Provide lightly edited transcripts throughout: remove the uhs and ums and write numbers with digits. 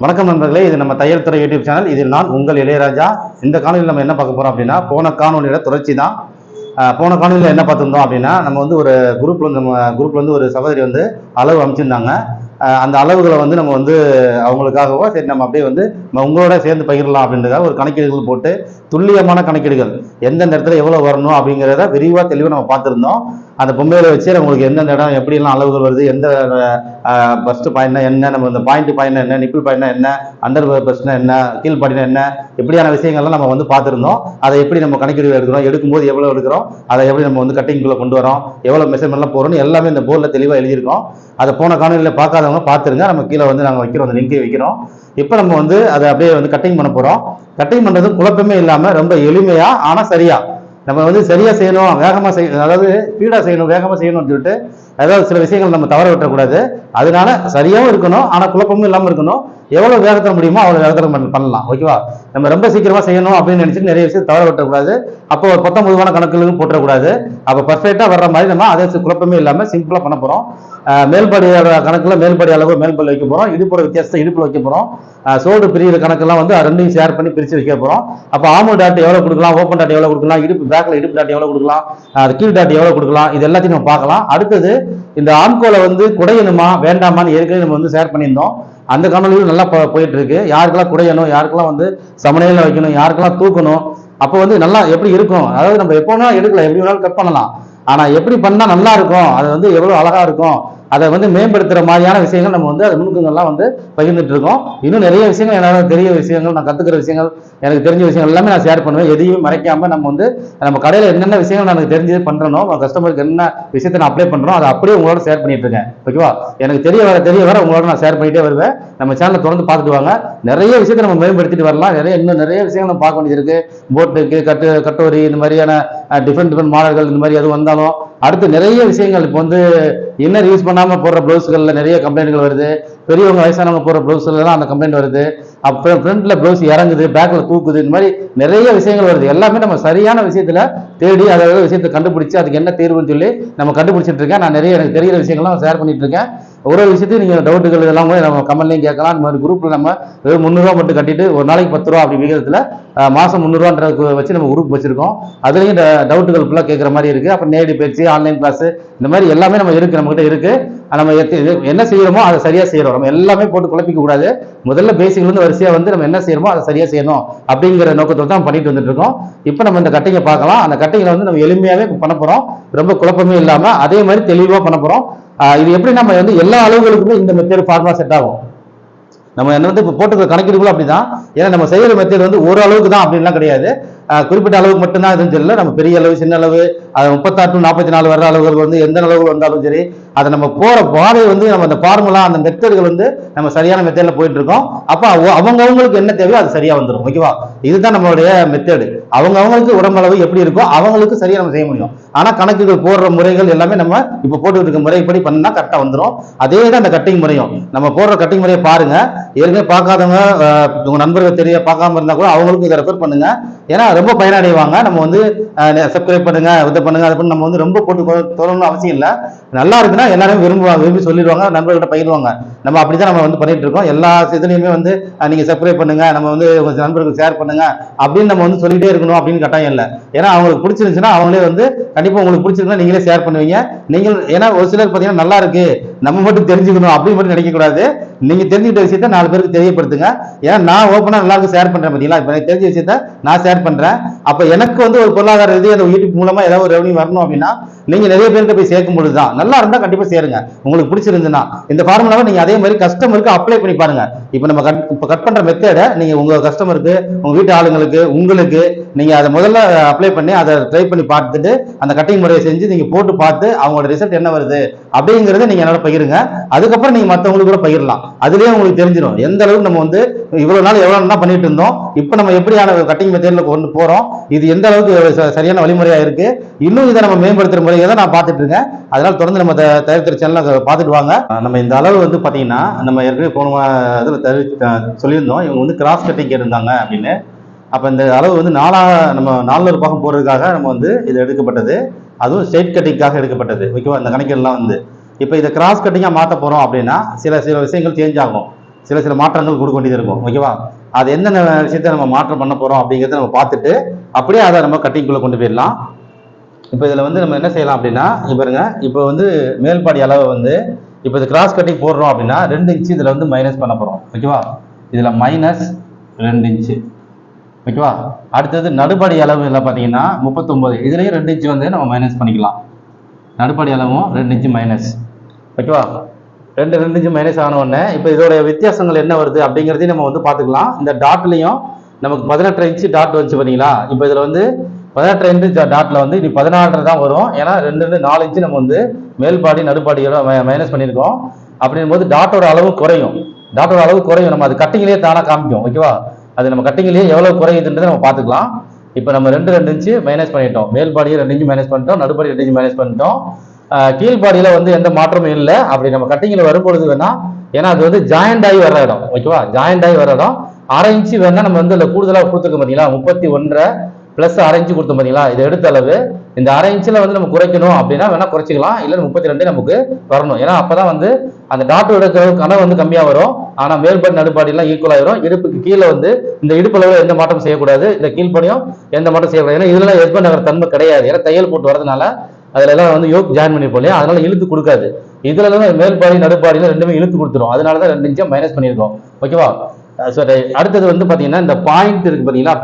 வணக்கம் நண்பர்களே, இது நம்ம தையல் துறை யூடியூப் சேனல். இதில் நான் உங்கள் இளையராஜா. இந்த காணொலியில் நம்ம என்ன பார்க்க போறோம் அப்படின்னா, போன காணொலியோட தொடர்ச்சி தான். போன காணொலியில் என்ன பார்த்துருந்தோம் அப்படின்னா, நம்ம வந்து ஒரு குரூப்ல வந்து ஒரு சகோதரி வந்து அளவு அமைச்சிருந்தாங்க. அந்த அளவுகளை வந்து நம்ம வந்து அவங்களுக்காகவோ சரி நம்ம அப்படியே வந்து உங்களோட சேர்ந்து பகிரலாம் அப்படின்றதுக்காக ஒரு கணக்கீடுகள் போட்டு துல்லியமான கணக்கீடுகள் எந்தெந்த இடத்துல எவ்வளோ வரணும் அப்படிங்கிறத விரிவாக தெளிவாக நம்ம பார்த்துருந்தோம். அந்த பொம்மையில வச்சு நம்மளுக்கு எந்தெந்த இடம் எப்படியெல்லாம் அளவுகள் வருது, எந்த பஸ்ட் பாயிண்ட்னா என்ன, நம்ம இந்த பாயிண்ட் என்ன, நிப்பிள் பாயிண்ட்னா என்ன, அண்டர் பஸ்ட்னா என்ன, கீழ் பாயிண்ட்னா என்ன, இப்படியான விஷயங்கள்லாம் நம்ம வந்து பார்த்துருந்தோம். அதை எப்படி நம்ம கணக்கீடு எடுக்கிறோம், எடுக்கும்போது எவ்வளோ எடுக்கிறோம், அதை எப்படி நம்ம வந்து கட்டிங்குள்ளே கொண்டு வரோம், எவ்வளோ மெஷர்மெண்ட்லாம் போகிறோம்னு எல்லாமே இந்த போர்டில் தெளிவாக எழுதியிருக்கோம். அதை போன காணொலியில் பார்க்காதவங்க பார்த்துருங்க. நம்ம கீழே வந்து நாங்கள் வைக்கிறோம், அந்த லிங்கை வைக்கிறோம். இப்போ நம்ம வந்து அதை அப்படியே வந்து கட்டிங் பண்ண போகிறோம். கட்டிங் பண்ணுறது குழப்பமே இல்லாமல் ரொம்ப எளிமையாக ஆனால் சரியா நம்ம வந்து சரியா செய்யணும், வேகமாக செய்யணும், அதாவது ஸ்பீடாக செய்யணும், வேகமாக செய்யணும்னு சொல்லிட்டு அதாவது சில விஷயங்கள் நம்ம தவற விட்டுறக்கூடாது. அதனால சரியாகவும் இருக்கணும், ஆனால் குழப்பமும் இல்லாமல் இருக்கணும். எவ்வளோ வேகத்தில் முடியுமோ அவ்வளோ வேகத்தில் பண்ணலாம். ஓகேவா? நம்ம ரொம்ப சீக்கிரமாக செய்யணும் அப்படின்னு நினச்சிட்டு நிறைய விஷயம் தவற விட்டுறக்கூடாது. அப்போ ஒரு 19 கணக்குகளும் போட்டுறக்கூடாது. அப்போ பர்ஃபெக்டாக வர்ற மாதிரி நம்ம அதே குழப்பமே இல்லாமல் சிம்பிளாக பண்ண போகிறோம். மேல்படியோட கணக்கில் மேல்படி அளவு மேல்படி வைக்க போகிறோம். இடுப்போட வித்தியாசத்தை இடுப்பில் வைக்க போகிறோம். சோடு பிரிகிற கணக்கெல்லாம் வந்து ரெண்டையும் ஷேர் பண்ணி பிரித்து வைக்க போகிறோம். அப்போ ஆமு டாட் எவ்வளோ கொடுக்கலாம், ஓப்பன் டாட் எவ்வளோ கொடுக்கலாம், இடுப்பு பேக்கில் இடுப்பு டாட் எவ்வளோ கொடுக்கலாம், கீழ் டாட் எவ்வளோ கொடுக்கலாம், இது எல்லாத்தையும் நம்ம பார்க்கலாம். அடுத்தது இந்த ஆம்கோலை வந்து குடையணுமா வேண்டாமான்னு ஏற்கனவே நம்ம வந்து ஷேர் பண்ணியிருந்தோம். அந்த காணொலியும் நல்லா போயிட்டு இருக்கு. யாருக்கெல்லாம் குடையணும், யாருக்கெல்லாம் வந்து சமநிலையில் வைக்கணும், யாருக்கெல்லாம் தூக்கணும், அப்போ வந்து நல்லா எப்படி இருக்கும், அதாவது நம்ம எப்போனா எடுக்கலாம், எப்படி வேணாலும் கட் பண்ணலாம். ஆனா எப்படி பண்ணா நல்லா இருக்கும், அது வந்து எவ்வளவு அழகா இருக்கும், அதை வந்து மேம்படுத்துற மாதிரியான விஷயங்கள் நம்ம வந்து அது நுணுக்கங்கள்லாம் வந்து பகிர்ந்துட்டு இருக்கோம். இன்னும் நிறைய விஷயங்கள் எனக்கு தெரிய விஷயங்கள், நான் கத்துக்கிற விஷயங்கள், எனக்கு தெரிஞ்ச விஷயங்கள் எல்லாமே நான் ஷேர் பண்ணுவேன். எதையுமே மறைக்காம நம்ம வந்து நம்ம கடையில் என்னென்ன விஷயங்கள் எனக்கு தெரிஞ்சது பண்றனோ, கஸ்டமருக்கு என்ன விஷயத்தை நான் அப்ளை பண்றோம் அதை அப்படியே உங்களோட ஷேர் பண்ணிட்டு இருக்கேன். ஓகேவா? எனக்கு தெரிய வர உங்களோட நான் ஷேர் பண்ணிட்டே வருவேன். நம்ம சேனலை தொடர்ந்து பார்த்துட்டு வாங்க. நிறைய விஷயத்தை நம்ம மேம்படுத்திட்டு வரலாம். இன்னும் நிறைய விஷயங்கள் நம்ம பார்க்க வேண்டியது இருக்கு. போட்டுக்கு கட்டோரி இந்த மாதிரியான டிஃப்ரெண்ட் மாடல்கள் இந்த மாதிரி எதுவும் வந்தாலும் அடுத்து நிறைய விஷயங்கள். இப்போ வந்து இன்னர் யூஸ் பண்ணாம போடுற பிளவுஸ்கள்ல நிறைய கம்ப்ளைண்ட்கள் வருது. பெரியவங்க வயசானவங்க போடுற பிளவுஸ்ல எல்லாம் அந்த கம்ப்ளைண்ட் வருது. அப்புறம் ஃப்ரண்ட்ல பிளவுஸ் இறங்குது, பேக்ல தூக்குது, இந்த மாதிரி நிறைய விஷயங்கள் வருது. எல்லாமே நம்ம சரியான விஷயத்துல தேடி அதாவது விஷயத்தை கண்டுபிடிச்சு அதுக்கு என்ன தீர்வுன்னு சொல்லி நம்ம கண்டுபிடிச்சிட்டு இருக்கேன். நான் நிறைய எனக்கு தெரிகிற விஷயங்கள்லாம் ஷேர் பண்ணிட்டு இருக்கேன். ஒரு விஷயத்தையும் நீங்க டவுட்டுகள் இதெல்லாம் கூட நம்ம கமெண்ட்லையும் கேட்கலாம். இந்த மாதிரி குரூப்ல நம்ம வெறும் 300 ரூபா மட்டும் கட்டிட்டு ஒரு நாளைக்கு 10 ரூபா அப்படி விகிதத்துல மாசம் 300 ரூபான்ற வச்சு நம்ம குரூப் வச்சிருக்கோம். அதுலயும் டவுட்டுகள் ஃபுல்லாக கேட்குற மாதிரி இருக்கு. அப்புறம் நேரடி பயிற்சி, ஆன்லைன் கிளாஸ், இந்த மாதிரி எல்லாமே நம்ம இருக்கு, நம்ம கிட்ட இருக்கு. நம்ம என்ன செய்யறோமோ அதை சரியா செய்யறோம். நம்ம எல்லாமே போட்டு குழப்பிக்க கூடாது. முதல்ல பேசிக்ல இருந்து வரிசையா வந்து நம்ம என்ன செய்யறோமோ அதை சரியா செய்யணும் அப்படிங்கிற நோக்கத்தோடு தான் பண்ணிட்டு வந்துட்டு இருக்கோம். இப்போ நம்ம இந்த கட்டிங்கை பார்க்கலாம். அந்த கட்டிங்களை வந்து நம்ம எளிமையாவே பண்ண போறோம். ரொம்ப குழப்பமே இல்லாம அதே மாதிரி தெளிவா பண்ண போறோம். இது எப்படி நம்ம வந்து எல்லா அளவுகளுக்குமே இந்த மெத்தட் ஃபார்முலா செட் ஆகும். நம்ம என்ன வந்து இப்போ போட்டுக்கிற கணக்கீடுகளும் அப்படிதான். ஏன்னா நம்ம செய்யற மெத்தட் வந்து ஒரு அளவுக்கு தான் அப்படின்லாம் கிடையாது. குறிப்பிட்ட அளவுக்கு மட்டும்தான் இதுன்னு தெரியல. நம்ம பெரிய அளவு, சின்ன அளவு, 36 to 44 வர்ற அளவுகள் வந்து எந்த அளவுகள் வந்தாலும் சரி, அதை நம்ம போற பாதை வந்து நம்ம அந்த ஃபார்முலா அந்த மெத்தடுகள் வந்து நம்ம சரியான மெத்தட்ல போயிட்டு இருக்கோம். அப்ப அவங்களுக்கு என்ன தேவையோ அது சரியா வந்துடும். ஓகேவா? இதுதான் நம்மளுடைய மெத்தடு. அவங்களுக்கு உடம்பளவு எப்படி இருக்கோ அவங்களுக்கு சரியா நம்ம செய்ய முடியும். ஆனா கணக்குகள் போடுற முறைகள் எல்லாமே நம்ம இப்ப போட்டு இருக்க முறைப்படி பண்ணா கரெக்டா வந்துடும். அதே தான் அந்த கட்டிங் முறையும். நம்ம போடுற கட்டிங் முறையை பாருங்க. ஏற்கனவே பார்க்காதவங்க உங்க நண்பர்கள் தெரிய பார்க்காம இருந்தா கூட அவங்களுக்கு இதை ரெஃபர் பண்ணுங்க. ஏன்னா ரொம்ப பயனடைவாங்க. நம்ம வந்து சப்ஸ்கிரைப் பண்ணுங்க, இதை பண்ணுங்க, அதை பண்ணி நம்ம வந்து ரொம்ப போட்டு தொடரணும்னு அவசியம் இல்லை. நல்லா இருக்குன்னா எல்லாரும் விரும்பி சொல்லிடுவாங்க, நண்பர்கிட்ட பகிர்வாங்க. நம்ம அப்படிதான் நம்ம வந்து பண்ணிட்டு இருக்கோம். எல்லா இதுலையுமே வந்து நீங்க சப்ஸ்கிரைப் பண்ணுங்க, நம்ம வந்து உங்க நண்பர்களுக்கு ஷேர் பண்ணுங்க அப்படின்னு நம்ம வந்து சொல்லிட்டே இருக்கணும் அப்படின்னு கட்டாயம் இல்லை. ஏன்னா அவங்களுக்கு பிடிச்சிருந்துச்சுன்னா அவங்களே வந்து கண்டிப்பா உங்களுக்கு பிடிச்சிருந்தா நீங்களே ஷேர் பண்ணுவீங்க. நீங்கள் ஏன்னா ஒரு சிலர் பார்த்தீங்கன்னா நல்லா இருக்கு நம்ம மட்டும் தெரிஞ்சுக்கணும் அப்படின்னு மட்டும் நினைக்க கூடாது. நீங்க தெரிஞ்சுக்கிட்ட விஷயத்த 4 பேருக்கு தெரியப்படுத்துங்க. ஏன்னா நான் ஓப்பனா எல்லாருக்கும் ஷேர் பண்றேன். பார்த்தீங்களா? இப்போ எனக்கு தெரிஞ்ச விஷயத்த நான் ஷேர் பண்றேன். அப்ப எனக்கு வந்து ஒரு பொருளாதார ரீதியாக அந்த யூடியூப் மூலமா ஏதாவது ஒரு ரெவன்யூ வரணும் அப்படின்னா நீங்க நிறைய பேருக்கு போய் சேர்க்கும் பொழுதுதான். நல்லா இருந்தா கண்டிப்பா சேருங்க. உங்களுக்கு பிடிச்சிருந்துன்னா இந்த ஃபார்முலாவை நீங்க அதே மாதிரி கஸ்டமருக்கு அப்ளை பண்ணி பாருங்க. இப்போ நம்ம கட் பண்ற மெத்தடை நீங்க உங்க கஸ்டமருக்கு, உங்க வீட்டு ஆளுங்களுக்கு, உங்களுக்கு நீங்க அதை முதல்ல அப்ளை பண்ணி அதை ட்ரை பண்ணி பார்த்துட்டு அந்த கட்டிங் முறையை செஞ்சு நீங்க போட்டு பார்த்து அவங்களோட ரிசல்ட் என்ன வருது அப்படிங்கறத நீங்க என்னோட பகிருங்க. அதுக்கப்புறம் நீங்க மற்றவங்களுக்கு கூட பகிரலாம். அதுலயே உங்களுக்கு தெரிஞ்சிடும் எந்த அளவுக்கு நம்ம வந்து இவ்வளவு நாள் எவ்வளவு நாள் பண்ணிட்டு இருந்தோம், இப்போ நம்ம எப்படியான கட்டிங் மெத்தட்ல கொண்டு போறோம், இது எந்த அளவுக்கு சரியான வழிமுறையா இருக்கு, இன்னும் இதை நம்ம மேம்படுத்துற முறையை தான் நான் பார்த்துட்டு இருக்கேன். அதனால தொடர்ந்து நம்ம தையல் துறை சேனல்ல பார்த்துட்டு வாங்க. நம்ம இந்த அளவு வந்து பாத்தீங்கன்னா நம்ம ஏற்கனவே போன இதுல சொல்லியிருந்தோம், இவங்க வந்து கிராஸ் கட்டிங் இருந்தாங்க அப்படின்னு. அப்ப இந்த அளவு வந்து நம்ம 400 பாகம் போறதுக்காக நம்ம வந்து இது எடுக்கப்பட்டது. அதுவும் ஸ்ட்ரெயிட் கட்டிங்காக எடுக்கப்பட்டது. ஓகேவா? இந்த கணக்கெல்லாம் வந்து இப்போ இதை கிராஸ் கட்டிங்கா மாற்ற போறோம் அப்படின்னா சில விஷயங்கள் சேஞ்ச் ஆகும். சில மாற்றங்கள் கொடுக்க வேண்டியது இருக்கும். ஓகேவா? அது என்னென்ன விஷயத்த நம்ம மாற்றம் பண்ண போறோம் அப்படிங்கிறத நம்ம பார்த்துட்டு அப்படியே அதை நம்ம கட்டிங்குள்ள கொண்டு போயிடலாம். இப்போ இதில் வந்து நம்ம என்ன செய்யலாம் அப்படின்னா, பாருங்க, இப்போ வந்து மேல்பாடி அளவை வந்து இப்போ இது கிராஸ் கட்டிங் போடுறோம் அப்படின்னா 2 இன்ச்சு இதில் வந்து மைனஸ் பண்ண போகிறோம். ஓகேவா? இதில் -2 இன்ச்சு. ஓகேவா? அடுத்தது நடுப்பாடி அளவு இல்லை பார்த்தீங்கன்னா 39, இதுலேயும் 2 இன்ச்சு வந்து நம்ம மைனஸ் பண்ணிக்கலாம். நடுப்பாடி அளவும் 2 இன்ச்சு மைனஸ். ஓகேவா? 2 இன்ச்சு மைனஸ் ஆன உடனே இப்போ இதோட வித்தியாசங்கள் என்ன வருது அப்படிங்கிறதையும் நம்ம வந்து பார்த்துக்கலாம். இந்த டாட்லையும் நமக்கு 18 இன்ச்சு டாட் வந்துச்சு பார்த்தீங்களா? இப்போ இதில் வந்து 18 இன்ச்சு டாட்ல வந்து இனி 14 தான் வரும். ஏன்னா 4 இன்ச்சு நம்ம வந்து மேல்பாடி நடுப்பாடியோட மைனஸ் பண்ணியிருக்கோம். அப்படின்னும் போது டாட்டோட அளவு குறையும். நம்ம அது கட்டிங்லேயே தானே காமிக்கும். ஓகேவா? அது நம்ம கட்டிங்லேயே எவ்வளவு குறையுதுன்றதை நம்ம பார்த்துக்கலாம். இப்போ நம்ம 2 இன்ச்சு மைனஸ் பண்ணிட்டோம். மேல்பாடியை 2 இன்ச்சு மைனஸ் பண்ணிட்டோம், நடுப்பாடி 2 இன்ச்சு மைனஸ் பண்ணிட்டோம். கீழ்பாடியில வந்து எந்த மாற்றமும் இல்லை. அப்படி நம்ம கட்டிங்ல வரும்பொழுது வேணா, ஏன்னா அது வந்து ஜாயிண்ட் ஆகி வர இடம். ஓகேவா? ஜாயிண்ட் ஆகி வர இடம் 1/2 இன்ச்சு வேணா நம்ம வந்து அதில் கூடுதலாக கொடுத்துருக்கோம் பார்த்தீங்களா? 31 + 1/2 இன்ச்சு கொடுத்தோம் பார்த்தீங்களா? இது எடுத்த அளவு. இந்த 1/2 இன்ச்சில் வந்து நம்ம குறைக்கணும் அப்படின்னா வேணா குறைச்சிக்கலாம், இல்லை 32 நமக்கு வரணும். ஏன்னா அப்பதான் வந்து அந்த டாட்டோட கனவு வந்து கம்மியாக வரும். ஆனால் மேல்பாடி நடுப்பாடிலாம் ஈக்குவல் ஆயிரும். இடுப்புக்கு கீழே வந்து இந்த இடுப்பளவில் எந்த மாற்றம் செய்யக்கூடாது, இந்த கீழ்ப்படியும் எந்த மாற்றம் செய்யக்கூடாது. ஏன்னா இதெல்லாம் எஸ்பெண்ட் ஆகிற தன்மை கிடையாது. ஏன்னா தையல் போட்டு வரதுனால அதுல எல்லாம் வந்து யோக் ஜாயின் பண்ணிருப்போம் இல்லையா? அதனால இழுத்து கொடுக்காது. இதுல எல்லாம் மேல்பாடி நடுப்பாடியில ரெண்டுமே இழுத்து கொடுத்துரும். அதனாலதான் 2 இன்ச்சை மைனஸ் பண்ணியிருக்கோம். ஓகேவா? சரி, அடுத்தது வந்து பாத்தீங்கன்னா இந்த பாயிண்ட் இருக்கு பாத்தீங்களா?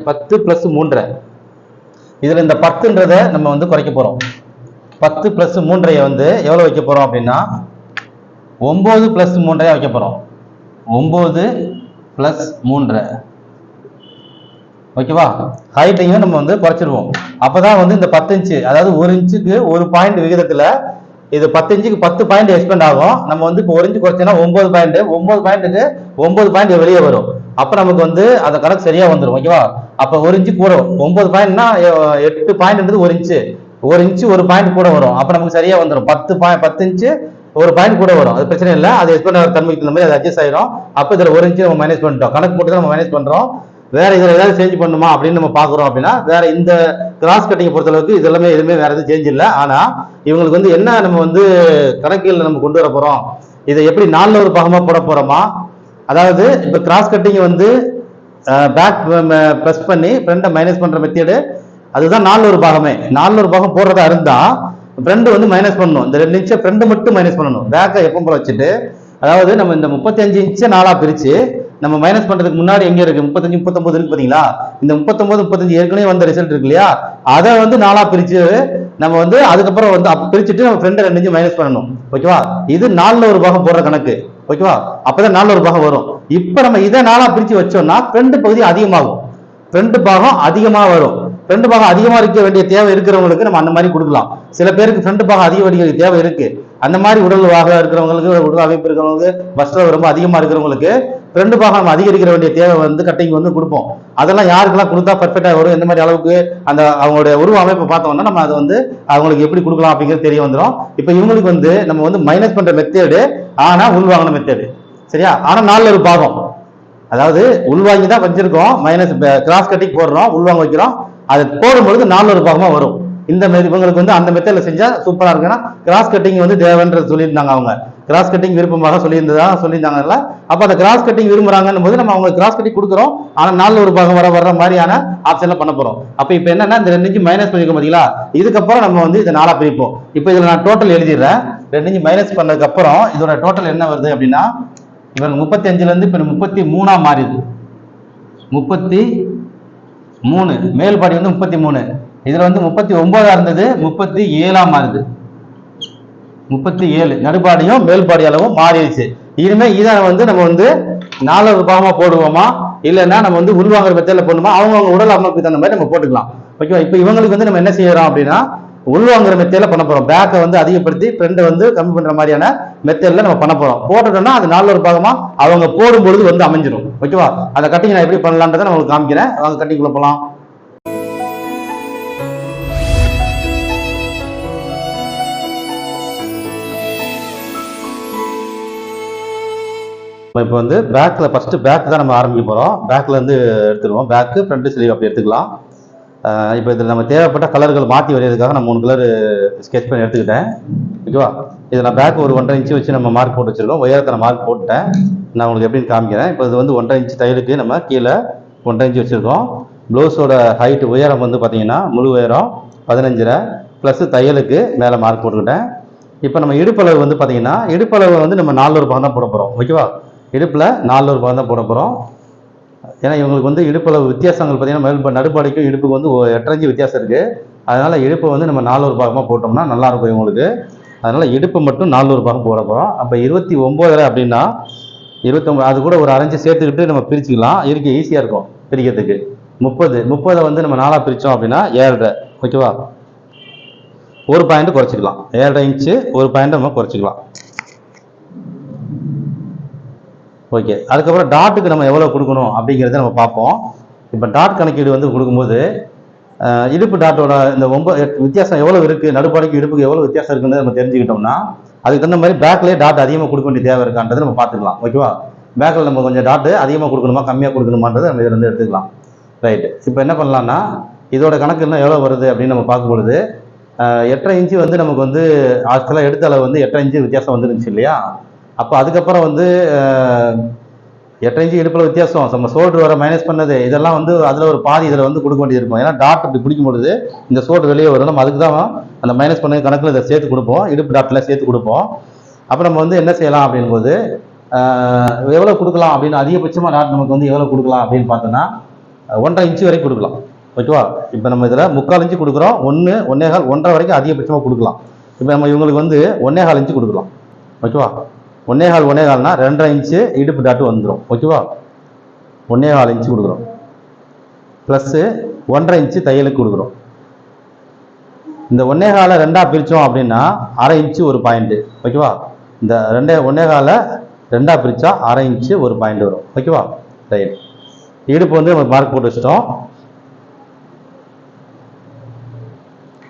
10 + 3. இதுல இந்த 10ன்றதை நம்ம வந்து குறைக்க போறோம். 10 + 3 வந்து எவ்வளவு வைக்க போறோம் அப்படின்னா 9 + 3 வைக்க போறோம். 9 + 3. ஓகேவா? ஹைட்டையும் நம்ம வந்து குறைச்சிருவோம். அப்பதான் வந்து இந்த 10 இன்ச்சு, அதாவது 1 இன்ச்சுக்கு 1 பாயிண்ட் விகிதத்துல இது 10 இன்ச்சுக்கு 10 பாயிண்ட் எக்ஸ்பெண்ட் ஆகும். நம்ம வந்து இப்போ 1 இன்ச்சு குறைச்சோம்னா 9 பாயிண்ட், 9 பாயிண்ட்டுக்கு 9 பாயிண்ட் வெளியே வரும். அப்ப நமக்கு வந்து அந்த கணக்கு சரியா வந்துடும். ஓகேவா? அப்ப 1 இன்ச்சு கூட 9 பாயிண்ட்னா 8 பாயிண்ட்ன்றது 1 இன்ச்சு. 1 இன்ச்சு 1 பாயிண்ட் கூட வரும். அப்ப நமக்கு சரியா வந்துடும். 10 இன்ச்சு 1 பாயிண்ட் கூட வரும். அது பிரச்சனை இல்லை. அது எக்ஸ்பெண்ட் ஆகிற தன்மைக்கு இந்த மாதிரி அது அட்ஜஸ்ட் ஆயிரும். அப்ப இதுல 1 இன்ச்சு நம்ம மைனஸ் பண்ணிட்டோம். கணக்கு போட்டு நம்ம மைனஸ் பண்றோம். வேற இதுல ஏதாவது சேஞ்ச் பண்ணுமா அப்படின்னு நம்ம பாக்குறோம் அப்படின்னா, வேற இந்த கிராஸ் கட்டிங் பொறுத்தளவுக்கு இது எல்லாமே எதுவுமே வேற எதுவும் சேஞ்ச் இல்லை. ஆனா இவங்களுக்கு வந்து என்ன நம்ம வந்து கணக்கில் நம்ம கொண்டு வர போறோம், இதை எப்படி 4ல் ஒரு பாகமா போட போறோமா? அதாவது இப்ப கிராஸ் கட்டிங் வந்து பேக் பிரஸ் பண்ணி ஃப்ரண்ட்டை மைனஸ் பண்ற மெத்தேடு, அதுதான் 4ல் ஒரு பாகமே. 4ல் ஒரு பாகம் போடுறதா இருந்தா ஃப்ரண்ட் வந்து மைனஸ் பண்ணணும். இந்த 2 இன்ச்சை ஃப்ரண்ட் மட்டும் மைனஸ் பண்ணணும். பேக்கை எப்பவும் போல வச்சுட்டு, அதாவது நம்ம இந்த 35 இன்ச்சை 4ஆ பிரிச்சு நம்ம மைனஸ் பண்றதுக்கு முன்னாடி எங்க இருக்கு 35 39 இருக்கு பாத்தீங்களா? இந்த 39 35 ஏற்கனவே வந்த ரிசல்ட் இருக்கு இல்லையா? அதை வந்து 4ஆ பிரிச்சு நம்ம வந்து அதுக்கப்புறம் வந்து பிரிச்சுட்டு நம்ம ஃப்ரெண்ட் 2 இன்ச்சு மைனஸ் பண்ணணும். ஓகேவா? இது 4ல் ஒரு பாகம் போடுற கணக்கு. ஓகேவா? அப்பதான் 4ல் ஒரு பாகம் வரும். இப்ப நம்ம இதை 4ஆ பிரிச்சு வச்சோம்னா ஃப்ரண்ட் பகுதி அதிகமாகும். ஃப்ரண்ட் பாகம் அதிகமா வரும். ஃப்ரண்ட் பாகம் அதிகமா இருக்க வேண்டிய தேவை இருக்கிறவங்களுக்கு நம்ம அந்த மாதிரி கொடுக்கலாம். சில பேருக்கு ஃப்ரண்ட் பாகம் அதிக வேண்டிய தேவை இருக்கு. அந்த மாதிரி உடல் வாக இருக்கிறவங்களுக்கு, உடல் அமைப்பு இருக்கிறவங்களுக்கு, பஸ்ல ரொம்ப அதிகமா இருக்கிறவங்களுக்கு ஃப்ரண்ட் பாகம் நம்ம அதிகரிக்கிற வேண்டிய தேவை வந்து கட்டிங் வந்து கொடுப்போம். அதெல்லாம் யாருக்கெல்லாம் கொடுத்தா பர்ஃபெக்டா வரும், எந்த மாதிரி அளவுக்கு அந்த அவங்களுடைய உருவ அமைப்பை பார்த்தோம்னா நம்ம அதை வந்து அவங்களுக்கு எப்படி கொடுக்கலாம் அப்படிங்கிறது தெரிய வந்துடும். இப்ப இவங்களுக்கு வந்து நம்ம வந்து மைனஸ் பண்ற மெத்தேடு, ஆனா உள்வாங்கின மெத்தேடு. சரியா? ஆனா 4ல் ஒரு பாகம், அதாவது உள்வாங்கி தான் வச்சிருக்கோம். மைனஸ் கிராஸ் கட்டிங் போடுறோம், உள்வாங்க வைக்கிறோம். அது போடும்பொழுது 4ல் ஒரு பாகமா வரும். இந்த மாதிரி இவங்களுக்கு வந்து அந்த மெத்தட்ல செஞ்சா சூப்பரா இருக்குன்னா, கிராஸ் கட்டிங் வந்து தேவைன்றது சொல்லியிருந்தாங்க. அவங்க கிராஸ் கட்டிங் விருப்பமாக சொல்லியிருந்தாங்கல்ல. அப்ப அந்த கிராஸ் கட்டிங் விரும்புறாங்கன்னு போது நம்ம அவங்க கிராஸ் கட்டிங் கொடுக்குறோம். ஆனா 4ல் ஒரு பாகம் வர்ற மாதிரியான ஆப்ஷன்ல பண்ண போறோம். அப்ப இப்ப என்னன்னா இந்த 2 இன்ச்சு மைனஸ் பண்ணிருக்கோம் பாத்தீங்களா? இதுக்கப்புறம் நம்ம வந்து இதை 4ஆ பிரிப்போம். இப்ப இதுல நான் டோட்டல் எழுதிடுறேன். 2 இன்ச்சு மைனஸ் பண்ணதுக்கு அப்புறம் இதோட டோட்டல் என்ன வருது அப்படின்னா, இவங்க 35ல இருந்து இப்ப 33ஆ மாறிது. 33 மேல்பாடி வந்து 33, இதுல வந்து 39ஆ இருந்தது 37ஆ மாறுது. 37 நடுப்பாடியும் மேல்பாடி அளவும் மாறிடுச்சு. இனிமே இதை வந்து நம்ம வந்து 4ல் ஒரு பாகமா போடுவோமா, இல்லைன்னா நம்ம வந்து உள்வாங்குற மெத்தட்ல போடணுமா? அவங்க உடல் அமைப்புக்கு தகுந்த மாதிரி நம்ம போட்டுக்கலாம். ஓகேவா? இப்ப இவங்களுக்கு வந்து நம்ம என்ன செய்யறோம் அப்படின்னா, உள்வாங்குற மெத்தேட்ல பண்ண போறோம். பேக்கை வந்து அதிகப்படுத்தி ஃப்ரண்ட் வந்து கம்மி பண்ற மாதிரியான மெத்தேட்ல நம்ம பண்ண போறோம். போட்டுட்டோம்னா அது 4ல் ஒரு பாகமா அவங்க போடும் பொழுது வந்து அமைஞ்சிடும். ஓகேவா? அந்த கட்டிங் நான் எப்படி பண்ணலான்றதை நான் உங்களுக்கு காமிக்கிறேன். அவங்க கட்டிங்குள்ள போலாம். இப்போ வந்து பேக்கில் ஃபர்ஸ்ட் பேக் தான் நம்ம ஆரம்பிக்க போகிறோம். பேக்கில் இருந்து எடுத்துருவோம். பேக்கு ஃப்ரண்ட் ஸ்லீவ் அப்படி எடுத்துக்கலாம். இப்போ இதில் நம்ம தேவைப்பட்ட கலர்கள் மாற்றி வரைகிறதுக்காக நான் 3 கலர் ஸ்கெட்ச் பண்ணி எடுத்துக்கிட்டேன். ஓகேவா? இதில் நான் பேக் ஒரு 1.5 இன்ச்சு வச்சு நம்ம மார்க் போட்டு வச்சுருக்கோம். உயரத்தை நான் மார்க் போட்டேன். நான் உங்களுக்கு எப்படின்னு காமிக்கிறேன். இப்போ இது வந்து 1.5 இன்ச்சு தையலுக்கு நம்ம கீழே 1.5 இன்ச்சு வச்சுருக்கோம். ப்ளவுஸோட ஹைட்டு உயரம் வந்து பார்த்தீங்கன்னா முழு உயரம் 15 ப்ளஸ் தையலுக்கு மேலே மார்க் போட்டுக்கிட்டேன். இப்போ நம்ம இடுப்பளவு வந்து பார்த்தீங்கன்னா இடுப்பளவு வந்து நம்ம 4 பாகம் தான் போட போகிறோம். ஓகேவா? இடுப்பில் 4 பாகம் தான் போட போகிறோம். ஏன்னா இவங்களுக்கு வந்து இடுப்பளவு வித்தியாசங்கள் பார்த்தீங்கன்னா நடுப்பாடைக்கும் இடுப்புக்கு வந்து 8 இன்ச்சு வித்தியாசம் இருக்குது. அதனால் இடுப்பை வந்து நம்ம 4 பாகமாக போட்டோம்னா நல்லாயிருக்கும் இவங்களுக்கு. அதனால் இடுப்பு மட்டும் 4 பாகம் போட போகிறோம். அப்போ 29 அப்படின்னா 29 அது கூட ஒரு அரைஞ்சு சேர்த்துக்கிட்டு நம்ம பிரிச்சுக்கலாம். இருக்க ஈஸியாக இருக்கும் பிரிக்கிறதுக்கு. 30 வந்து நம்ம 4 பிரித்தோம் அப்படின்னா 7.5. ஓகேவா? ஒரு பாயிண்ட் குறைச்சிக்கலாம். 7.5 இன்ச்சு ஒரு பாயிண்ட் நம்ம குறைச்சிக்கலாம். ஓகே. அதுக்கப்புறம் டாட்டுக்கு நம்ம எவ்வளோ கொடுக்கணும் அப்படிங்கிறத நம்ம பார்ப்போம். இப்போ டாட் கணக்கீடு வந்து கொடுக்கும்போது இடுப்பு டாட்டோட இந்த 9 வித்தியாசம் எவ்வளோ இருக்குது, நடுப்பாடைக்கு இடுப்புக்கு எவ்வளோ வித்தியாசம் இருக்குன்னு நம்ம தெரிஞ்சுக்கிட்டோம்னா அதுக்கு தகுந்த மாதிரி பேக்லேயே டாட் அதிகமாக கொடுக்க வேண்டிய தேவை இருக்கான்றதை நம்ம பார்த்துக்கலாம். ஓகேவா? பேக்கில் நம்ம கொஞ்சம் டாட்டு அதிகமாக கொடுக்கணுமா கம்மியாக கொடுக்கணுமான்றதை நம்ம இதில் வந்து எடுத்துக்கலாம். ரைட்டு. இப்போ என்ன பண்ணலாம்னா இதோட கணக்கு இன்னும் எவ்வளோ வருது அப்படின்னு நம்ம பார்க்கும்பொழுது 8.5 இன்ச்சு வந்து நமக்கு வந்து ஆக்சுவலாக எடுத்த அளவு வந்து 8.5 இன்ச்சு வித்தியாசம் வந்துருந்துச்சு இல்லையா? அப்போ அதுக்கப்புறம் வந்து 8 இன்ச்சு இடுப்பில் வித்தியாசம், நம்ம ஷோல்டர் வர மைனஸ் பண்ணது இதெல்லாம் வந்து அதில் ஒரு பாதி இதில் வந்து கொடுக்க வேண்டியது இருக்கும். ஏன்னா டாட் இப்படி பிடிக்கும் பொழுது இந்த ஷோல்டர் வெளியே வரும். நம்ம அதுக்கு தான் அந்த மைனஸ் பண்ண கணக்கில் இதை சேர்த்து கொடுப்போம், இடுப்பு டாட்டில் சேர்த்து கொடுப்போம். அப்போ நம்ம வந்து என்ன செய்யலாம் அப்படின்போது எவ்வளோ கொடுக்கலாம் அப்படின்னு அதிகபட்சமாக டாட் நமக்கு வந்து எவ்வளோ கொடுக்கலாம் அப்படின்னு பார்த்தோன்னா 1.5 இன்ச்சு வரைக்கும் கொடுக்கலாம். ஓகேவா? இப்போ நம்ம இதில் 3/4 இன்ச்சு கொடுக்குறோம். 1, 1.25, 1.5 வரைக்கும் அதிகபட்சமாக கொடுக்கலாம். இப்போ நம்ம இவங்களுக்கு வந்து 1.25 இன்ச்சு கொடுக்கலாம். ஓகேவா? 1.25னா 2.5 இன்ச்சு இடுப்பு டாட்டு வந்துடும். ஓகேவா? 1.25 இன்ச்சு கொடுக்குறோம். ப்ளஸ்ஸு 1.5 இன்ச்சு தையலுக்கு கொடுக்குறோம். இந்த 1.25 2ஆக பிரித்தோம் அப்படின்னா 1/2 இன்ச்சு ஒரு பாயிண்ட்டு. ஓகேவா? இந்த 1.25 2ஆக பிரித்தா 1/2 இன்ச்சு ஒரு பாயிண்ட் வரும். ஓகேவா? ரைட். இடுப்பு வந்து நம்ம மார்க் போட்டு வச்சிட்டோம்.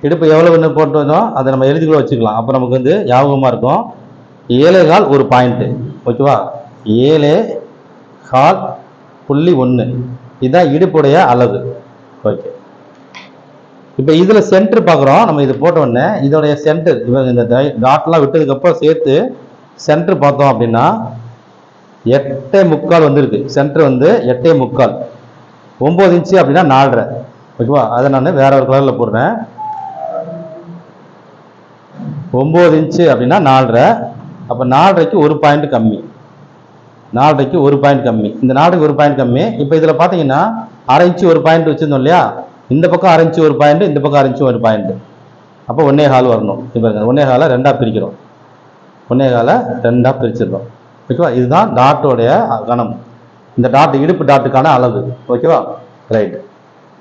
இடுப்பு எவ்வளோன்னு போட்டு வந்தோம் அதை நம்ம எழுதி கூட வச்சுக்கலாம். அப்போ நமக்கு வந்து ஞாபகமாக இருக்கும். 7.25 ஒரு பாயிண்ட்டு. ஓகேவா? 7.25.1 இதுதான் இடுப்புடைய அளவு. ஓகே. இப்போ இதில் சென்டர் பார்க்குறோம். நம்ம இது போட்ட உடனே இதோடைய சென்டர் இந்த டாட்லாம் விட்டதுக்கப்புறம் சேர்த்து சென்டர் பார்த்தோம் அப்படின்னா 8.25 வந்துருக்கு. சென்டர் வந்து 8.25. 9 இன்ச்சு அப்படின்னா 4.5. ஓகேவா? அதை நான் வேற ஒரு கலரில் போடுறேன். 9 இன்ச்சு அப்படின்னா 4.5. அப்போ 4.5க்கு ஒரு பாயிண்ட் கம்மி. 4.5க்கு ஒரு பாயிண்ட் கம்மி. இந்த 4க்கு ஒரு பாயிண்ட் கம்மி. இப்போ இதில் பார்த்தீங்கன்னா 1/2 இன்ச்சு ஒரு பாயிண்ட் வச்சுருந்தோம் இல்லையா? இந்த பக்கம் 1/2 இன்ச்சு ஒரு பாயிண்ட், இந்த பக்கம் 1/2 இன்ச்சு ஒரு பாயிண்ட். அப்போ 1.25 வரணும். இப்போ 1.25 2ஆக பிரிக்கிறோம். 1.25 2ஆக பிரிச்சிருக்கோம். ஓகேவா? இதுதான் டாட்டோடைய கணம். இந்த டாட் இடுப்பு டாட்டுக்கான அளவு. ஓகேவா? ரைட்.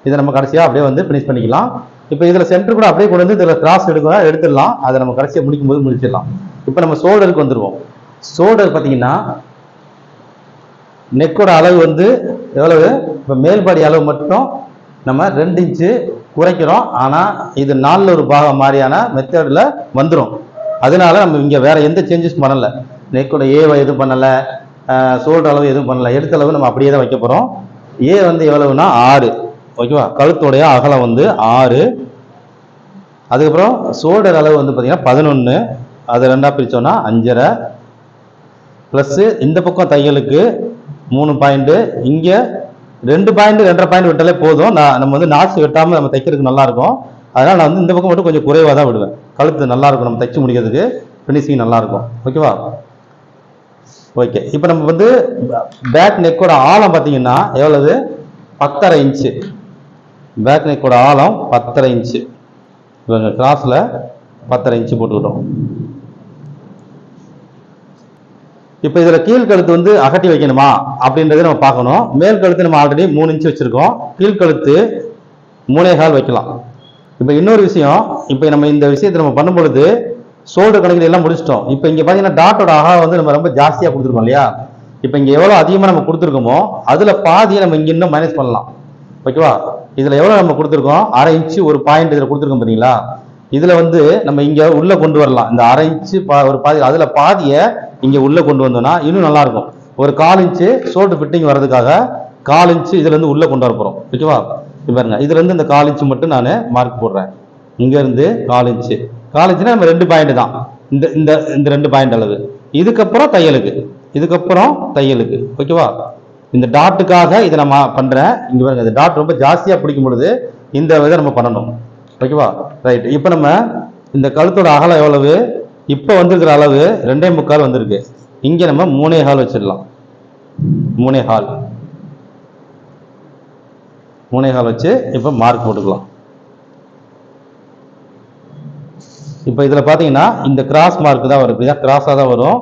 இதை நம்ம கடைசியாக அப்படியே வந்து ஃபினிஷ் பண்ணிக்கலாம். இப்போ இதில் சென்டர் கூட அப்படியே கொண்டு வந்து இதில் கிராஸ் எடுத்துடலாம். அதை நம்ம கடைசியாக முடிக்கும்போது முடிச்சிடலாம். இப்போ நம்ம ஷோல்டருக்கு வந்துடுவோம். ஷோல்டர் பார்த்தீங்கன்னா நெக்கோட அளவு வந்து எவ்வளவு? இப்போ மேல்பாடி அளவு மட்டும் நம்ம 2 இன்ச்சு குறைக்கிறோம். ஆனால் இது 4 பாகம் மாதிரியான மெத்தடில் வந்துடும். அதனால நம்ம இங்கே வேற எந்த சேஞ்சஸ் பண்ணலை. நெக்கோட ஏவை எதுவும் பண்ணலை, ஷோல்டர் அளவு எதுவும் பண்ணலை. எடுத்த அளவு நம்ம அப்படியே தான் வைக்க போகிறோம். ஏ வந்து எவ்வளவுனா 6. ஓகேவா? கழுத்துடைய அகலம் வந்து 6. அதுக்கப்புறம் ஷோல்டர் அளவு வந்து பார்த்தீங்கன்னா 11. அதை 2ஆக பிரித்தோன்னா 5.5. ப்ளஸ்ஸு இந்த பக்கம் தையலுக்கு 3 பாயிண்ட்டு, இங்கே 2 பாயிண்ட் 2.5 பாயிண்ட் விட்டாலே போதும். நம்ம வந்து நாட்ஸ் வெட்டாமல் நம்ம தைக்கிறதுக்கு நல்லாயிருக்கும். அதனால் நான் வந்து இந்த பக்கம் மட்டும் கொஞ்சம் குறைவாக தான் விடுவேன். கழுத்து நல்லாயிருக்கும், நம்ம தைச்சு முடிக்கிறதுக்கு ஃபினிஷிங் நல்லாயிருக்கும். ஓகேவா? ஓகே. இப்போ நம்ம வந்து பேக் நெக்கோட ஆழம் பார்த்தீங்கன்னா எவ்வளவு? 10.5 இன்ச்சு. பேக் நெக்கோட ஆழம் 10.5 இன்ச்சு. இவங்க கிராஸில் 10.5 இன்ச்சு போட்டுக்கிட்டோம். இப்போ இதில் கீழ்கழுத்து வந்து அகட்டி வைக்கணுமா அப்படின்றத நம்ம பார்க்கணும். மேல் கழுத்து நம்ம ஆல்ரெடி 3 இன்ச்சு வச்சுருக்கோம். கீழ்கழுத்து 3.25 வைக்கலாம். இப்போ இன்னொரு விஷயம், இப்போ நம்ம இந்த விஷயத்தை நம்ம பண்ணும்பொழுது ஷோல்டர் கணக்கில் எல்லாம் முடிச்சிட்டோம். இப்போ இங்கே பார்த்தீங்கன்னா டாட்டோட அகலம் வந்து நம்ம ரொம்ப ஜாஸ்தியாக கொடுத்துருக்கோம் இல்லையா? இப்போ இங்கே எவ்வளோ அதிகமாக நம்ம கொடுத்துருக்கோமோ அதில் பாதியை நம்ம இங்கே இன்னும் மைனஸ் பண்ணலாம். ஓகேவா? இதில் எவ்வளோ நம்ம கொடுத்துருக்கோம்? 1/2 இன்ச்சு ஒரு பாயிண்ட் இதில் கொடுத்துருக்கோம் பார்த்தீங்களா? இதில் வந்து நம்ம இங்கே உள்ளே கொண்டு வரலாம். இந்த 1/2 இன்ச்சு ஒரு பாதி, அதில் பாதியை இங்கே உள்ளே கொண்டு வந்தோம்னா இன்னும் நல்லாயிருக்கும். ஒரு 1/4 இன்ச்சு ஷோல்டர் ஃபிட்டிங் வர்றதுக்காக 1/4 இன்ச்சு இதுலேருந்து உள்ளே கொண்டு வர போகிறோம். ஓகேவா? பாருங்க இதுல இருந்து இந்த 1/4 இன்ச் மட்டும் நான் மார்க் போடுறேன். இங்க இருந்து 1/4 இன்ச். 1/4 இன்ச்னா நம்ம 2 பாயிண்ட் தான். இந்த இந்த இந்த 2 பாயிண்ட் அளவு. இதுக்கப்புறம் தையலுக்கு ஓகேவா. இந்த டாட்டுக்காக இதை நான் பண்றேன். இங்க பாருங்க இந்த டாட் ரொம்ப ஜாஸ்தியா பிடிக்கும் பொழுது இந்த இதை நம்ம பண்ணணும் ஓகேவா. ரைட். இப்போ நம்ம இந்த கழுத்தோட அகலம் எவ்வளவு? இப்போ வந்திருக்கிற அளவு 2.25 வந்திருக்கு. இங்க நம்ம 3.25 வச்சிடலாம். 3.25 வச்சு இப்போ மார்க் போட்டுக்கலாம். இப்போ இதுல பாத்தீங்கன்னா இந்த கிராஸ் மார்க் தான் வரும். இப்படிதான் கிராஸா தான் வரும்.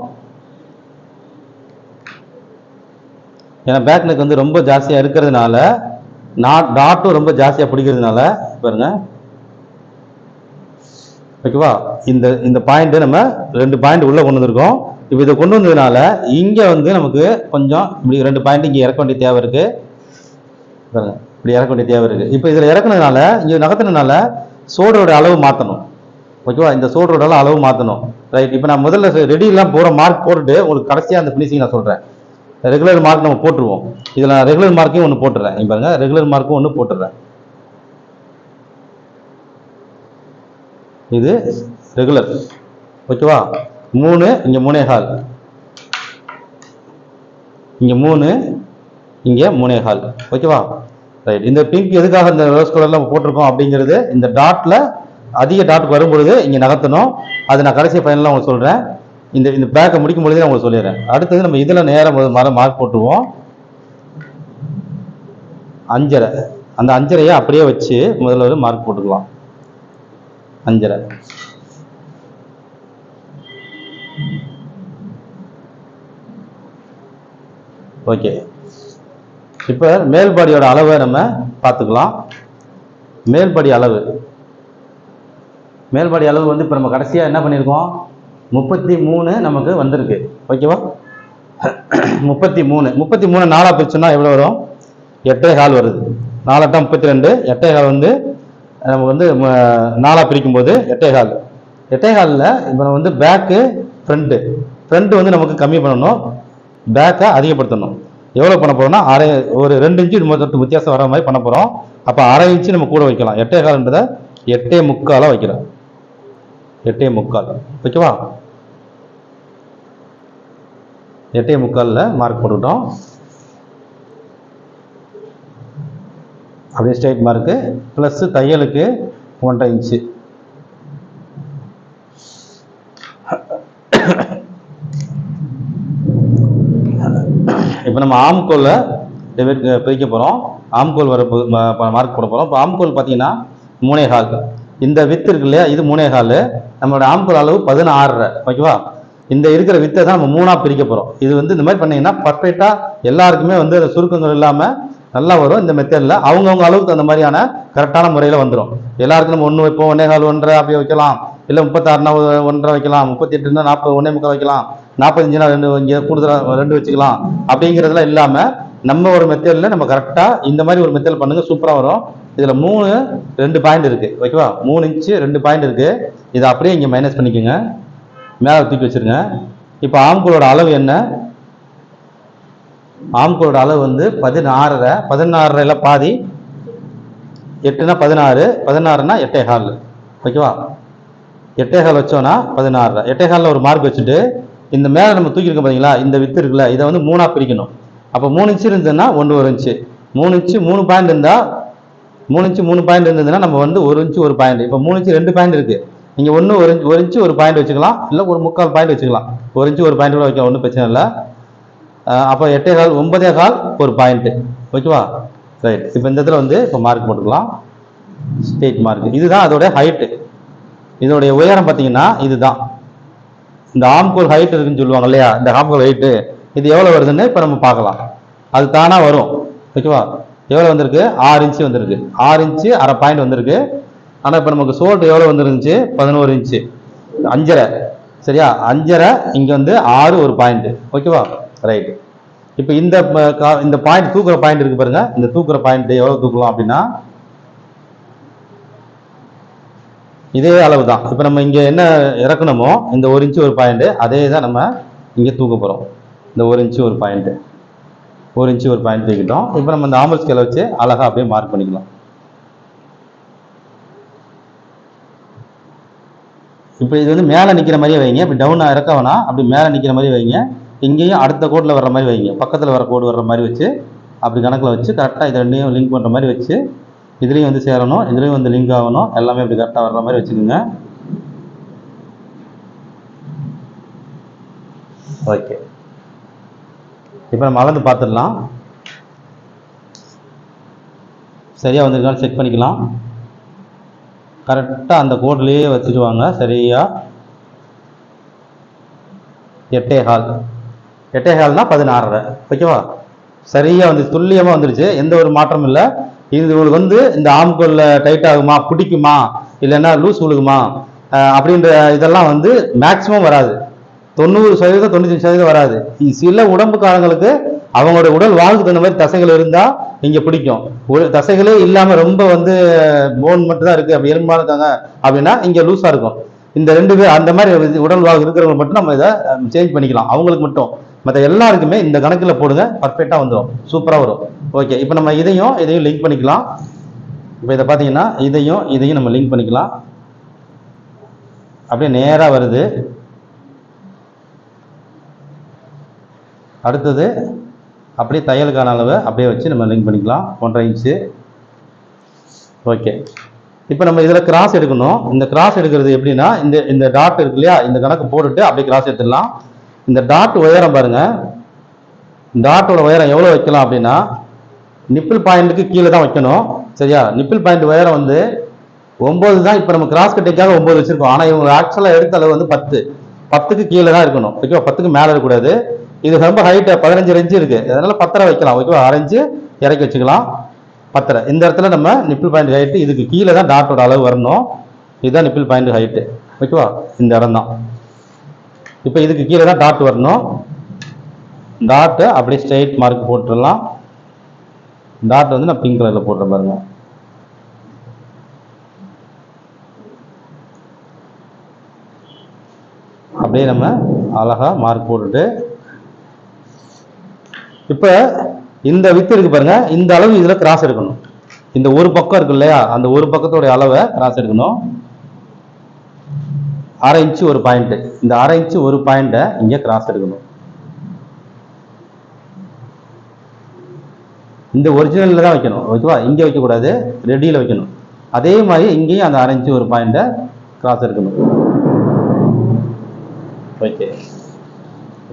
ஏன்னா பேக் நெக் வந்து ரொம்ப ஜாஸ்தியா இருக்கிறதுனால டாட்டும் ரொம்ப ஜாஸ்தியா பிடிக்கிறதுனால பாருங்க ஓகேவா. இந்த இந்த பாயிண்ட் நம்ம 2 பாயிண்ட் உள்ள கொண்டு வந்திருக்கோம். இப்போ இதை கொண்டு வந்ததுனால இங்க வந்து நமக்கு கொஞ்சம் இப்படி 2 பாயிண்ட் இங்க இறக்க வேண்டிய தேவை இருக்கு. இப்படி இறக்க வேண்டிய தேவை இருக்கு. இப்போ இதுல இறக்குனதுனால இங்க நகர்த்தினால சோடரோட அளவு மாற்றணும் ஓகேவா. இந்த சோடரோட அளவு மாற்றணும். ரைட். இப்போ நான் முதல்ல ரெடி எல்லாம் போற மார்க் போட்டுட்டு உங்களுக்கு கடைசியா அந்த ஃபினிஷிங் நான் சொல்றேன். ரெகுலர் மார்க் நம்ம போட்டுருவோம். இதுல நான் ரெகுலர் மார்க்கையும் ஒன்று போட்டுறேன். இங்க பாருங்க ரெகுலர் மார்க்கும் ஒன்று போட்டுறேன். இது ரெகுலர் ஓகேவா. 3 இங்க 3.25 இங்க 3 இங்க 3.25 ஓகேவா. ரைட். இந்த பிங்க் எதுக்காக இந்த ரோஸ் கலர்ல போட்டிருக்கோம் அப்படிங்கிறது இந்த டாட்ல அதிக டாட் வரும்பொழுது இங்க நகர்த்தணும். அது நான் கடைசி ஃபைனலாக உங்களுக்கு சொல்றேன். இந்த இந்த பேக்கை முடிக்கும் பொழுதே நான் உங்களுக்கு சொல்லிடுறேன். அடுத்தது நம்ம இதுல நேரம் மார்க் போட்டுருவோம். 5.5 அந்த 5.5 அப்படியே வச்சு முதல்ல ஒரு மார்க் போட்டுக்கலாம். 5.5 ஓகே. இப்ப மேல் பாடியோட அளவை நம்ம பார்த்துக்கலாம். மேல் பாடி அளவு வந்து இப்ப நம்ம கடைசியா என்ன பண்ணிருக்கோம்? 33 நமக்கு வந்திருக்கு ஓகேவா. 33 4 பிரிச்சோம்னா எவ்வளவு வரும்? 8.25 வருது. 4 8 32. 8.25 வந்து நமக்கு வந்து 4 பிரிக்கும் போது 8.25. 8.25ல இப்போ நம்ம வந்து பேக்கு ஃப்ரண்ட் வந்து நமக்கு கம்மி பண்ணணும், பேக்கை அதிகப்படுத்தணும். எவ்வளோ பண்ண போறோம்னா ஒரு 2 இன்ச்சு வித்தியாசம் வர மாதிரி பண்ண போறோம். அப்போ 1/2 இன்ச்சு நம்ம கூட வைக்கலாம். 8.25ன்றதை 8.25 வைக்கிறோம். 8.25 ஓகேவா. 8.25ல மார்க் போட்டுட்டோம். அப்படியே ஸ்ட்ரைட் மார்க்கு பிளஸ் தையலுக்கு 1.5 இன்ச்சு. இப்போ நம்ம ஆம்கோலை பிரிக்க போகிறோம். ஆம்கோல் வர மார்க் போட போகிறோம். இப்போ ஆம்கோல் பார்த்தீங்கன்னா 3.25. இந்த வித்து இருக்கு இல்லையா, இது 3.25. நம்மளோட ஆம்கோல் அளவு 16 ஓகேவா. இந்த இருக்கிற வித்தை தான் நம்ம 3ஆ பிரிக்க போகிறோம். இது வந்து இந்த மாதிரி பண்ணீங்கன்னா பர்ஃபெக்டாக எல்லாருக்குமே வந்து அந்த சுருக்கங்கள் இல்லாமல் நல்லா வரும். இந்த மெத்தடில் அவங்கவுங்க அளவுக்கு அந்த மாதிரியான கரெக்டான முறையில் வந்துடும். எல்லாருக்கும் நம்ம 1 வைப்போம், 1.25 1.5 அப்படியே வைக்கலாம். இல்லை 36னா 1.5 வைக்கலாம், 38னா 40 1.25 வைக்கலாம், 45னா 2 இங்கே கூடுதலாக 2 வச்சுக்கலாம். அப்படிங்கிறதுலாம் இல்லாமல் நம்ம ஒரு மெத்தடில் நம்ம கரெக்டாக இந்த மாதிரி ஒரு மெத்தட் பண்ணுங்க, சூப்பராக வரும். இதில் 2 பாயிண்ட் இருக்குது ஓகேவா. 3 இன்ச்சு 2 பாயிண்ட் இருக்குது. இதை அப்படியே இங்கே மைனஸ் பண்ணிக்கோங்க, மேலே தூக்கி வச்சிருங்க. இப்போ ஆம்கோலோட அளவு என்ன? ஆம்கோலோட அளவு வந்து 16. 16 பாதி 8னா 16, 16னா 8.25 ஓகேவா. 8.25 வச்சோன்னா 16. 8.25ல ஒரு மார்க் வச்சுட்டு இந்த மேலே நம்ம தூக்கியிருக்கோம் பார்த்தீங்களா, இந்த வித்து இருக்குல்ல, இதை வந்து 3ஆ பிரிக்கணும். அப்போ 3 இன்ச்சு இருந்ததுன்னா 1 இன்ச்சு, 3 இன்ச்சு 3 பாயிண்ட் இருந்தால் 3 இன்ச்சு 3 பாயிண்ட் இருந்ததுன்னா நம்ம வந்து 1 இன்ச்சு 1 பாயிண்ட். இப்போ 3 இன்ச்சு 2 பாயிண்ட் இருக்கு. நீங்கள் 1 இன்ச்சு 1 பாயிண்ட் வச்சுக்கலாம், இல்லை ஒரு 3/4 பாயிண்ட் வச்சுக்கலாம். 1 இன்ச்சு 1 பாயிண்ட் கூட வைக்கலாம், ஒன்றும் பிரச்சனை இல்லை. அப்போ 8.25 9.25 1 பாயிண்ட் ஓகேவா. ரைட். இப்போ இந்த இடத்துல வந்து இப்போ மார்க் போட்டுக்கலாம், ஸ்ட்ரெயிட் மார்க். இதுதான் அதோட ஹைட்டு. இதோடைய உயரம் பார்த்தீங்கன்னா இதுதான். இந்த ஆம்கோல் ஹைட் இருக்குன்னு சொல்லுவாங்க இல்லையா, இந்த ஆம்கோல் ஹைட்டு இது எவ்வளோ வருதுன்னு இப்போ நம்ம பார்க்கலாம். அது தானாக வரும் ஓகேவா. எவ்வளோ வந்திருக்கு? 6 இன்ச்சு வந்திருக்கு. 6 இன்ச்சு 1/2 பாயிண்ட் வந்திருக்கு. ஆனால் இப்போ நமக்கு சோல்ட் எவ்வளோ வந்துருந்துச்சு? 11 இன்ச்சு 5.5 சரியா. 5.5 இங்கே வந்து 6 1 பாயிண்ட் ஓகேவா. ரைட். இப்போ இந்த பாயிண்ட் தூக்குற பாயிண்ட் இருக்கு பாருங்க, இந்த தூக்குற பாயிண்ட் எவ்வளவு தூக்கலாம் அப்படின்னா இதே அளவு தான். இப்போ நம்ம இங்க என்ன இறக்கணுமோ இந்த 1 இன்ச்சு 1 பாயிண்ட், அதே தான் நம்ம இங்க தூக்க போறோம். இந்த 1 இன்ச்சு 1 பாயிண்ட், 1 இன்ச்சு 1 பாயிண்ட் தூக்கிட்டோம். இப்போ நம்ம இந்த ஆம்பல் ஸ்கேலை வச்சு அழகா அப்படியே மார்க் பண்ணிக்கலாம். இப்போ இது வந்து மேலே நிற்கிற மாதிரியே வைங்க. இப்படி டவுனாக இறக்க வேணாம், அப்படி மேலே நிற்கிற மாதிரி வைங்க. இங்கேயும் அடுத்த கோட்டில் வர்ற மாதிரி வைங்க, பக்கத்தில் வர கோடு வர்ற மாதிரி வச்சு அப்படி கணக்கில் வச்சு கரெக்டாக இது ரெண்டையும் லிங்க் பண்ணுற மாதிரி வச்சு இதுலேயும் வந்து சேரணும், இதுலேயும் வந்து லிங்க் ஆகணும், எல்லாமே இப்படி கரெக்டாக வர்ற மாதிரி வச்சுக்கோங்க. ஓகே, இப்போ நம்ம அளந்து பார்த்துடலாம். சரியாக வந்திருக்கான்னு செக் பண்ணிக்கலாம். கரெக்டாக அந்த கோட்லேயே வச்சுட்டு வாங்க. சரியா 8.25, 8.25னா 16.5. ஓகேவா? சரியாக வந்து துல்லியமாக வந்துருச்சு, எந்த ஒரு மாற்றமும் இல்லை. இது உங்களுக்கு வந்து இந்த ஆம்கோல்ல டைட் ஆகுமா, பிடிக்குமா, இல்லைன்னா லூஸ் விழுகுமா அப்படின்ற இதெல்லாம் வந்து மேக்சிமம் வராது. 90%, 95% வராது. சில உடம்புக்காரங்களுக்கு அவங்களோட உடல் வாழ்வுக்கு தகுந்த மாதிரி தசைகள் இருந்தால் இங்கே பிடிக்கும். தசைகளே இல்லாமல் ரொம்ப வந்து போன் மட்டும் தான் இருக்குது, அப்படி எலும்பாக இருக்காங்க அப்படின்னா இங்கே லூஸாக இருக்கும். இந்த ரெண்டு பேர் அந்த மாதிரி உடல் வாழ்வு இருக்கிறவங்க மட்டும் நம்ம இதை சேஞ்ச் பண்ணிக்கலாம், அவங்களுக்கு மட்டும். மற்ற எல்லாருக்குமே இந்த கணக்கில் போடுங்க, பர்ஃபெக்டாக வந்துடும், சூப்பராக வரும். ஓகே, இப்போ நம்ம இதையும் லிங்க் பண்ணிக்கலாம். இப்போ இதை பார்த்தீங்கன்னா இதையும் நம்ம லிங்க் பண்ணிக்கலாம். அப்படியே நேராக வருது. அடுத்தது அப்படியே தையலுக்கான அளவை அப்படியே வச்சு நம்ம லிங்க் பண்ணிக்கலாம், 1.5 இன்ச்சு. ஓகே, இப்போ நம்ம இதில் கிராஸ் எடுக்கணும். இந்த கிராஸ் எடுக்கிறது எப்படின்னா, இந்த டாட் இருக்கு இல்லையா, இந்த கணக்கு போட்டுட்டு அப்படியே கிராஸ் எடுத்துடலாம். இந்த டாட் உயரம் பாருங்க, டாட்டோட உயரம் எவ்வளோ வைக்கலாம் அப்படின்னா, நிப்பிள் பாயிண்ட்டுக்கு கீழே தான் வைக்கணும். சரியா? நிப்பிள் பாயிண்ட் உயரம் வந்து 9 தான். இப்போ நம்ம கிராஸ் கட்டிங்காக 9 வச்சிருக்கோம், ஆனால் இவங்க ஆக்சுவலாக எடுத்த அளவு வந்து 10க்கு கீழே தான் இருக்கணும். ஓகேவா? 10க்கு மேலே இருக்கக்கூடாது. இது ரொம்ப ஹைட்டு 15 இன்ச்சு இருக்கு, அதனால 10.5 வைக்கலாம். ஓகேவா? 6 இன்ச்சு இறக்கி வச்சுக்கலாம். 10.5 இந்த இடத்துல நம்ம நிப்பிள் பாயிண்ட் ஹைட்டு, இதுக்கு கீழே தான் டாட்டோட அளவு வரணும். இதுதான் நிப்பிள் பாயிண்ட் ஹைட்டு. ஓகேவா? இந்த இடம் தான். இப்போ இதுக்கு கீழே தான் டாட் வரணும். டாட்டு அப்படியே ஸ்ட்ரைட் மார்க் போட்டுடலாம். டாட் வந்து நான் பிங்க் கலரில் போடுறேன் பாருங்க. அப்படியே நம்ம அழகா மார்க் போட்டுட்டு, இப்போ இந்த வித்து இருக்கு பாருங்க, இந்த அளவு இதுல கிராஸ் எடுக்கணும். இந்த ஒரு பக்கம் இருக்கு இல்லையா, அந்த ஒரு பக்கத்தோட அளவை கிராஸ் எடுக்கணும். 1/2 இன்ச்சு ஒரு பாயிண்ட், இந்த 1/2 இன்ச்சு ஒரு பாயிண்ட்டை இங்கே கிராஸ் எடுக்கணும். இந்த ஒரிஜினலில் தான் வைக்கணும். ஓகேவா? இங்கே வைக்கக்கூடாது, ரெடியில் வைக்கணும். அதே மாதிரி இங்கேயும் அந்த 1/2 இன்ச்சு ஒரு பாயிண்ட்டை கிராஸ் எடுக்கணும். ஓகே,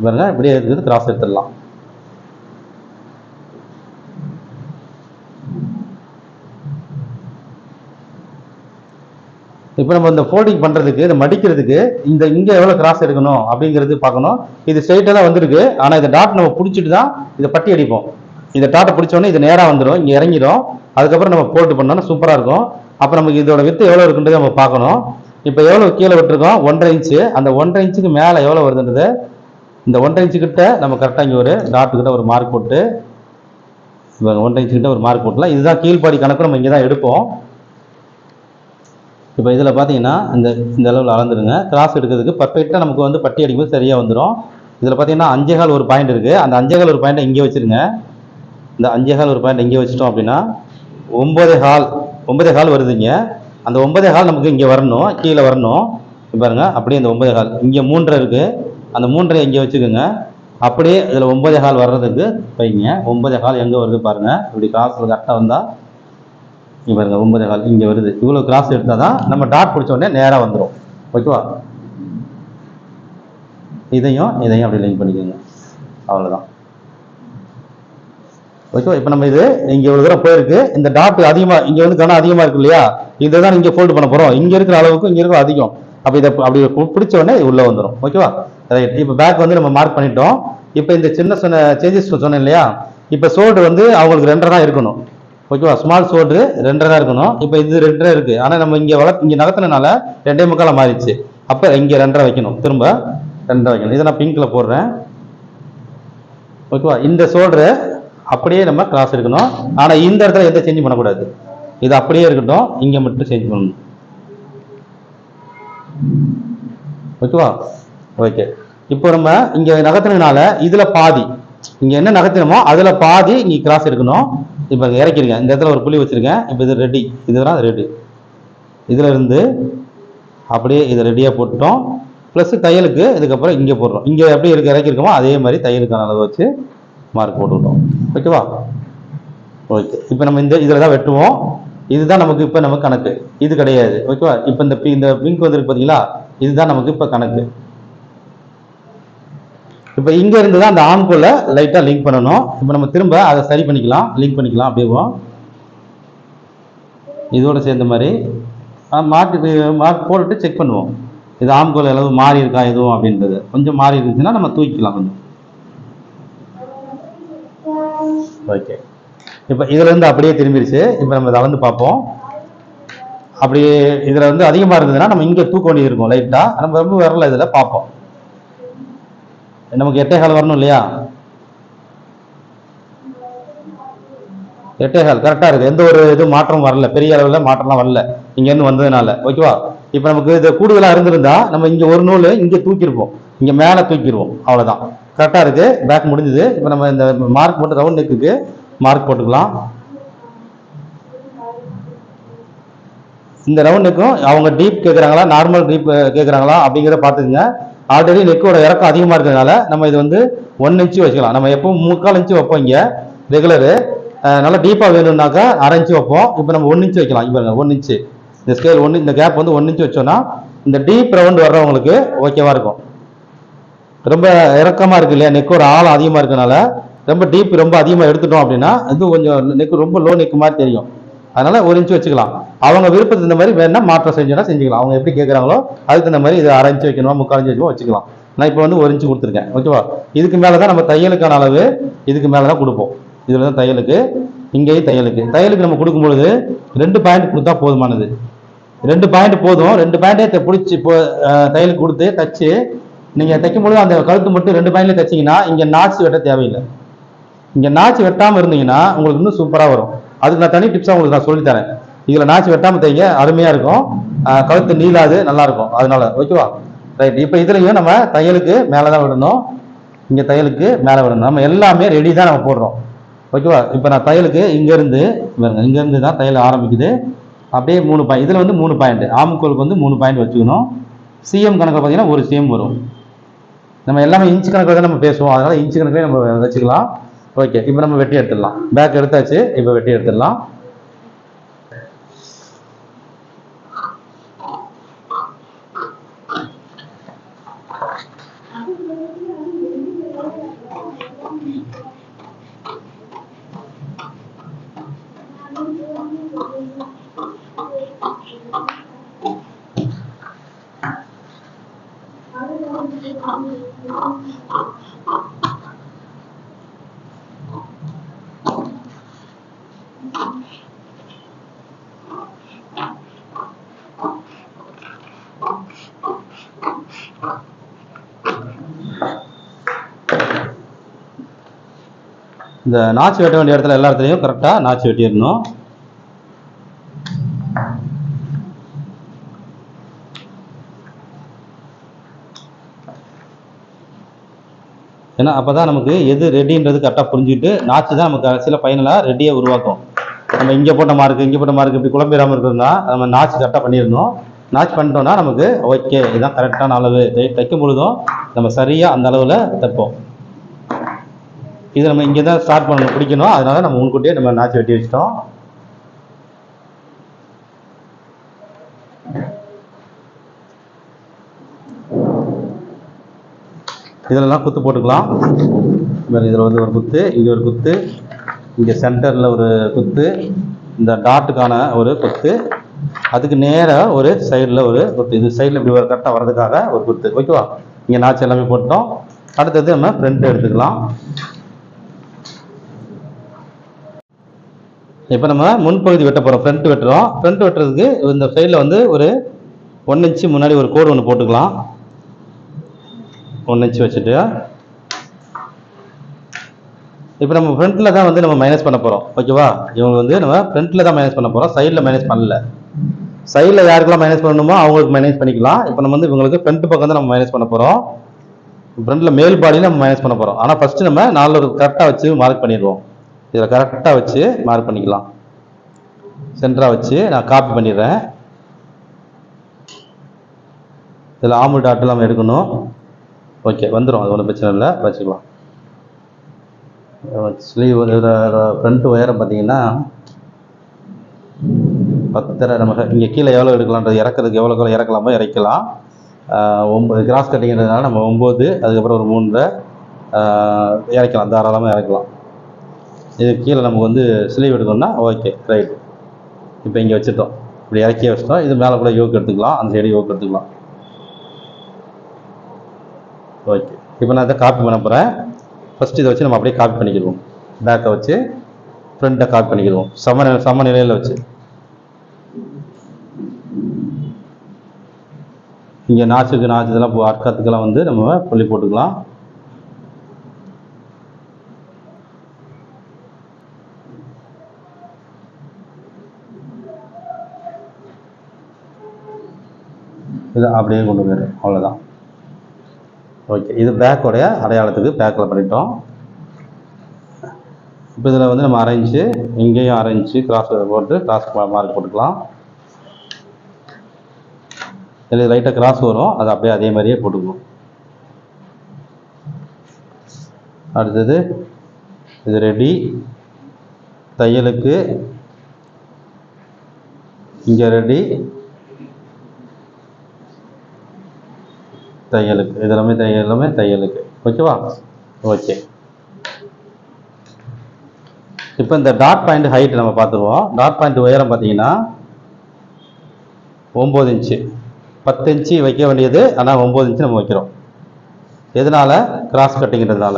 பாருங்க இப்படியே இருக்குது, கிராஸ் எடுத்துடலாம். இப்போ நம்ம இந்த ஃபோல்டிங் பண்ணுறதுக்கு, இந்த மடிக்கிறதுக்கு இங்கே எவ்வளோ கிராஸ் எடுக்கணும் அப்படிங்கிறது பார்க்கணும். இது ஸ்ட்ரைட்டாக தான் வந்திருக்கு, ஆனால் இந்த டாட் நம்ம பிடிச்சிட்டு தான் இதை பட்டி அடிப்போம். இந்த டாட்டை பிடிச்சோன்னே இது நேராக வந்துடும், இங்கே இறங்கிடும். அதுக்கப்புறம் நம்ம போல்டு பண்ணோன்னா சூப்பராக இருக்கும். அப்போ நமக்கு இதோட வித்து எவ்வளோ இருக்குன்றது நம்ம பார்க்கணும். இப்போ எவ்வளோ கீழே விட்டுருக்கோம், 1.5 இன்ச்சு. அந்த 1.5 இன்ச்சுக்கு மேலே எவ்வளோ வருதுன்றது, இந்த 1.5 இன்ச்சு கிட்ட நம்ம கரெக்டாக இங்கே ஒரு டாட்டு கிட்ட ஒரு மார்க் போட்டு, 1.5 இன்ச்சு கிட்ட ஒரு மார்க் போட்டலாம். இதுதான் கீழ்பாடி கணக்கு, நம்ம இங்கே தான் எடுப்போம். இப்போ இதில் பார்த்தீங்கன்னா இந்த அளவில் அளந்துடுங்க. கிராஸ் எடுக்கிறதுக்கு பர்ஃபெக்டாக நமக்கு வந்து பட்டி அடிக்கும்போது சரியாக வந்துடும். இதில் பார்த்தீங்கன்னா 5.25 ஒரு பாயிண்ட் இருக்குது, அந்த 5.25 ஒரு பாயிண்ட்டை இங்கே வச்சுருங்க. இந்த 5.25 ஒரு பாயிண்ட் இங்கே வச்சிட்டோம் அப்படின்னா 9.25 வருதுங்க. அந்த 9.25 நமக்கு இங்கே வரணும், கீழே வரணும். பாருங்க அப்படியே இந்த 9.25 இங்கே 3 இருக்குது, அந்த 3 இங்கே வச்சுக்கோங்க. அப்படியே இதில் 9.25 வர்றதுக்கு வைங்க. 9.25 எங்கே வருது பாருங்கள், இப்படி கிராஸில் கரெக்டாக வந்தால் இங்கே பாருங்க 9.25 இங்கே வருது. இவ்வளோ கிராஸ் எடுத்தால் தான் நம்ம டாட் பிடிச்ச உடனே நேராக வந்துடும். ஓகேவா? இதையும் அப்படி லிங்க் பண்ணிக்கோங்க, அவ்வளோதான். ஓகேவா? இப்போ நம்ம இது இங்கே இவ்வளோ தூரம் போயிருக்கு. இந்த டாட் அதிகமாக இங்கே வந்து கனம் அதிகமாக இருக்கு இல்லையா, இதை தான் இங்கே ஃபோல்டு பண்ண போகிறோம். இங்கே இருக்கிற அளவுக்கு இங்கே இருக்கிற அதிகம். அப்போ இதை அப்படி பிடிச்ச உடனே உள்ளே வந்துடும். ஓகேவா? ரைட். இப்போ பேக் வந்து நம்ம மார்க் பண்ணிட்டோம். இப்போ இந்த சின்ன சேஞ்சஸ் சொன்னேன் இல்லையா, இப்போ சோல்டு வந்து அவங்களுக்கு 2.5 தான் இருக்கணும். ஓகேவா? ஸ்மால் சோல்டரு 2.5 தான் இருக்கணும். இப்போ இது 2.5 இருக்கு, ஆனால் நம்ம இங்கே நகர்த்தினால 2.25 மாறிடுச்சு. அப்போ இங்கே 2.5 வைக்கணும், திரும்ப 2.5 வைக்கணும். இதை நான் பிங்க்ல போடுறேன். ஓகேவா? இந்த சோல்டரை அப்படியே நம்ம கிராஸ் எடுக்கணும், ஆனால் இந்த இடத்துல எந்த சேஞ்சும் பண்ணக்கூடாது. இது அப்படியே இருக்கட்டும், இங்கே மட்டும் சேஞ்ச் பண்ணணும். ஓகேவா? ஓகே. இப்போ நம்ம இங்கே நகர்த்தினால இதில் பாதி, இங்கே என்ன நகர்த்தினமோ அதில் பாதி இங்கே கிராஸ் எடுக்கணும். இப்போ இறக்கிருங்க, இந்த இடத்துல ஒரு புள்ளி வச்சிருக்கேன். இப்போ இது ரெடி, இதுதான் ரெடி. இதுல இருந்து அப்படியே இதை ரெடியாக போட்டுட்டோம். ப்ளஸ் தையலுக்கு இதுக்கப்புறம் இங்கே போடுறோம். இங்கே எப்படி இறக்கிருக்கோமோ அதே மாதிரி தையலுக்கான அளவு வச்சு மார்க் போட்டுக்கிட்டோம். ஓகேவா? ஓகே. இப்போ நம்ம இதில் தான் வெட்டுவோம். இதுதான் நமக்கு இப்போ நமக்கு கணக்கு. இது கிடையாது. ஓகேவா? இப்போ இந்த பிங்க் வந்துருக்கு பார்த்தீங்களா, இதுதான் நமக்கு இப்போ கணக்கு. இப்போ இங்க இருந்து தான் அந்த ஆம்குள்ள லைட்டாக லிங்க் பண்ணணும். இப்போ நம்ம திரும்ப அதை சரி பண்ணிக்கலாம், லிங்க் பண்ணிக்கலாம். அப்படியே இதோட சேர்ந்த மாதிரி மார்க் போட்டுட்டு செக் பண்ணுவோம். இது ஆம்கோல் அளவு மாறி இருக்கா எதுவும் அப்படின்றது. கொஞ்சம் மாறி இருந்துச்சுன்னா நம்ம தூக்கிக்கலாம் கொஞ்சம். ஓகே. இப்போ இதுல இருந்து அப்படியே திரும்பிடுச்சு. இப்போ நம்ம இதை வந்து பார்ப்போம். அப்படியே இதுல வந்து அதிகமா இருந்ததுன்னா நம்ம இங்க தூக்க வேண்டியது இருக்கும் லைட்டா. நம்ம ரொம்ப வரல, இதுல பார்ப்போம். நமக்கு 8.25 வரணும் இல்லையா? 8.25 கரெக்டா இருக்கு. எந்த ஒரு இது மாற்றம் வரல, பெரிய அளவில் மாற்றம்லாம் வரல இங்க இருந்து வந்ததுனால. ஓகேவா? இப்போ நமக்கு இது கூடுதலா இருந்திருந்தா நம்ம இங்க ஒரு நூல் இங்க தூக்கிருப்போம், இங்க மேல தூக்கிடுவோம். அவ்வளவுதான். கரெக்டா இருக்கு. பேக் முடிஞ்சது. இப்போ நம்ம இந்த மார்க் போட்டு ரவுண்ட் நெக்குக்கு மார்க் போட்டுக்கலாம். இந்த ரவுண்ட் நெக்கும் அவங்க டீப் கேட்குறாங்களா நார்மல் டீப் கேட்குறாங்களா அப்படிங்கிறத பார்த்துக்குங்க. ஆல்ரெடி நெக்கோட இறக்கம் அதிகமாக இருக்கிறதுனால நம்ம இது வந்து 1 இன்ச்சு வச்சுக்கலாம். நம்ம எப்பவும் 3/4 இன்ச்சு வைப்போம் இங்கே ரெகுலரு. நல்லா டீப்பாக வேணும்னாக்கா 1/2 இன்ச்சு வைப்போம். இப்போ நம்ம 1 இன்ச்சு வைக்கலாம். இப்போ 1 இன்ச்சு இந்த ஸ்கேல் 1, இந்த கேப் வந்து 1 இன்ச்சு வச்சோன்னா இந்த டீப் ரவுண்ட் வர்றவங்களுக்கு ஓகேவா இருக்கும். ரொம்ப இறக்கமாக இருக்கு இல்லையா, நெக்கோட ஆழம் அதிகமாக இருக்கனால ரொம்ப டீப் ரொம்ப அதிகமாக எடுத்துட்டோம் அப்படின்னா இது கொஞ்சம் நெக்கு ரொம்ப லோ நெக்கு மாதிரி தெரியும். அதனால 1 இன்ச்சு வச்சுக்கலாம். அவங்க விருப்பத்துக்கு இந்த மாதிரி வேணா மாற்றம் செஞ்சுக்கலாம். அவங்க எப்படி கேட்குறாங்களோ அதுக்கு இந்த மாதிரி இது 1/2 இன்ச்சு வைக்கணுமா 3/4 இன்ச்சு வச்சுக்கலாம். நான் இப்போ வந்து 1 இன்ச்சு கொடுத்துருக்கேன். ஓகேவா? இதுக்கு மேலே தான் நம்ம தையலுக்கான அளவு இதுக்கு மேலே தான் கொடுப்போம். இதில் தான் தையலுக்கு, இங்கேயும் தையலுக்கு நம்ம கொடுக்கும்பொழுது 2 பாயிண்ட் கொடுத்தா போதுமானது. 2 பாயிண்ட் போதும். 2 பாயிண்டே பிடிச்சி இப்போ தையலுக்கு கொடுத்து தச்சு நீங்கள் தைக்கும்பொழுது அந்த கழுத்து மட்டும் 2 பாயிண்ட்லேயே தைச்சிங்கன்னா இங்கே நாச்சு வெட்ட தேவையில்லை. இங்கே நாச்சு வெட்டாமல் இருந்தீங்கன்னா உங்களுக்கு இன்னும் சூப்பராக வரும். அதுக்கு நான் தனி டிப்ஸாக உங்களுக்கு நான் சொல்லித்தரேன். இதில் நாச்சு வெட்டாமல் தைங்க, அருமையாக இருக்கும். கழுத்து நீளாது, நல்லா இருக்கும். அதனால ஓகேவா? ரைட். இப்போ இதுலையும் நம்ம தையலுக்கு மேலே தான் விடணும், இங்கே தையலுக்கு மேலே விடணும். நம்ம எல்லாமே ரெடி தான் நம்ம போடுறோம். ஓகேவா? இப்போ நான் தையலுக்கு இங்கேருந்து தான் தையல் ஆரம்பிக்குது. அப்படியே 3 பாயிண்ட். இதில் வந்து 3 பாயிண்ட். ஆமுக்கோலுக்கு வந்து 3 பாயிண்ட் வச்சுக்கணும். சிஎம் கணக்கில் பார்த்தீங்கன்னா 1 சிஎம் வரும். நம்ம எல்லாமே இன்ச்சு கணக்கில் தான் நம்ம பேசுவோம், அதனால இன்ச்சு கணக்கிலே நம்ம வச்சுக்கலாம். ஓகே. இப்போ நம்ம வெட்டி எடுத்துடலாம். பேக் எடுத்தாச்சு. இப்போ வெட்டி எடுத்துடலாம். இந்த நாச்சு வெட்ட வேண்டிய இடத்துல எல்லா இடத்துலையும் கரெக்டாக நாச்சு வெட்டிடணும். ஏன்னா அப்போ தான் நமக்கு எது ரெடின்றது கரெக்டாக புரிஞ்சுக்கிட்டு நாச்சு தான் நமக்கு கடைசியில் ஃபைனலாக ரெடியாக உருவாக்கும். நம்ம இங்கே போட்ட மார்க்கு இப்படி குழம்பிடாமல் இருக்கிறதுனா நம்ம நாச்சு கரெக்டாக பண்ணிடணும். நாச்சு பண்ணிட்டோம்னா நமக்கு ஓகே, இதுதான் கரெக்டான அளவு. தைக்கும் பொழுதும் நம்ம சரியாக அந்த அளவில் தைப்போம். இது நம்ம இங்கே தான் ஸ்டார்ட் பண்ணணும், பிடிக்கணும். அதனால நம்ம முன்கூட்டியே நம்ம நாச்சு வெட்டி வச்சிட்டோம். இதெல்லாம் குத்து போட்டுக்கலாம். இதில் வந்து ஒரு குத்து, இங்கே ஒரு குத்து, இங்கே சென்டரில் ஒரு குத்து, இந்த டாட்டுக்கான ஒரு குத்து, அதுக்கு நேராக ஒரு சைடில் ஒரு குத்து. இது சைடில் இப்படி ஒரு கரெக்டாக வர்றதுக்காக ஒரு குத்து. ஓகேவா? இங்கே நாச்சு எல்லாமே போட்டோம். அடுத்தது நம்ம ஃப்ரண்ட் எடுத்துக்கலாம். இப்போ நம்ம முன்பகுதி வெட்ட போகிறோம். ஃப்ரண்ட் வெட்டுறோம். ஃப்ரண்ட் வெட்டுறதுக்கு இந்த சைடில் வந்து ஒரு 1 இன்ச்சு முன்னாடி ஒரு கோடு ஒன்று போட்டுக்கலாம். 1 இன்ச்சு வச்சுட்டு இப்போ நம்ம ஃப்ரண்ட்டில் தான் வந்து நம்ம மைனஸ் பண்ண போகிறோம். ஓகேவா? இவங்க வந்து நம்ம ஃப்ரண்ட்டில் தான் மைனஸ் பண்ண போகிறோம், சைடில் மைனஸ் பண்ணல. சைடில் யாருக்கெல்லாம் மைனஸ் பண்ணணுமோ அவங்களுக்கு மைனஸ் பண்ணிக்கலாம். இப்போ நம்ம வந்து இவங்களுக்கு ஃப்ரண்ட் பக்கம் தான் நம்ம மைனஸ் பண்ண போகிறோம். ஃப்ரண்ட்டில் மேல் பாடியில் நம்ம மைனஸ் பண்ண போகிறோம். ஆனால் ஃபஸ்ட்டு நம்ம 4 கரெக்டாக வச்சு மார்க் பண்ணிடுவோம். இதில் கரெக்டாக வச்சு மார்க் பண்ணிக்கலாம். சென்டராக வச்சு நான் காப்பி பண்ணிடுறேன். இதில் ஆம்பு டாட் நம்ம எடுக்கணும். ஓகே, வந்துடும், அது ஒன்றும் பிரச்சனை இல்லை, வச்சுக்கலாம். ஸ்லீவ் ஃப்ரண்ட் உயரம் பார்த்தீங்கன்னா 10.5 நம்ம இங்கே கீழே எவ்வளோ எடுக்கலான்றது, இறக்கிறதுக்கு எவ்வளோ இறக்கலாமோ இறக்கலாம். 9 கிராஸ் கட்டிங்கிறதுனால நம்ம 9, அதுக்கப்புறம் ஒரு 3 இறக்கலாம், தாராளமாக இறக்கலாம். இது கீழே நமக்கு வந்து ஸ்லீவ் எடுக்கணும்னா ஓகே ரைட். இப்போ இங்கே வச்சுட்டோம், இப்படி இறக்கியே வச்சுட்டோம். இது மேலே கூட யோக் எடுத்துக்கலாம், அந்த சைடு யோக் எடுத்துக்கலாம். ஓகே, இப்போ நான் இதை காப்பி பண்ண போகிறேன். ஃபஸ்ட்டு இதை வச்சு நம்ம அப்படியே காப்பி பண்ணிக்கிடுவோம். பேக்கை வச்சு ஃப்ரண்ட்டை காப்பி பண்ணிக்கிடுவோம், சம நிலையில் வச்சு. இங்கே நாச்சுக்கு இதெல்லாம் அர்க்கத்துக்கெல்லாம் வந்து நம்ம புள்ளி போட்டுக்கலாம். இதை அப்படியே கொண்டு போயிடும், அவ்வளோதான். ஓகே, இது பேக்கோடைய அடையாளத்துக்கு பேக்கில் பண்ணிட்டோம். இப்போ இதில் வந்து நம்ம அரைஞ்சு இங்கேயும் அரைஞ்சு கிராஸ் போட்டு கிராஸ் மார்க் போட்டுக்கலாம். இதில் லைட்டாக கிராஸ் வரும், அது அப்படியே அதே மாதிரியே போட்டுக்கணும். அடுத்தது இது ரெடி. தையலுக்கு இங்கே ரெடி, தையலுக்கு இதெல்லாமே தையலுக்கு. ஓகேவா? ஓகே, இப்போ இந்த டாட் பாயிண்ட் ஹைட் நம்ம பார்த்துருவோம். டாட் பாயிண்ட் உயரம் பார்த்தீங்கன்னா 9 இன்ச்சு. 10 இன்ச்சு வைக்க வேண்டியது, ஆனால் 9 இன்ச்சு நம்ம வைக்கிறோம். எதனால? கிராஸ் கட்டிங்கிறதுனால.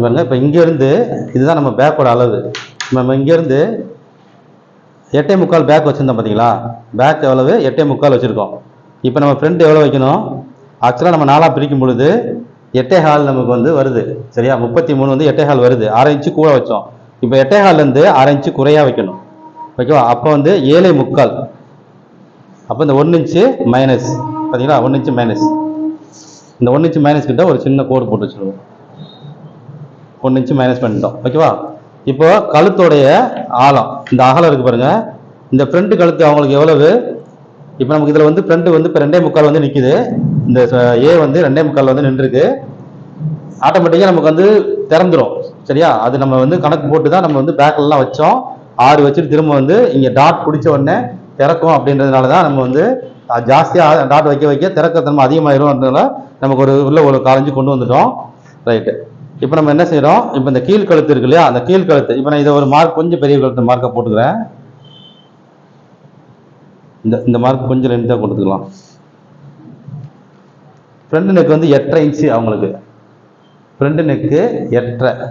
பாருங்க, இப்போ இங்கேருந்து இதுதான் நம்ம பேக்கோட அளவு. நம்ம இங்கேருந்து 8.75 பேக் வச்சுருந்தோம் பார்த்தீங்களா? பேக் எவ்வளவு? 8.75 வச்சுருக்கோம். இப்போ நம்ம ஃப்ரண்ட் எவ்வளோ வைக்கணும்? ஆக்சுவலாக நம்ம 4 பிரிக்கும் பொழுது 8.25 நமக்கு வந்து வருது, சரியா? 33 வந்து 8.25 வருது, 6 இன்ச்சு கூட வச்சோம். இப்போ 8.25லேருந்து 6 இன்ச்சு குறையாக வைக்கணும், ஓகேவா? அப்போ வந்து 7.75. அப்போ இந்த 1 இன்ச்சு மைனஸ், பார்த்தீங்களா? 1 இன்ச்சு மைனஸ். இந்த 1 இன்ச்சு மைனஸ் கிட்ட ஒரு சின்ன கோடு போட்டு வச்சுருவோம். 1 இன்ச்சு மைனஸ் பண்ணிட்டோம், ஓகேவா? இப்போ கழுத்தோடைய ஆழம், இந்த அகலம் இருக்குது பாருங்கள். இந்த ஃப்ரண்ட் கழுத்து அவங்களுக்கு எவ்வளவு? இப்போ நமக்கு இதில் வந்து ஃப்ரண்ட் வந்து இப்போ 2.75 வந்து நிற்கிது. இந்த ஏ வந்து 2.75 வந்து நின்றுருக்கு. ஆட்டோமேட்டிக்காக நமக்கு வந்து திறந்துடும், சரியா? அது நம்ம வந்து கணக்கு போட்டு தான் நம்ம வந்து பேக்கிலலாம் வச்சோம். 6 வச்சுட்டு திரும்ப வந்து இங்கே டாட் பிடிச்ச உடனே திறக்கும். அப்படின்றதுனால தான் நம்ம வந்து ஜாஸ்தியாக டாட் வைக்க திறக்கத்தன்மை அதிகமாகிடும்ன்றதுனால நமக்கு உள்ள ஒரு 4 இன்ச்சு கொண்டு வந்துட்டோம். ரைட்டு, இப்போ நம்ம என்ன செய்கிறோம்? இப்போ இந்த கீழ் கழுத்து இருக்கு இல்லையா? அந்த கீழ் கழுத்து, இப்போ நான் இதை ஒரு மார்க், கொஞ்சம் பெரிய கழுத்து மார்க்கை போட்டுக்கிறேன். இந்த மார்க் கொஞ்சம் லென்த்தாக கொடுத்துக்கலாம். ஃப்ரண்ட் நெக் வந்து 8.5 இன்ச்சு அவங்களுக்கு. Front neck 8.5.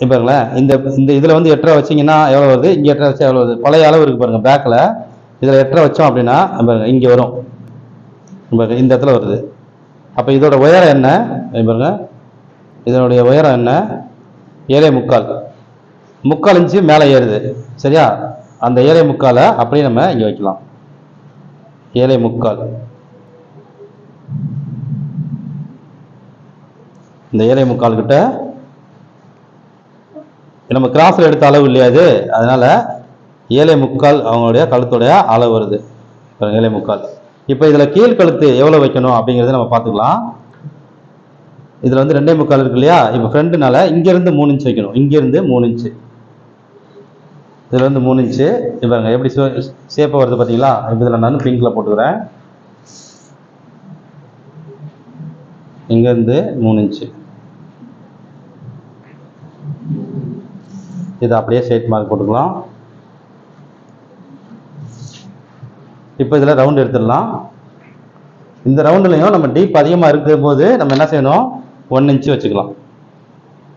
இப்போங்களேன், இந்த இதில் வந்து 8.5 வச்சிங்கன்னா எவ்வளோ வருது? இங்கே 8.5 வச்சா எவ்வளோ வருது? பழைய அளவு இருக்குது பாருங்கள் பேக்கில். இதில் 8.5 வச்சோம் அப்படின்னா இங்கே வரும், இந்த இடத்துல வருது. அப்போ இதோட உயரம் என்ன பாருங்க? இதனுடைய உயரம் என்ன? 7.75 இன்ச்சு மேலே ஏறுது, சரியா? அந்த 7.75 அப்படியே நம்ம இங்கே வைக்கலாம். 7.75, இந்த 7.75 கிட்ட நம்ம கிராஸில் எடுத்த அளவு இல்லையா அது, அதனால 7.75 அவங்களுடைய கழுத்துடைய அளவு வருது. 7.75. இப்போ இதில் கீழ் கழுத்து எவ்வளோ வைக்கணும் அப்படிங்கிறத நம்ம பார்த்துக்கலாம். இதில் வந்து 2.75 இருக்கு இல்லையா? இப்போ ஃப்ரண்ட்னால இங்கேருந்து 3 இன்ச்சு வைக்கணும். இங்கேருந்து 3 இன்ச்சு, இதில் வந்து 3 இன்ச்சு. இப்போ எப்படி ஷேப்பாக வருது பார்த்தீங்களா? இப்போ இதில் நான் பிங்கில் போட்டுக்கிறேன். இங்கேருந்து 3 இன்ச்சு, இதை அப்படியே ஸ்ட்ரைட் மார்க் போட்டுக்கலாம். இப்போ இதில் ரவுண்ட் எடுத்துடலாம். இந்த ரவுண்டுலையும் நம்ம டீப் அதிகமாக இருக்கிற போது நம்ம என்ன செய்யணும்? 1 இன்ச்சு வச்சுக்கலாம்,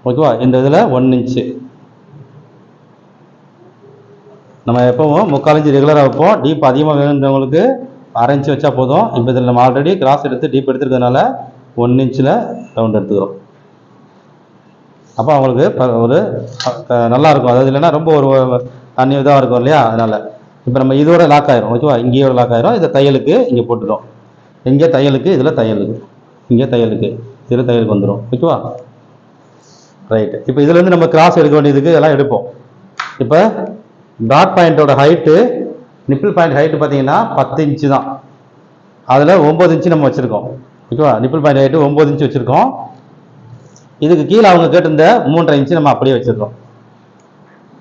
ஓகேவா? இந்த இதில் 1 இன்ச்சு நம்ம எப்பவும் 3/4 இன்ச்சு ரெகுலராக வைப்போம். டீப் அதிகமாக வேணுன்றவங்களுக்கு 1/2 இன்ச்சு வச்சா போதும். இப்போ இதில் நம்ம ஆல்ரெடி கிராஸ் எடுத்து டீப் எடுத்துருக்கிறதுனால 1 இன்ச்சில் ரவுண்ட் எடுத்துக்கிறோம். அப்போ அவங்களுக்கு ஒரு நல்லா இருக்கும். அதாவது இல்லைன்னா ரொம்ப ஒரு இதாக இருக்கும் இல்லையா? அதனால் இப்போ நம்ம இதோட லாக் ஆயிரும். ஓகேவா, இங்கேயோட லாக் ஆயிரும். இதை தையலுக்கு இங்கே போட்டுட்டோம். இங்கே தையலுக்கு, இதில் தையலுக்கு, இங்கே தையலுக்கு, இதில் தையலுக்கு வந்துடும். ஓகேவா, ரைட்டு. இப்போ இதுலேருந்து நம்ம கிராஸ் எடுக்க வேண்டியதுக்கு இதெல்லாம் எடுப்போம். இப்போ டாட் பாயிண்டோட ஹைட்டு, நிப்பிள் பாயிண்ட் ஹைட்டு பார்த்தீங்கன்னா 10 இன்ச்சு தான். அதில் 9 இன்ச்சு நம்ம வச்சுருக்கோம். ஓகேவா, நிப்பிள் பாயிண்ட் ஹைட்டு 9 இன்ச்சு வச்சுருக்கோம். இதுக்கு கீழே அவங்க கேட்டிருந்த 3.5 இன்ச்சு நம்ம அப்படியே வச்சுருக்கோம்.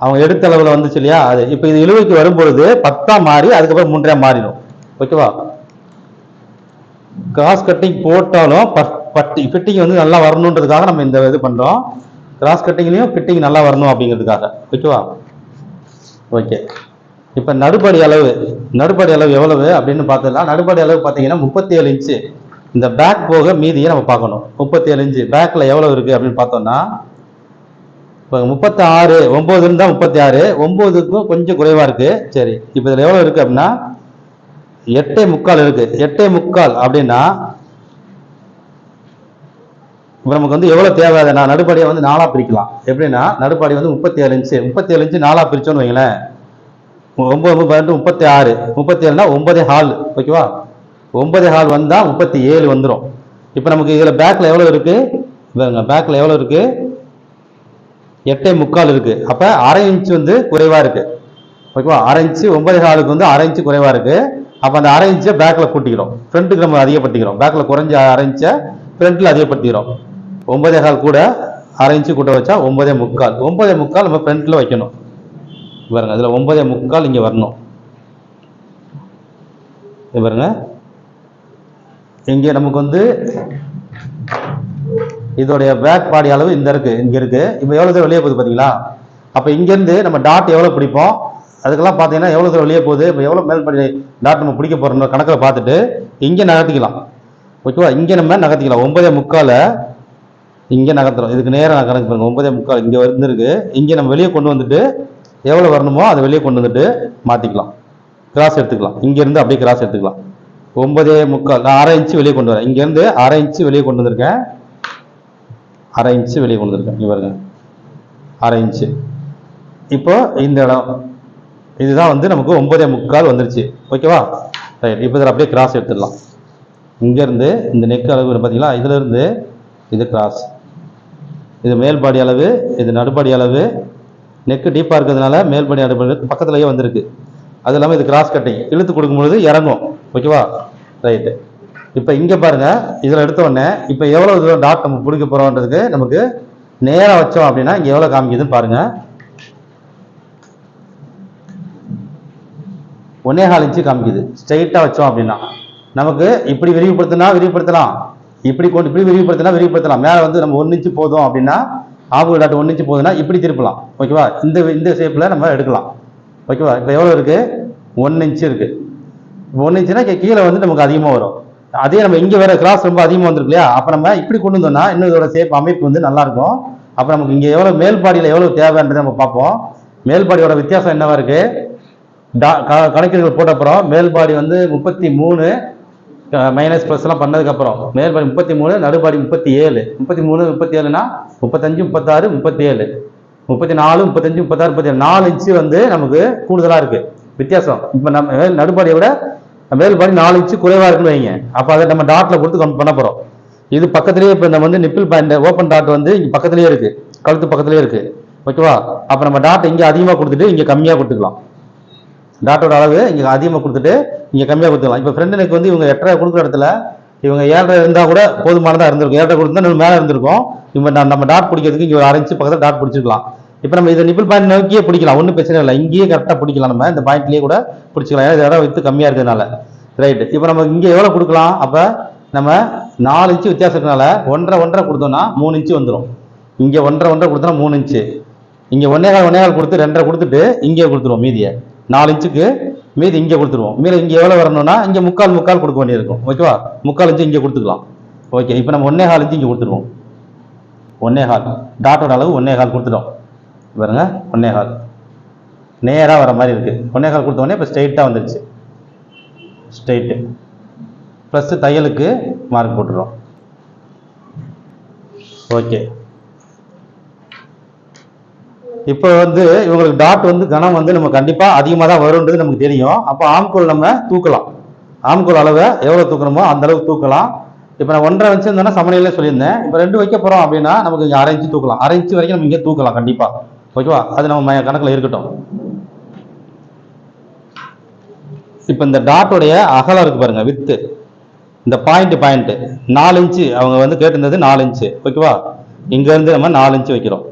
அவங்க எடுத்த அளவில் வந்துச்சு இல்லையா, அது இப்போ இது இழுவைக்கு வரும்பொழுது 10ஆ மாறி அதுக்கப்புறம் 3ஆ மாறிடும். ஓகேவா, கிராஸ் கட்டிங் போட்டாலும் ஃபிட்டிங் வந்து நல்லா வரணுன்றதுக்காக நம்ம இந்த இது பண்ணுறோம். கிராஸ் கட்டிங்லையும் ஃபிட்டிங் நல்லா வரணும் அப்படிங்கிறதுக்காக. ஓகேவா, ஓகே. இப்போ நடுப்படி அளவு எவ்வளவு அப்படின்னு பார்த்தோம்னா, நடுப்படி அளவு பார்த்தீங்கன்னா 37 இன்ச்சு. இந்த பேக் போக மீதியை நம்ம பார்க்கணும். 37 இன்ச்சு பேக்கில் எவ்வளோ இருக்குது அப்படின்னு பார்த்தோம்னா, இப்போ 36, 9 இருந்தால் 36, 9க்கும் கொஞ்சம் குறைவாக இருக்குது. சரி, இப்போ இதில் எவ்வளோ இருக்குது அப்படின்னா 8.25 இருக்குது. 8.25 அப்படின்னா இப்போ நமக்கு வந்து எவ்வளோ தேவை, அதை நான் நடுப்படியை வந்து 4ஆக பிரிக்கலாம். எப்படின்னா நடுப்படி வந்து 37 இன்ச்சு, 37 இன்ச்சு 4ஆக பிரிச்சோன்னு வைங்களேன். 9, 12, 36, 37னா 9.25. ஓகேவா, 9.25 வந்தால் 37 வந்துடும். இப்போ நமக்கு இதில் பேக்கில் எவ்வளோ இருக்குது, பேக்கில் எவ்வளோ இருக்குது, 8.25 இருக்குது. அப்போ அரை இன்ச்சு வந்து குறைவாக இருக்குது. ஓகேவா, அரை இன்ச்சு 9.25க்கு வந்து அரை இன்ச்சு குறைவாக இருக்குது. அப்போ அந்த அரை இன்ச்சை பேக்கில் கூட்டிக்கிறோம், ஃப்ரண்ட்டுக்கு நம்ம அதிகப்படுத்திக்கிறோம். பேக்கில் குறைஞ்ச அரை இன்ச்சை ஃப்ரண்ட்டில் அதிகப்படுத்திக்கிறோம். 9.25 கூட அரை இன்ச்சு கூட்ட வச்சா 9.25. 9.25 நம்ம ஃப்ரண்ட்டில் வைக்கணும். பாருங்க, அதில் 9.25 இங்கே வரணும். பாருங்க, இங்கே நமக்கு வந்து இதோடைய பேக் பாடி அளவு இந்த இருக்கு, இங்கே இருக்கு. இப்போ எவ்வளோ தூரம் வெளியே போகுது பார்த்தீங்களா. அப்போ இங்கேருந்து நம்ம டாட் எவ்வளோ பிடிப்போம், அதுக்கெல்லாம் பார்த்தீங்கன்னா எவ்வளோ தூரம் வெளியே போகுது, இப்போ எவ்வளோ மேல் படி டாட் நம்ம பிடிக்க போகிறோம் கணக்கில் பார்த்துட்டு இங்கே நகர்த்திக்கலாம். ஓகேவா, இங்கே நம்ம நகர்த்திக்கலாம். 9.25 இங்கே நகர்த்துறோம். இதுக்கு நேரம் நான் கணக்கு பண்ணுங்க. 9.25 இங்கே வந்துருக்கு. இங்கே நம்ம வெளியே கொண்டு வந்துட்டு எவ்வளோ வரணுமோ அதை வெளியே கொண்டு வந்துட்டு மாற்றிக்கலாம். கிராஸ் எடுத்துக்கலாம். இங்கேருந்து அப்படியே கிராஸ் எடுத்துக்கலாம். 9.25 நான் அரை இன்ச்சு வெளியே கொண்டு வரேன். இங்கேருந்து அரை இன்ச்சு வெளியே கொண்டு வந்திருக்கேன். அரை இன்ச்சு வெளியே கொண்டு வந்திருக்கேன். இங்கே பாருங்க, அரை இன்ச்சு. இப்போ இந்த இடம் இதுதான் வந்து நமக்கு 9.25 வந்துருச்சு. ஓகேவா, ரைட். இப்போ இதில் அப்படியே கிராஸ் எடுத்துடலாம். இங்கேருந்து இந்த நெக் அளவு பார்த்தீங்களா, இதுலேருந்து இது கிராஸ், இது மேல் பாடி அளவு, இது நடுப்பாடி அளவு. நெக்கு டீப்பாக இருக்கிறதுனால மேல் பாடி நடுப்பாடி பக்கத்துலேயே வந்திருக்கு. அது இல்லாமல் இது கிராஸ் கட்டிங் இழுத்து கொடுக்கும்பொழுது இறங்கும். ஓகேவா, ரைட்டு. இப்போ இங்கே பாருங்கள், இதில் எடுத்த உடனே இப்போ எவ்வளோ தூரம் டாட் நம்ம பிடிக்க போகிறோன்றதுக்கு நமக்கு நேராக வச்சோம் அப்படின்னா இங்கே எவ்வளோ காமிக்குதுன்னு பாருங்கள். 1.25 இன்ச்சு காமிக்குது. ஸ்ட்ரைட்டாக வச்சோம் அப்படின்னா நமக்கு இப்படி விரிவுபடுத்தலாம், இப்படி விரிவுபடுத்தலாம். மேலே வந்து நம்ம 1 இன்ச்சு போதும் அப்படின்னா, ஆப்பு டாட் 1 இன்ச்சு போதுன்னா இப்படி திருப்பலாம். ஓகேவா, இந்த ஷேப்பில் நம்ம எடுக்கலாம். ஓகேவா, இப்போ எவ்வளோ இருக்குது, 1 இன்ச்சு இருக்குது. 1 இன்ச்சுனா கீழே வந்து நமக்கு அதிகமாக வரும். அதே நம்ம இங்கே வேற கிராஸ் ரொம்ப அதிகமாக வந்துருக்கு இல்லையா, அப்போ நம்ம இப்படி கொண்டு வந்தோம்னா இன்னும் இதோட ஷேப் அமைப்பு வந்து நல்லாயிருக்கும். அப்போ நமக்கு இங்கே எவ்வளோ மேல் பாடியில் எவ்வளோ தேவைன்றதை நம்ம பார்ப்போம். மேல் பாடியோட வித்தியாசம் என்னவா இருக்குது, கணக்கீடுகள் போட்ட அப்புறம் மேல் பாடி வந்து 33 மைனஸ் ப்ளஸ்லாம் பண்ணதுக்கப்புறம் மேல் பாடி 33, நடுபாடி 37. 33, 37னா 35, 36, 37, 34, 35, 36, 37. 4 இன்ச்சு வந்து நமக்கு கூடுதலாக இருக்குது வித்தியாசம். இப்போ நம்ம நடுபாடியை விட மேல் பாடி 4 இன்ச்சு குறைவாக இருக்குன்னு வைங்க. அப்போ அதை நம்ம டாட்டில் கொடுத்து பண்ண போகிறோம். இது பக்கத்துலேயே இப்போ நம்ம வந்து நிப்பிள் பாயிண்ட் ஓப்பன் டாட் வந்து இங்கே பக்கத்துலேயே இருக்குது, கழுத்து பக்கத்துலேயே இருக்குது. ஓகேவா, அப்போ நம்ம டாட் இங்கே அதிகமாக கொடுத்துட்டு இங்கே கம்மியாக கொடுத்துக்கலாம். டாட்டோட அளவு இங்கே அதிகமாக கொடுத்துட்டு இங்கே கம்மியாக கொடுத்துக்கலாம். இப்போ ஃப்ரெண்டு நெக் வந்து இவங்க 8.5 கொடுக்குற இடத்துல இவங்க 7.5 இருந்தால் கூட போதுமானதாக இருந்திருக்கும். 7.5 கொடுத்தா நம்ம மேலே இருந்திருக்கும். இப்போ நம்ம டாட் பிடிக்கிறதுக்கு இங்கே ஒரு அரை இன்ச்சு பக்கத்தில் டாட் பிடிச்சிக்கலாம். இப்போ நம்ம இதை நிப்பிள் பாயிண்ட் நோக்கியே பிடிக்கலாம், ஒன்றும் பிரச்சனை இல்லை. இங்கேயே கரெக்டாக பிடிக்கலாம், நம்ம இந்த பாயிண்ட்லேயே கூட பிடிச்சிக்கலாம். ஏன்னா இடம் வித்து கம்மியாக இருக்கிறதுனால. ரைட்டு. இப்போ நம்ம இங்கே எவ்வளோ கொடுக்கலாம், அப்போ நம்ம 4 இன்ச்சு வித்தியாசம் இருக்கனால 1.5 கொடுத்தோம்னா 3 இன்ச்சு வந்துடும். இங்கே 1.5 கொடுத்தோம்னா 3 இன்ச்சு. இங்கே 1.25 கொடுத்து 2.5 கொடுத்துட்டு இங்கே கொடுத்துருவோம் மீதியை. 4 இன்ச்சுக்கு மீதி இங்கே கொடுத்துருவோம். மீதி இங்கே எவ்வளோ வரணும்னா இங்கே முக்கால் கொடுக்க வேண்டியிருக்கும். ஓகேவா, 3/4 இன்ச்சு இங்கே கொடுத்துக்கலாம். ஓகே, இப்போ நம்ம 1.25 இன்ச்சு இங்கே கொடுத்துருவோம். 1.25 டாட்டோட அளவு 1.25 கொடுத்துட்டோம். பாருங்க, 1.25 நேராக வர மாதிரி இருக்குது. 1.25 கொடுத்த உடனே இப்போ ஸ்ட்ரைட்டாக வந்துருச்சு. ஸ்ட்ரைட்டு ப்ளஸ் தையலுக்கு மார்க் போட்டுருவோம். ஓகே, இப்போ வந்து இவங்களுக்கு டாட் வந்து கனம் வந்து நம்ம கண்டிப்பாக அதிகமாக தான் வரும்ன்றது நமக்கு தெரியும். அப்போ ஆம்கோல் நம்ம தூக்கலாம். ஆம்கோல் அளவை எவ்வளோ தூக்கணுமோ அந்த அளவுக்கு தூக்கலாம். இப்போ நான் 1.5 வச்சிருந்தேன்னா சமநிலையில சொல்லியிருந்தேன். இப்போ 2 வைக்க போகிறோம் அப்படின்னா நமக்கு இங்கே 1/2 இன்ச்சு தூக்கலாம். 1/2 இன்ச்சு வரைக்கும் நம்ம இங்கே தூக்கலாம் கண்டிப்பாக. ஓகேவா? அது நம்ம கணக்கில் இருக்கட்டும். இப்போ இந்த டாட்டோடைய அகலம் இருக்கு பாருங்க, வித்து இந்த பாயிண்ட் 4 இன்ச்சு அவங்க வந்து கேட்டிருந்தது 4 இன்ச்சு. ஓகேவா? இங்கேருந்து நம்ம 4 இன்ச்சு வைக்கிறோம்.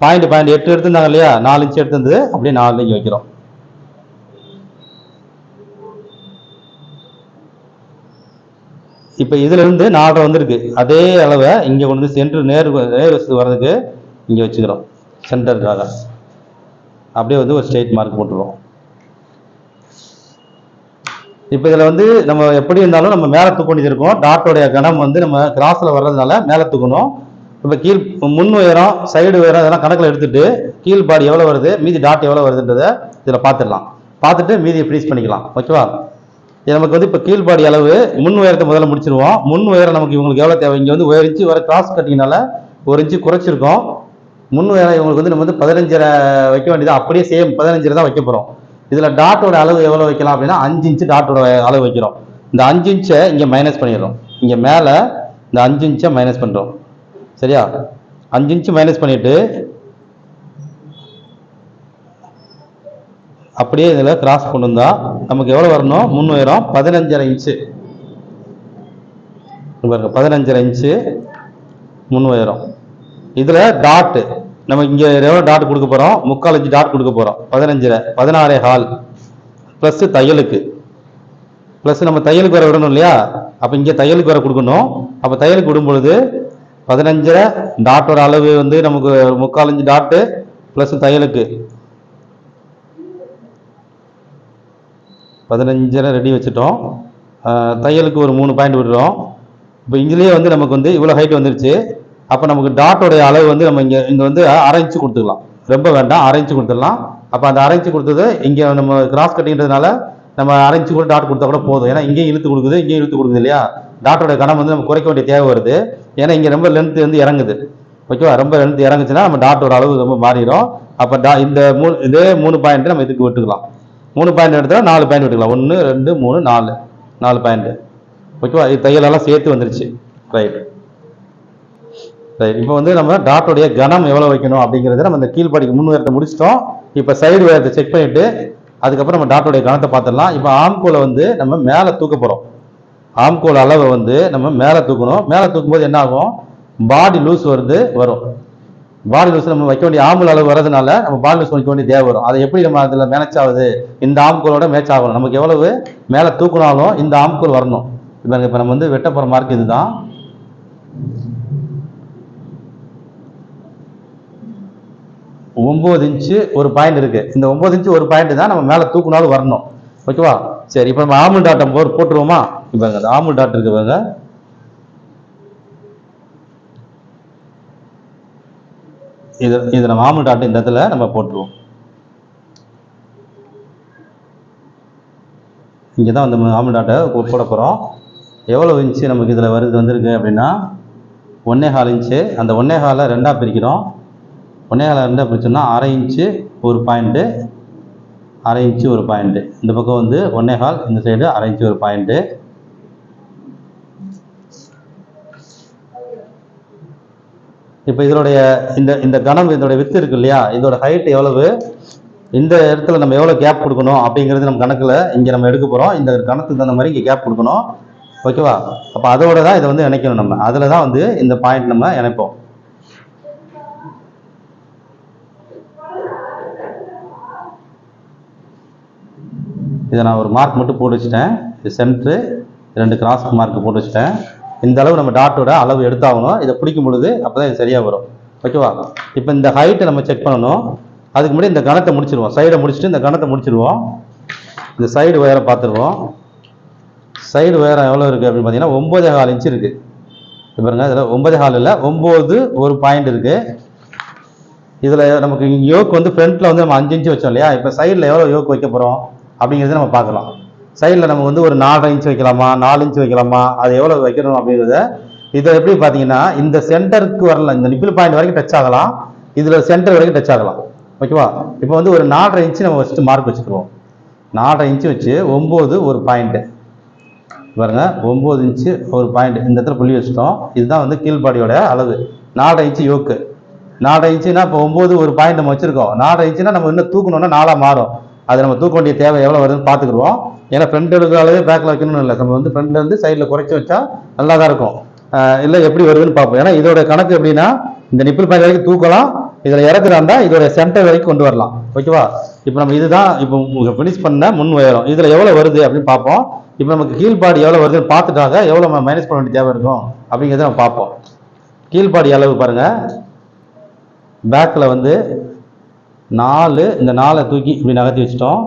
பாயிண்ட் 8 எடுத்திருந்தாங்க இல்லையா, 4 இன்ச்சு எடுத்திருந்தது அப்படியே 4 இன்ச்சு வைக்கிறோம். இப்போ இதுல இருந்து 4.5 வந்திருக்கு. அதே அளவை இங்க கொண்டு சென்டர் நேர் வர்றதுக்கு இங்க வச்சுக்கிறோம் சென்டருக்காக. அப்படியே வந்து ஒரு ஸ்ட்ரெயிட் மார்க் போட்டுருவோம். இப்போ இதில் வந்து நம்ம எப்படி இருந்தாலும் நம்ம மேலே தூக்க வேண்டியது இருக்கும். டாட்டோடைய கனம் வந்து நம்ம கிராஸில் வர்றதுனால மேலே தூக்கணும். இப்போ கீழ் முன் உயரம் சைடு உயரம் இதெல்லாம் கணக்கில் எடுத்துட்டு கீழ் பாடி எவ்வளோ வருது, மீதி டாட் எவ்வளோ வருதுன்றதை இதில் பார்த்துடலாம். பார்த்துட்டு மீதியை ஃப்ரீஸ் பண்ணிக்கலாம். ஓகேவா? நமக்கு வந்து இப்போ கீழ்பாடி அளவு முன் உயரத்தை முதல்ல முடிச்சிருவோம். முன் உயரம் நமக்கு இவங்களுக்கு எவ்வளோ தேவை, இங்கே வந்து 1 இன்ச்சு வர கிராஸ் கட்டிங்கனால 1 இன்ச்சு குறைச்சிருக்கோம். முன் உயரம் இவங்களுக்கு வந்து நம்ம வந்து 15.5 வைக்க வேண்டியது, அப்படியே சேம் 15.5 தான் வைக்க போகிறோம். இதில் டாட்டோட அளவு எவ்வளோ வைக்கலாம் அப்படின்னா 5 இன்ச்சு டாட்டோட அளவு வைக்கிறோம். இந்த 5 இன்ச்சை இங்கே மைனஸ் பண்ணிடுறோம். இங்கே மேலே இந்த 5 இன்ச்சை மைனஸ் பண்ணுறோம். சரியா? 5 இன்ச்சு மைனஸ் பண்ணிட்டு அப்படியே இதில் கிராஸ் கொண்டு வந்தா நமக்கு எவ்வளோ வரணும், முன் உயரம் 15.5 இன்ச்சு. 15.5 இன்ச்சு முன் உயரம். இதில் டாட்டு நம்ம இங்கே எவ்வளோ டாட் கொடுக்க போகிறோம், 3/4 இன்ச்சு டாட் கொடுக்க போகிறோம். 15 16.5 ப்ளஸ் தையலுக்கு ப்ளஸ் நம்ம தையலுக்கு வர விடணும் இல்லையா, அப்போ இங்கே தையலுக்கு வர கொடுக்கணும். அப்போ தையலுக்கு விடும் பொழுது 15 டாட்டோட அளவு வந்து நமக்கு 3/4 இன்ச்சு டாட்டு ப்ளஸ் தையலுக்கு 15 ரெடி வச்சுட்டோம். தையலுக்கு ஒரு 3 பாயிண்ட் விடுறோம். இப்போ இங்கிலேயே வந்து நமக்கு வந்து இவ்வளோ ஹைட் வந்துருச்சு. அப்போ நமக்கு டாட்டோடைய அளவு வந்து நம்ம இங்கே வந்து 1/2 இன்ச்சு கொடுத்துக்கலாம். ரொம்ப வேண்டாம், 1/2 இன்ச்சு கொடுத்துடலாம். அப்போ அந்த 1/2 இன்ச்சு கொடுத்தது இங்கே நம்ம கிராஸ் கட்டிங்கிறதுனால நம்ம 1/2 இன்ச்சு கூட டாட் கொடுத்தா கூட போதும். ஏன்னா இங்கேயும் இழுத்து கொடுக்குது, இங்கேயும் இழுத்து கொடுக்குது இல்லையா, டாட்டோட கனம் வந்து நம்ம குறைக்க வேண்டிய தேவை வருது. ஏன்னா இங்கே ரொம்ப லென்த் வந்து இறங்குது. ஓகேவா? ரொம்ப லென்த் இறங்குச்சுன்னா நம்ம டாட்டோட அளவு ரொம்ப மாறிடும். அப்போ இந்த இதே 3 பாயிண்ட் நம்ம இதுக்கு விட்டுக்கலாம். 3 பாயிண்ட் எடுத்தால் 4 பாயிண்ட் விட்டுக்கலாம். 1 2 3 4 பாயிண்ட். ஓகேவா? இது தையலெல்லாம் சேர்த்து வந்துருச்சு. ரைட். இப்போ வந்து நம்ம டாட்டோடைய கனம் எவ்வளோ வைக்கணும் அப்படிங்கிறத நம்ம இந்த கீழ்பாடிக்கு முன் உயரத்தை முடிச்சிட்டோம். இப்போ சைடு உயரத்தை செக் பண்ணிட்டு அதுக்கப்புறம் நம்ம டாட்டோடைய கனத்தை பார்த்துடலாம். இப்போ ஆம்கோலை வந்து நம்ம மேலே தூக்க போகிறோம். ஆம்கோல் அளவை வந்து நம்ம மேலே தூக்கணும். மேலே தூக்கும்போது என்ன ஆகும், பாடி லூஸ் வரும். பாடி லூஸ் நம்ம வைக்க வேண்டிய ஆம்புல் அளவு வரதுனால நம்ம பாடி லூஸ் வைக்க வேண்டிய தேவை வரும். அதை எப்படி நம்ம அதில் மேட்ச் ஆகுது, இந்த ஆம்கோலோட மேட்ச் ஆகணும். நமக்கு எவ்வளவு மேலே தூக்கினாலும் இந்த ஆம்கோல் வரணும். இப்போ நம்ம வந்து வெட்ட போகிற மார்க் இதுதான். ஒம்பது இன்ச்சு ஒரு பாயிண்ட் இருக்கு. இந்த 9 இன்ச்சு ஒரு பாயிண்ட் தான் நம்ம மேலே தூக்குனாலும் வரணும். ஓகேவா? சரி, இப்போ நம்ம ஆமுல் டாட்டை போட்டுருவோமா? இப்போ அந்த ஆமுல் டாட் இருக்கு பாருங்க, இது நம்ம ஆமுல் டாட் இந்த இடத்துல நம்ம போட்டுருவோம். இங்கே தான் அந்த ஆமுல் டாட்டை போட போகிறோம். எவ்வளோ இன்ச்சு நமக்கு இதில் வந்திருக்கு அப்படின்னா 1.25 இன்ச்சு. அந்த 1.25 2ஆக பிரிக்கிறோம். 1.25 2ஆக பிரிச்சோம்னா 1/2 இன்ச்சு ஒரு பாயிண்ட்டு, 1/2 இன்ச்சு ஒரு பாயிண்ட்டு. இந்த பக்கம் வந்து 1.25, இந்த சைடு 1/2 இன்ச்சு ஒரு பாயிண்ட்டு. இப்போ இதனுடைய இந்த கனம், இதோடைய வித்து இருக்கு இல்லையா, இதோட ஹைட் எவ்வளவு, இந்த இடத்துல நம்ம எவ்வளோ கேப் கொடுக்கணும் அப்படிங்கிறது நம்ம கணக்கில் இங்கே நம்ம எடுக்க போகிறோம். இந்த கணத்துக்கு தகுந்த மாதிரி இங்கே கேப் கொடுக்கணும். ஓகேவா? அப்போ அதோட தான் இதை வந்து இணைக்கணும். நம்ம அதில் தான் வந்து இந்த பாயிண்ட் நம்ம இணைப்போம். இதை நான் ஒரு மார்க் மட்டும் போட்டு வச்சுட்டேன். இது சென்ட்ரு, 2 கிராஸ் மார்க் போட்டு வச்சுட்டேன். இந்த அளவு நம்ம டாட்டோட அளவு எடுத்தாகணும். இதை பிடிக்கும் பொழுது அப்போ தான் இது சரியாக வரும். ஓகேவா? இப்போ இந்த ஹைட்டை நம்ம செக் பண்ணணும். அதுக்கு முன்னாடி இந்த கணத்தை முடிச்சிருவோம். சைடை முடிச்சுட்டு இந்த கணத்தை முடிச்சிருவோம். இந்த சைடு உயரம் பார்த்துருவோம். சைடு உயரம் எவ்வளோ இருக்குது அப்படின்னு பார்த்தீங்கன்னா 9.25 இன்ச்சு இருக்குது. பாருங்க, இதில் 9.25 இல்லை, 9 ஒரு பாயிண்ட் இருக்குது. இதில் நமக்கு யோக் வந்து ஃப்ரண்ட்டில் வந்து நம்ம 5 இன்ச்சு வச்சோம் இல்லையா, இப்போ சைடில் எவ்வளோ யோக் வைக்க போகிறோம் அப்படிங்கிறத நம்ம பார்க்கலாம். சைடில் நம்ம வந்து ஒரு 4.5 இன்ச்சு வைக்கலாமா, 4 இன்ச்சு வைக்கலாமா, அது எவ்வளோ வைக்கணும் அப்படிங்கிறத. இதை எப்படி பார்த்தீங்கன்னா இந்த சென்டருக்கு வரலாம், இந்த நிப்பிள் பாயிண்ட் வரைக்கும் டச் ஆகலாம், இதில் சென்டர் வரைக்கும் டச் ஆகலாம். ஓகேவா. இப்போ வந்து ஒரு 4.5 இன்ச்சு நம்ம ஃபஸ்ட்டு மார்க் வச்சுக்கிறோம். 4.5 இன்ச்சு வச்சு 9 ஒரு பாயிண்ட்டு பாருங்க, 9 இன்ச்சு ஒரு பாயிண்ட் இந்த இடத்துல புள்ளி வச்சுட்டோம். இதுதான் வந்து கீழ்பாடியோட அளவு. 4.5 இன்ச்சு யோக்கு. 4.5 இன்ச்சுனா இப்போ 9 ஒரு பாயிண்ட் நம்ம வச்சிருக்கோம். 4.5 இன்ச்சுனா நம்ம இன்னும் தூக்கணும்னா 4 மாறும். அது நம்ம தூக்க வேண்டிய தேவை எவ்வளோ வருதுன்னு பார்த்துக்குருவோம். ஏன்னா ஃப்ரண்ட் எடுக்கிற அளவே பேக்கில் வைக்கணும்னு இல்லை, நம்ம வந்து ஃப்ரண்ட்ல இருந்து சைடில் குறைச்சி வச்சா நல்லா தான் இருக்கும். இல்லை எப்படி வருதுன்னு பார்ப்போம். ஏன்னா இதோட கணக்கு எப்படின்னா இந்த நிப்பிள் பாயிண்ட் வரைக்கும் தூக்கலாம், இதில் இறக்குறாண்டா இதோட சென்டர் வரைக்கும் கொண்டு வரலாம். ஓகேவா. இப்போ நம்ம இதுதான் இப்போ ஃபினிஷ் பண்ண முன் உயரம். இதில் எவ்வளோ வருது அப்படின்னு பார்ப்போம். இப்போ நமக்கு கீழ்பாடி எவ்வளோ வருதுன்னு பார்த்துட்டாங்க, எவ்வளோ நம்ம மைனஸ் பண்ண வேண்டிய தேவை இருக்கும் அப்படிங்கிறத நம்ம பார்ப்போம். கீழ்பாடி அளவு பாருங்க, பேக்கில் வந்து 4, இந்த 4 தூக்கி இப்படி நகர்த்தி வச்சிட்டோம்.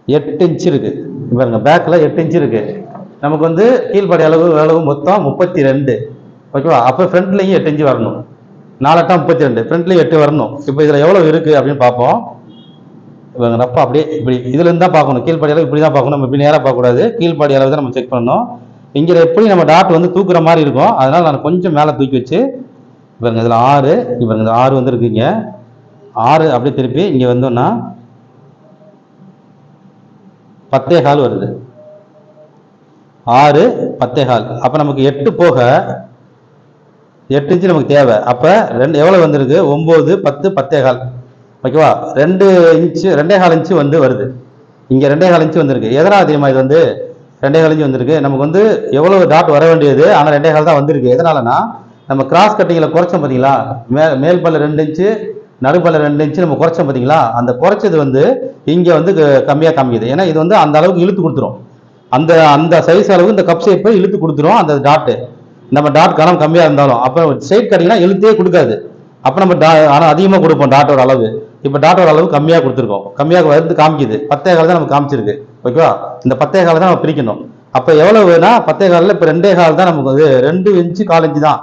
8 இன்ச்சு இருக்கு பாருங்க, பேக்கில் 8 இன்ச்சு இருக்கு. நமக்கு வந்து கீழ்பாடி அளவு மொத்தம் 32. ஓகேவா. அப்போ ஃப்ரண்ட்லையும் 8 இன்ச்சு வரணும். 4 8 32, ஃப்ரண்ட்லையும் 8 வரணும். இப்போ இதில் எவ்வளோ இருக்கு அப்படின்னு பார்ப்போம். இவங்க ரப்பா அப்படியே இப்படி இதுல இருந்தா பார்க்கணும். கீழ்பாடி அளவு இப்படி தான் பார்க்கணும், நம்ம இப்படி நேராக பார்க்கக்கூடாது. கீழ்பாடி அளவு தான் நம்ம செக் பண்ணணும். இங்கே எப்படி நம்ம டாட் வந்து தூக்குற மாதிரி இருக்கும், அதனால நான் கொஞ்சம் மேலே தூக்கி வச்சு இவங்க இதில் 6 இவங்க இந்த 6 வந்துருக்கு. இங்கே 6 அப்படியே திருப்பி இங்கே வந்தோம்னா 10.25 வருது. 6 10.25. அப்போ நமக்கு 8 போக 8 இன்ச்சு நமக்கு தேவை. அப்போ எவ்வளோ வந்திருக்கு, 9 10 10.25. ஓகேவா. 2 இன்ச்சு 2.25 இன்ச்சு வந்து வருது. இங்கே 2.25 இன்ச்சு வந்திருக்கு. எதனால் தெரியுமா, இது வந்து 2.25 இன்ச்சு வந்திருக்கு. நமக்கு வந்து எவ்வளோ டாட் வர வேண்டியது, ஆனால் 2.25 தான் வந்திருக்கு. எதனாலனா நம்ம கிராஸ் கட்டிங்கில் குறைச்சோம் பார்த்தீங்களா, மேல் பல்ல 2 இன்ச்சு நடுப்பல்ல 2 இன்ச்சு நம்ம குறைச்சோம் பார்த்தீங்களா, அந்த குறைச்சது வந்து இங்கே வந்து கம்மியாக காமிக்குது. ஏன்னா இது வந்து அந்த அளவுக்கு இழுத்து கொடுத்துரும். அந்த அந்த சைஸ் அளவுக்கு இந்த கப் ஷேப்பை இழுத்து கொடுத்துரும் அந்த டாட்டு. நம்ம டாட் கனம் கம்மியாக இருந்தாலும் அப்போ ஸ்ட்ரைட் கட்டிங்கன்னா இழுத்தே கொடுக்காது. அப்போ நம்ம ஆனால் அதிகமாக கொடுப்போம் டாட்டோட அளவு. இப்போ டாட்டோட அளவு கம்மியாக கொடுத்துருக்கோம், கம்மியாக வந்து காமிக்குது. 10.25 தான் நம்ம காமிச்சிருக்கு. ஓகேவா. இந்த 10.25 தான் நம்ம பிரிக்கணும். அப்போ எவ்வளோ வேணா 10.25 இப்போ 2.25 தான் நமக்கு வந்து 2 இன்ச்சு 1/4 இன்ச்சு தான்.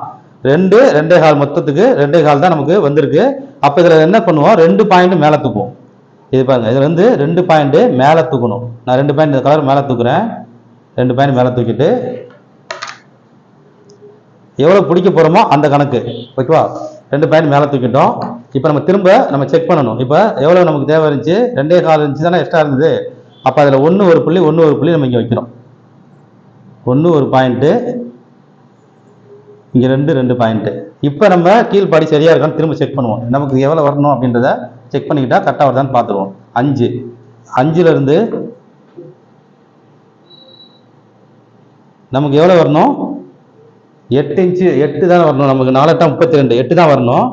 2 2.25 மொத்தத்துக்கு 2.25 தான் நமக்கு வந்திருக்கு. அப்போ இதில் என்ன பண்ணுவோம், 2 பாயிண்ட் மேலே தூக்குவோம். இது பாருங்க, இதில் வந்து 2 பாயிண்ட் மேலே தூக்கணும். நான் 2 பாயிண்ட் இந்த கலர் மேலே தூக்குறேன். 2 பாயிண்ட் மேலே தூக்கிட்டு எவ்வளோ பிடிக்க போகிறோமோ அந்த கணக்கு. ஓகேவா. 2 பாயிண்ட் மேலே தூக்கிட்டோம். இப்போ நம்ம திரும்ப நம்ம செக் பண்ணணும். இப்போ எவ்வளோ நமக்கு தேவை இருந்துச்சு, 2.25 இன்ச்சு தானே எக்ஸ்ட்ரா இருந்தது. அப்போ அதில் 1 ஒரு புள்ளி 1 ஒரு புள்ளி நம்ம இங்கே வைக்கிறோம். 1 ஒரு பாயிண்ட்டு, இங்கே 2 பாயிண்ட்டு. இப்போ நம்ம கீழ்பாடி சரியாக இருக்கான்னு திரும்ப செக் பண்ணுவோம். நமக்கு எவ்வளோ வரணும் அப்படின்றத செக் பண்ணிக்கிட்டா கரெக்டாக வருதான்னு பார்த்துருவோம். 5 5லேருந்து நமக்கு எவ்வளோ வரணும், 8 இன்ச்சு 8 தான் வரணும். நமக்கு 4 8 32 8 தான் வரணும்.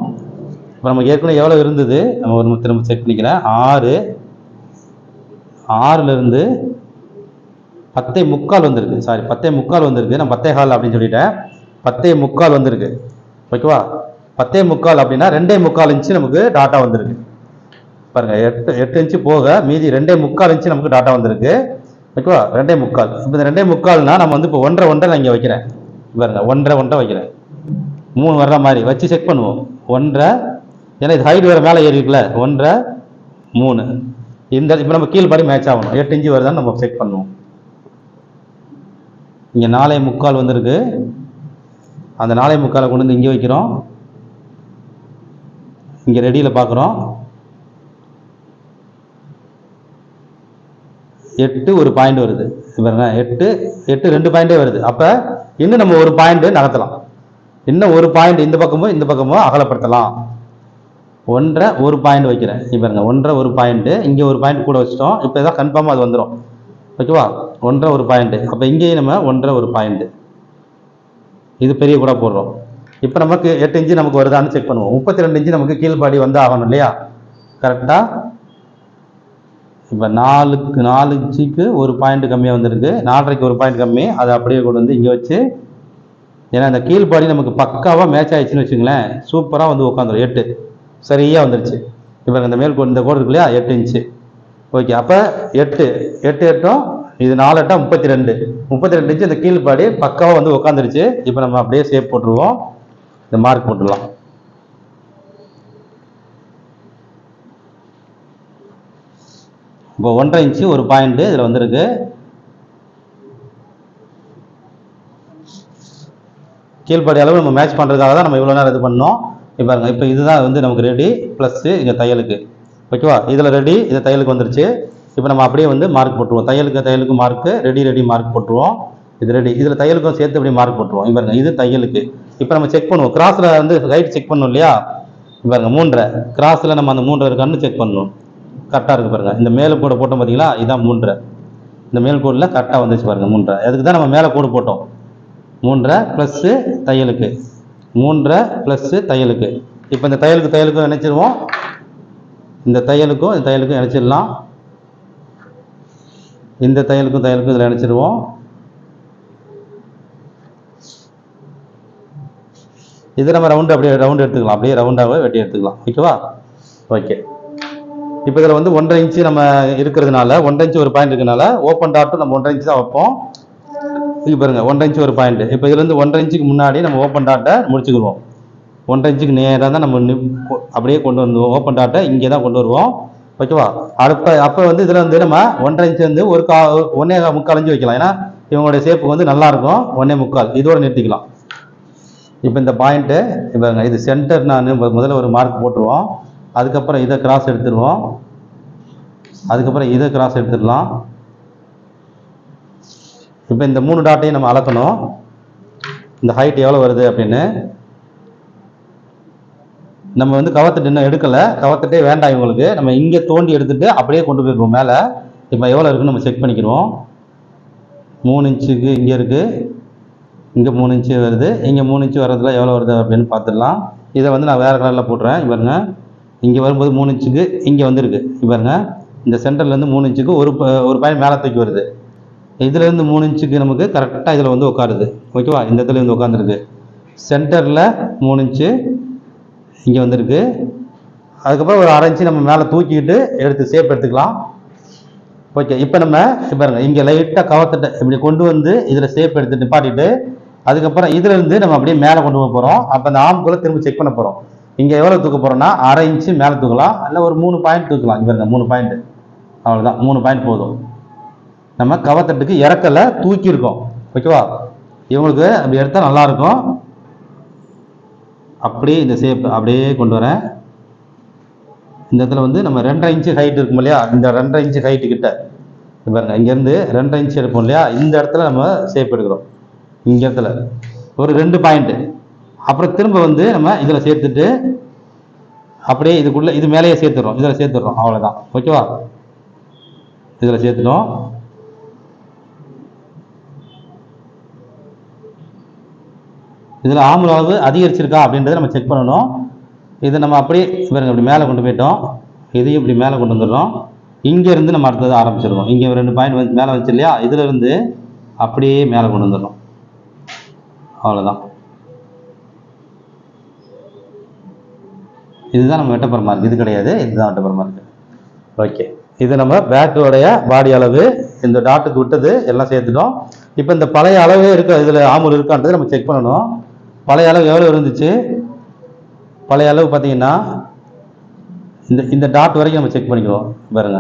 இப்போ நமக்கு ஏற்கனவே எவ்வளோ இருந்தது நம்ம ஒரு திரும்ப செக் பண்ணிக்கிறேன். 6லேருந்து 10.25 வந்திருக்கு. சாரி 10.25 வந்திருக்கு. நான் 10.25 அப்படின்னு சொல்லிட்டேன். 10.25 வந்திருக்கு. ஓகேவா. 10.25 அப்படின்னா 2.25 இன்ச்சு நமக்கு டாட்டா வந்திருக்கு. பாருங்க, 8 இன்ச்சு போக மீதி 2.25 இன்ச்சு நமக்கு டாட்டா வந்திருக்கு. ஓகேவா. 2.25. இப்போ இந்த 2.25னா நம்ம வந்து இப்போ 1.5 நான் இங்கே வைக்கிறேன். பாருங்க, 1.5 வைக்கிறேன். 3 வர்ற மாதிரி வச்சு செக் பண்ணுவோம். 1.5, ஏன்னா இது ஹைட் வேறு மேலே ஏறி இருக்குல்ல. 1.5 3 இந்த இப்போ நம்ம கீழ்பாடி மேட்ச் ஆகணும். 8 இன்ச்சு வருதான்னு நம்ம செக் பண்ணுவோம். இங்கே 4.25 வந்திருக்கு. அந்த 4.25 கொண்டு வந்து இங்கே வைக்கிறோம். இங்கே ரெடியில் பார்க்குறோம். 8 ஒரு பாயிண்ட் வருது. பாருங்க, 8 2 பாயிண்டே வருது. அப்போ இன்னும் நம்ம ஒரு பாயிண்ட் நகர்த்தலாம். இன்னும் ஒரு பாயிண்ட் இந்த பக்கமும் அகலப்படுத்தலாம். 1.5 ஒரு பாயிண்ட் வைக்கிறேன். இப்போ பாருங்க, 1.5 ஒரு பாயிண்ட், இங்கே ஒரு பாயிண்ட் கூட வச்சிட்டோம். இப்போ இதான் கன்ஃபார்மாக அது வந்துடும். ஓகேவா. 1.5 ஒரு பாயிண்ட். அப்போ இங்கேயும் நம்ம 1.5 ஒரு பாயிண்ட், இது பெரிய கூட போடுறோம். இப்போ நமக்கு 8 இன்ச்சு நமக்கு வருதான்னு செக் பண்ணுவோம். 32 இன்ச்சு நமக்கு கீழ்பாடி வந்து ஆகணும் இல்லையா, கரெக்டாக. இப்போ 4 இன்ச்சுக்கு ஒரு பாயிண்ட் கம்மியாக வந்திருக்கு. 4.5க்கு ஒரு பாயிண்ட் கம்மி, அதை அப்படியே கொண்டு வந்து இங்கே வச்சு, ஏன்னா இந்த கீழ்பாடி நமக்கு பக்காவாக மேட்ச் ஆயிடுச்சுன்னு வச்சுங்களேன், சூப்பராக வந்து உட்காந்துரும். 8 சரியாக வந்துருச்சு. இப்போ இந்த மேல் இந்த கோடு இருக்கு இல்லையா, 8 இன்ச்சு. ஓகே. அப்போ 8 8 இது 4 8 32 இன்ச்சு இந்த கீழ்பாடி பக்காவாக வந்து உட்காந்துருச்சு. இப்போ நம்ம அப்படியே ஷேப் போட்டுருவோம். இந்த மார்க் போட்டுடலாம். இப்போ 1.5 இன்ச்சு ஒரு பாயிண்ட் இதில் வந்திருக்கு. கீழ்பாடி அளவு நம்ம மேட்ச் பண்ணுறதுக்காக தான் நம்ம இவ்வளோ நேரம் இது பண்ணோம். பாருங்க, இப்போ இதுதான் வந்து நமக்கு ரெடி ப்ளஸ்ஸு இங்கே தையலுக்கு. ஓகேவா, இதில் ரெடி, இது தையலுக்கு வந்துருச்சு. இப்போ நம்ம அப்படியே வந்து மார்க் போட்டுருவோம். தையலுக்கு மார்க்கு, ரெடி மார்க் போட்டுருவோம். இது ரெடி, இதில் தையலுக்கும் சேர்த்து அப்படியே மார்க் போட்டுருவோம். பாருங்க, இது தையலுக்கு. இப்போ நம்ம செக் பண்ணுவோம், கிராஸில் வந்து ஹைட் செக் பண்ணணும் இல்லையா. பாருங்க 3.5 கிராஸில் நம்ம அந்த 3.5 இருக்கான்னு செக் பண்ணணும். கரெக்டாக இருக்குது பாருங்க. இந்த மேலே கோடை போட்டோம் பார்த்தீங்களா, இதான் 3.5. இந்த மேல் கோடில் கரெக்டாக வந்துச்சு பாருங்க 3.5. அதுக்கு தான் நம்ம மேலே கோடு போட்டோம். 3.5 ப்ளஸ்ஸு தையலுக்கு, 3.5 ப்ளஸ்ஸு தையலுக்கு. இப்போ இந்த தையலுக்கும் இணைச்சிருவோம். இந்த தையலுக்கும் இணைச்சிடலாம். இந்த தையலுக்கும் இதில் இணைச்சிருவோம். இது நம்ம அப்படியே ரவுண்டு எடுத்துக்கலாம். அப்படியே ரவுண்டாகவே வெட்டி எடுத்துக்கலாம். ஓகேவா, ஓகே. இப்போ இதில் வந்து 1.5 இன்ச்சு நம்ம இருக்கிறதுனால, 1.5 இன்ச்சு ஒரு பாயிண்ட் இருக்கிறதுனால ஓப்பன் டாட்டும் நம்ம 1.5 இன்ச்சு தான் வைப்போம். இது பாருங்க 1.5 இன்ச்சு ஒரு பாயிண்ட். இப்போ இதுலேருந்து 1.5 இன்ச்சுக்கு முன்னாடி நம்ம ஓப்பன் டாட்டை முடிச்சுக்குவோம். 1.5 இன்ச்சுக்கு நேராக தான் நம்ம அப்படியே கொண்டு வந்துடுவோம். ஓப்பன் டாட்டை இங்கே தான் கொண்டு வருவோம். ஓகேவா, அப்போ வந்து இதில் வந்து நம்ம 1.5 இன்ச்சு வந்து 1.25 இன்ச்சு வைக்கலாம். ஏன்னா இவங்களுடைய ஷேப்புக்கு வந்து நல்லாயிருக்கும். 1.25 இதோடு நிறுத்திக்கலாம். இப்போ இந்த பாயிண்ட்டு பாருங்க, இது சென்டர். நான் முதல்ல ஒரு மார்க் போட்டுருவோம். அதுக்கப்புறம் இதை கிராஸ் எடுத்துருவோம். அதுக்கப்புறம் இதை கிராஸ் எடுத்துடலாம். இப்போ இந்த 3 டாட்டையும் நம்ம அளக்கணும், இந்த ஹைட் எவ்வளோ வருது அப்படின்னு. நம்ம வந்து கவர்த்தட்டு இன்னும் எடுக்கலை, கவர்த்தட்டே வேண்டாம் இவங்களுக்கு. நம்ம இங்கே தோண்டி எடுத்துட்டு அப்படியே கொண்டு போயிருவோம் மேலே. இப்போ எவ்வளோ இருக்குன்னு நம்ம செக் பண்ணிக்கிடுவோம். 3 இன்ச்சுக்கு இங்கே இருக்குது, இங்கே 3 இன்ச்சு வருது, இங்கே 3 இன்ச்சு வர்றதுல எவ்வளோ வருது அப்படின்னு பார்த்துடலாம். இதை வந்து நான் வேறு கலரில் போட்டுறேன். பாருங்க, இங்கே வரும்போது 3 இன்ச்சுக்கு இங்கே வந்துருக்கு. பாருங்க, இந்த சென்டர்லேருந்து 3 இன்ச்சுக்கு ஒரு பாயிண்ட் மேலே தூக்கி வருது. இதுலேருந்து 3 இன்ச்சுக்கு நமக்கு கரெக்டாக இதில் வந்து உட்காருது. ஓகேவா, இந்த இடத்துல வந்து உட்காந்துருக்கு. சென்டரில் 3 இன்ச்சு இங்கே வந்துருக்கு. அதுக்கப்புறம் ஒரு 1/2 இன்ச்சு நம்ம மேலே தூக்கிட்டு எடுத்து ஷேப் எடுத்துக்கலாம். ஓகே, இப்போ நம்ம பாருங்க, இங்கே லைட்டாக கவர்த்தட்டை இப்படி கொண்டு வந்து இதில் ஷேப் எடுத்து நிப்பாட்டிட்டு, அதுக்கப்புறம் இதுலேருந்து நம்ம அப்படியே மேலே கொண்டு போக போகிறோம். அப்போ அந்த ஆம்குள்ளே திரும்ப செக் பண்ண போகிறோம். இங்கே எவ்வளோ தூக்க போகிறோம்னா 1/2 இன்ச்சு மேலே தூக்கலாம், இல்லை ஒரு 3 பாயிண்ட் தூக்கலாம். இங்கே பாருங்க 3 பாயிண்ட், அவ்வளோதான், 3 பாயிண்ட் போதும். நம்ம கவர்த்தட்டுக்கு இறக்கலை, தூக்கியிருக்கோம். ஓகேவா, இவங்களுக்கு அப்படி எடுத்தால் நல்லாயிருக்கும். அப்படியே இந்த ஷேப் அப்படியே கொண்டு வரேன். இந்த இடத்துல வந்து நம்ம 2.5 இன்ச்சு ஹைட் இருக்கும் இல்லையா, இந்த 2.5 இன்ச்சு ஹைட்டு கிட்ட பாருங்க, இங்கேருந்து 2.5 இன்ச்சு எடுப்போம் இல்லையா, இந்த இடத்துல நம்ம ஷேப் எடுக்கிறோம். இங்கே இடத்துல ஒரு 2 பாயிண்ட்டு. அப்புறம் திரும்ப வந்து நம்ம இதில் சேர்த்துட்டு அப்படியே இதுக்குள்ளே இது மேலேயே சேர்த்துடுறோம். இதில் சேர்த்துடுறோம், அவ்வளோதான். ஓகேவா, இதில் சேர்த்துட்டோம். இதில் ஆம்பல் அளவு அதிகரிச்சிருக்கா அப்படின்றத நம்ம செக் பண்ணணும். இதை நம்ம அப்படியே பாருங்க, இப்படி மேலே கொண்டு போயிட்டோம். இதையும் இப்படி மேலே கொண்டு வந்துடுறோம். இங்கேருந்து நம்ம அடுத்தது ஆரம்பிச்சிடுவோம். இங்கே 2 பாயிண்ட் வந்து மேலே வச்சு இல்லையா, இதிலிருந்து அப்படியே மேலே கொண்டு வந்துடணும். அவ்வளோதான். இதுதான் நம்ம வெட்டப்போகிற மார்க், இது கிடையாது, இதுதான் வெட்டப்போகிற மார்க். ஓகே, இது நம்ம பேக்கோடைய பாடி அளவு, இந்த டாட்டுக்கு விட்டது எல்லாம் சேர்த்துட்டோம். இப்போ இந்த பழைய அளவே இருக்க, இதில் ஆம்பல் இருக்கான்றது நம்ம செக் பண்ணணும். பழைய அளவு எவ்வளோ இருந்துச்சு, பழைய அளவு பார்த்தீங்கன்னா இந்த டாட் வரைக்கும் நம்ம செக் பண்ணிக்குவோம். பாருங்க,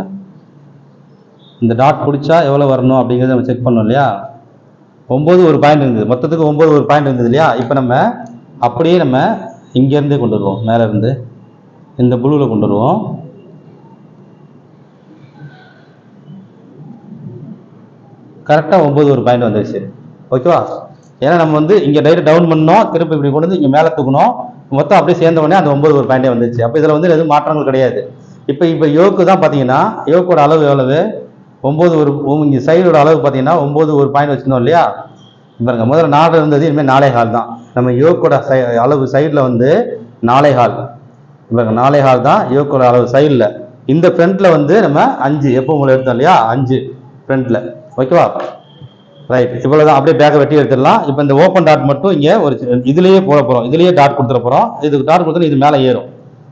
இந்த டாட் பிடிச்சா எவ்வளோ வரணும் அப்படிங்கிறத நம்ம செக் பண்ணோம் இல்லையா. 9 ஒரு பாயிண்ட் இருந்தது, மொத்தத்துக்கு 9 ஒரு பாயிண்ட் இருந்தது இல்லையா. இப்போ நம்ம அப்படியே நம்ம இங்கேருந்தே கொண்டு வருவோம், மேலே இருந்து இந்த ப்ளூவில் கொண்டு வருவோம். கரெக்டாக 9 ஒரு பாயிண்ட் வந்துருச்சு. ஓகேவா, ஏன்னா நம்ம வந்து இங்கே டைரெக்ட் டவுன் பண்ணோம், திருப்பி இப்படி கொண்டு வந்து இங்கே மேலே தூக்கணும். மொத்தம் அப்படியே சேர்ந்த உடனே அந்த 9 ஒரு பாயிண்டே வந்துச்சு. அப்போ இதில் வந்து எதுவும் மாற்றங்கள் கிடையாது. இப்போ யோக்கு தான் பார்த்தீங்கன்னா, யோக்கோட அளவு எவ்வளவு, 9 ஒரு, இங்கே சைடோட அளவு பார்த்தீங்கன்னா 9 ஒரு பாயிண்ட் வச்சுருந்தோம் இல்லையா. பாருங்க, முதல்ல 4 இருந்தது, இனிமேல் 4.25 தான். நம்ம யோக்கோட அளவு சைடில் வந்து 4.25. பாருங்க, 4.25 தான் யோக்கோட அளவு சைடில். இந்த ஃப்ரண்ட்டில் வந்து நம்ம 5 எப்போ உங்களை எடுத்தோம் இல்லையா, 5 ஃப்ரண்ட்டில். ஓகேவா, ரைட். இவ்வளோதான், அப்படியே பேக்கை வெட்டி எடுத்துடலாம். இப்போ இந்த ஓப்பன் டாட் மட்டும் இங்கே ஒரு இதுலேயே போட போகிறோம், இதுலேயே டாட் கொடுத்துட போகிறோம். இதுக்கு டாட் கொடுத்தா இது மேலே ஏறும்,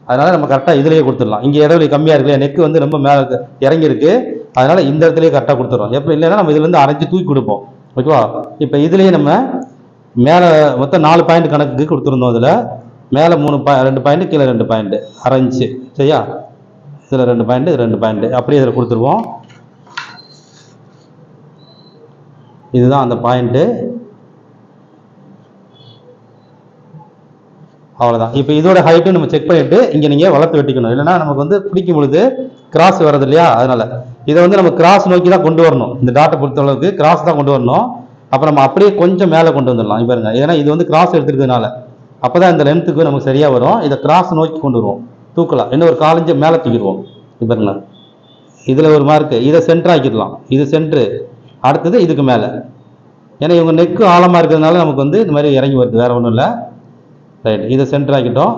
அதனால நம்ம கரெக்டாக இதுலேயே கொடுத்துடலாம். இங்கே இடைவெளி கம்மியாக இருக்கு, நெக்கு வந்து ரொம்ப மேலே இறங்கியிருக்கு, அதனால இந்த இடத்துலயே கரெக்டாக கொடுத்துறோம். எப்போ இல்லைன்னா நம்ம இதுலேருந்து அரைஞ்சி தூக்கி கொடுப்போம். ஓகேவா, இப்போ இதுலேயே நம்ம மேலே மொத்தம் 4 பாயிண்ட் கணக்குக்கு கொடுத்துருந்தோம். அதில் மேலே 2 பாயிண்ட், கீழே 2 பாயிண்ட், அரைஞ்சு. சரியா, இதில் 2 பாயிண்ட், 2 பாயிண்ட் அப்படியே இதில் கொடுத்துருவோம். இதுதான் அந்த பாயிண்ட்டு. அவ்வளோதான். இப்போ இதோட ஹைட்டும் நம்ம செக் பண்ணிட்டு இங்கே நீங்கள் வளர்த்து வெட்டிக்கணும். இல்லைன்னா நமக்கு வந்து பிடிக்கும் பொழுது கிராஸ் வர்றது இல்லையா, அதனால இதை வந்து நம்ம கிராஸ் நோக்கி தான் கொண்டு வரணும். இந்த டாட்டை பொறுத்த அளவுக்கு கிராஸ் தான் கொண்டு வரணும். அப்போ நம்ம அப்படியே கொஞ்சம் மேலே கொண்டு வந்துடலாம். இப்போ பாருங்க, ஏன்னா இது வந்து கிராஸ் எடுத்துக்கிறதுனால அப்போ தான் இந்த லென்த்துக்கு நமக்கு சரியாக வரும். இதை கிராஸ் நோக்கி கொண்டு வருவோம், தூக்கலாம். இன்னும் ஒரு 4 இன்ச்சு மேலே தூக்கிடுவோம். இப்போ பாருங்க, இதில் ஒரு மார்க்கு, இதை சென்டர் ஆக்கிடலாம். இது சென்ட்ரு, அடுத்தது இதுக்கு மேலே. ஏன்னா இவங்க நெக்கு ஆழமாக இருக்கிறதுனால நமக்கு வந்து இந்த மாதிரி இறங்கி வருது, வேற ஒன்றும் இல்லை. ரைட், இதை சென்டர் ஆக்கிட்டோம்.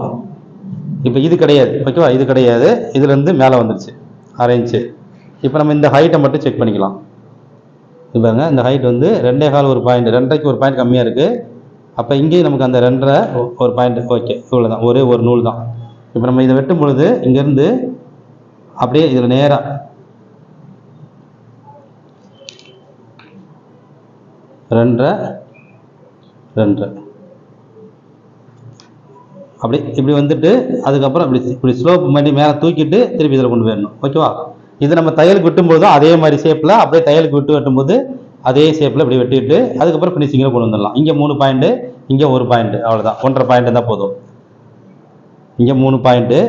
இப்போ இது கிடையாது, ஓகேவா, இது கிடையாது, இதுலேருந்து மேலே வந்துருச்சு 1/2 இன்ச்சு. இப்போ நம்ம இந்த ஹைட்டை மட்டும் செக் பண்ணிக்கலாம். பாருங்க, இந்த ஹைட் வந்து 2.25 ஒரு பாயிண்ட், 2.5க்கு ஒரு பாயிண்ட் கம்மியாக இருக்குது. அப்போ இங்கேயும் நமக்கு அந்த 2.5 ஒரு பாயிண்ட், ஓகே, இவ்வளோ தான், ஒரே ஒரு நூல் தான். இப்போ நம்ம இதை வெட்டும் பொழுது இங்கேருந்து அப்படியே இதில் நேராக 2.5 அப்படி இப்படி வந்துட்டு அதுக்கப்புறம் இப்படி ஸ்லோப் பண்ணி மேலே தூக்கிட்டு திருப்பி இதில் கொண்டு போயிடணும், ஓகேவா. இது நம்ம தையலுக்கு வெட்டும்போதும் அதே மாதிரி ஷேப்பில் அப்படியே தையலுக்கு வெட்டும்போது அதே ஷேப்பில் இப்படி வெட்டிட்டு அதுக்கப்புறம் ஃபினிஷிங்கில் கொண்டு வந்துடலாம். இங்கே 3 பாயிண்ட்டு, இங்கே 1 பாயிண்ட், அவ்வளோதான். 1.5 பாயிண்ட் தான் போதும். இங்கே 3 பாயிண்ட்டு,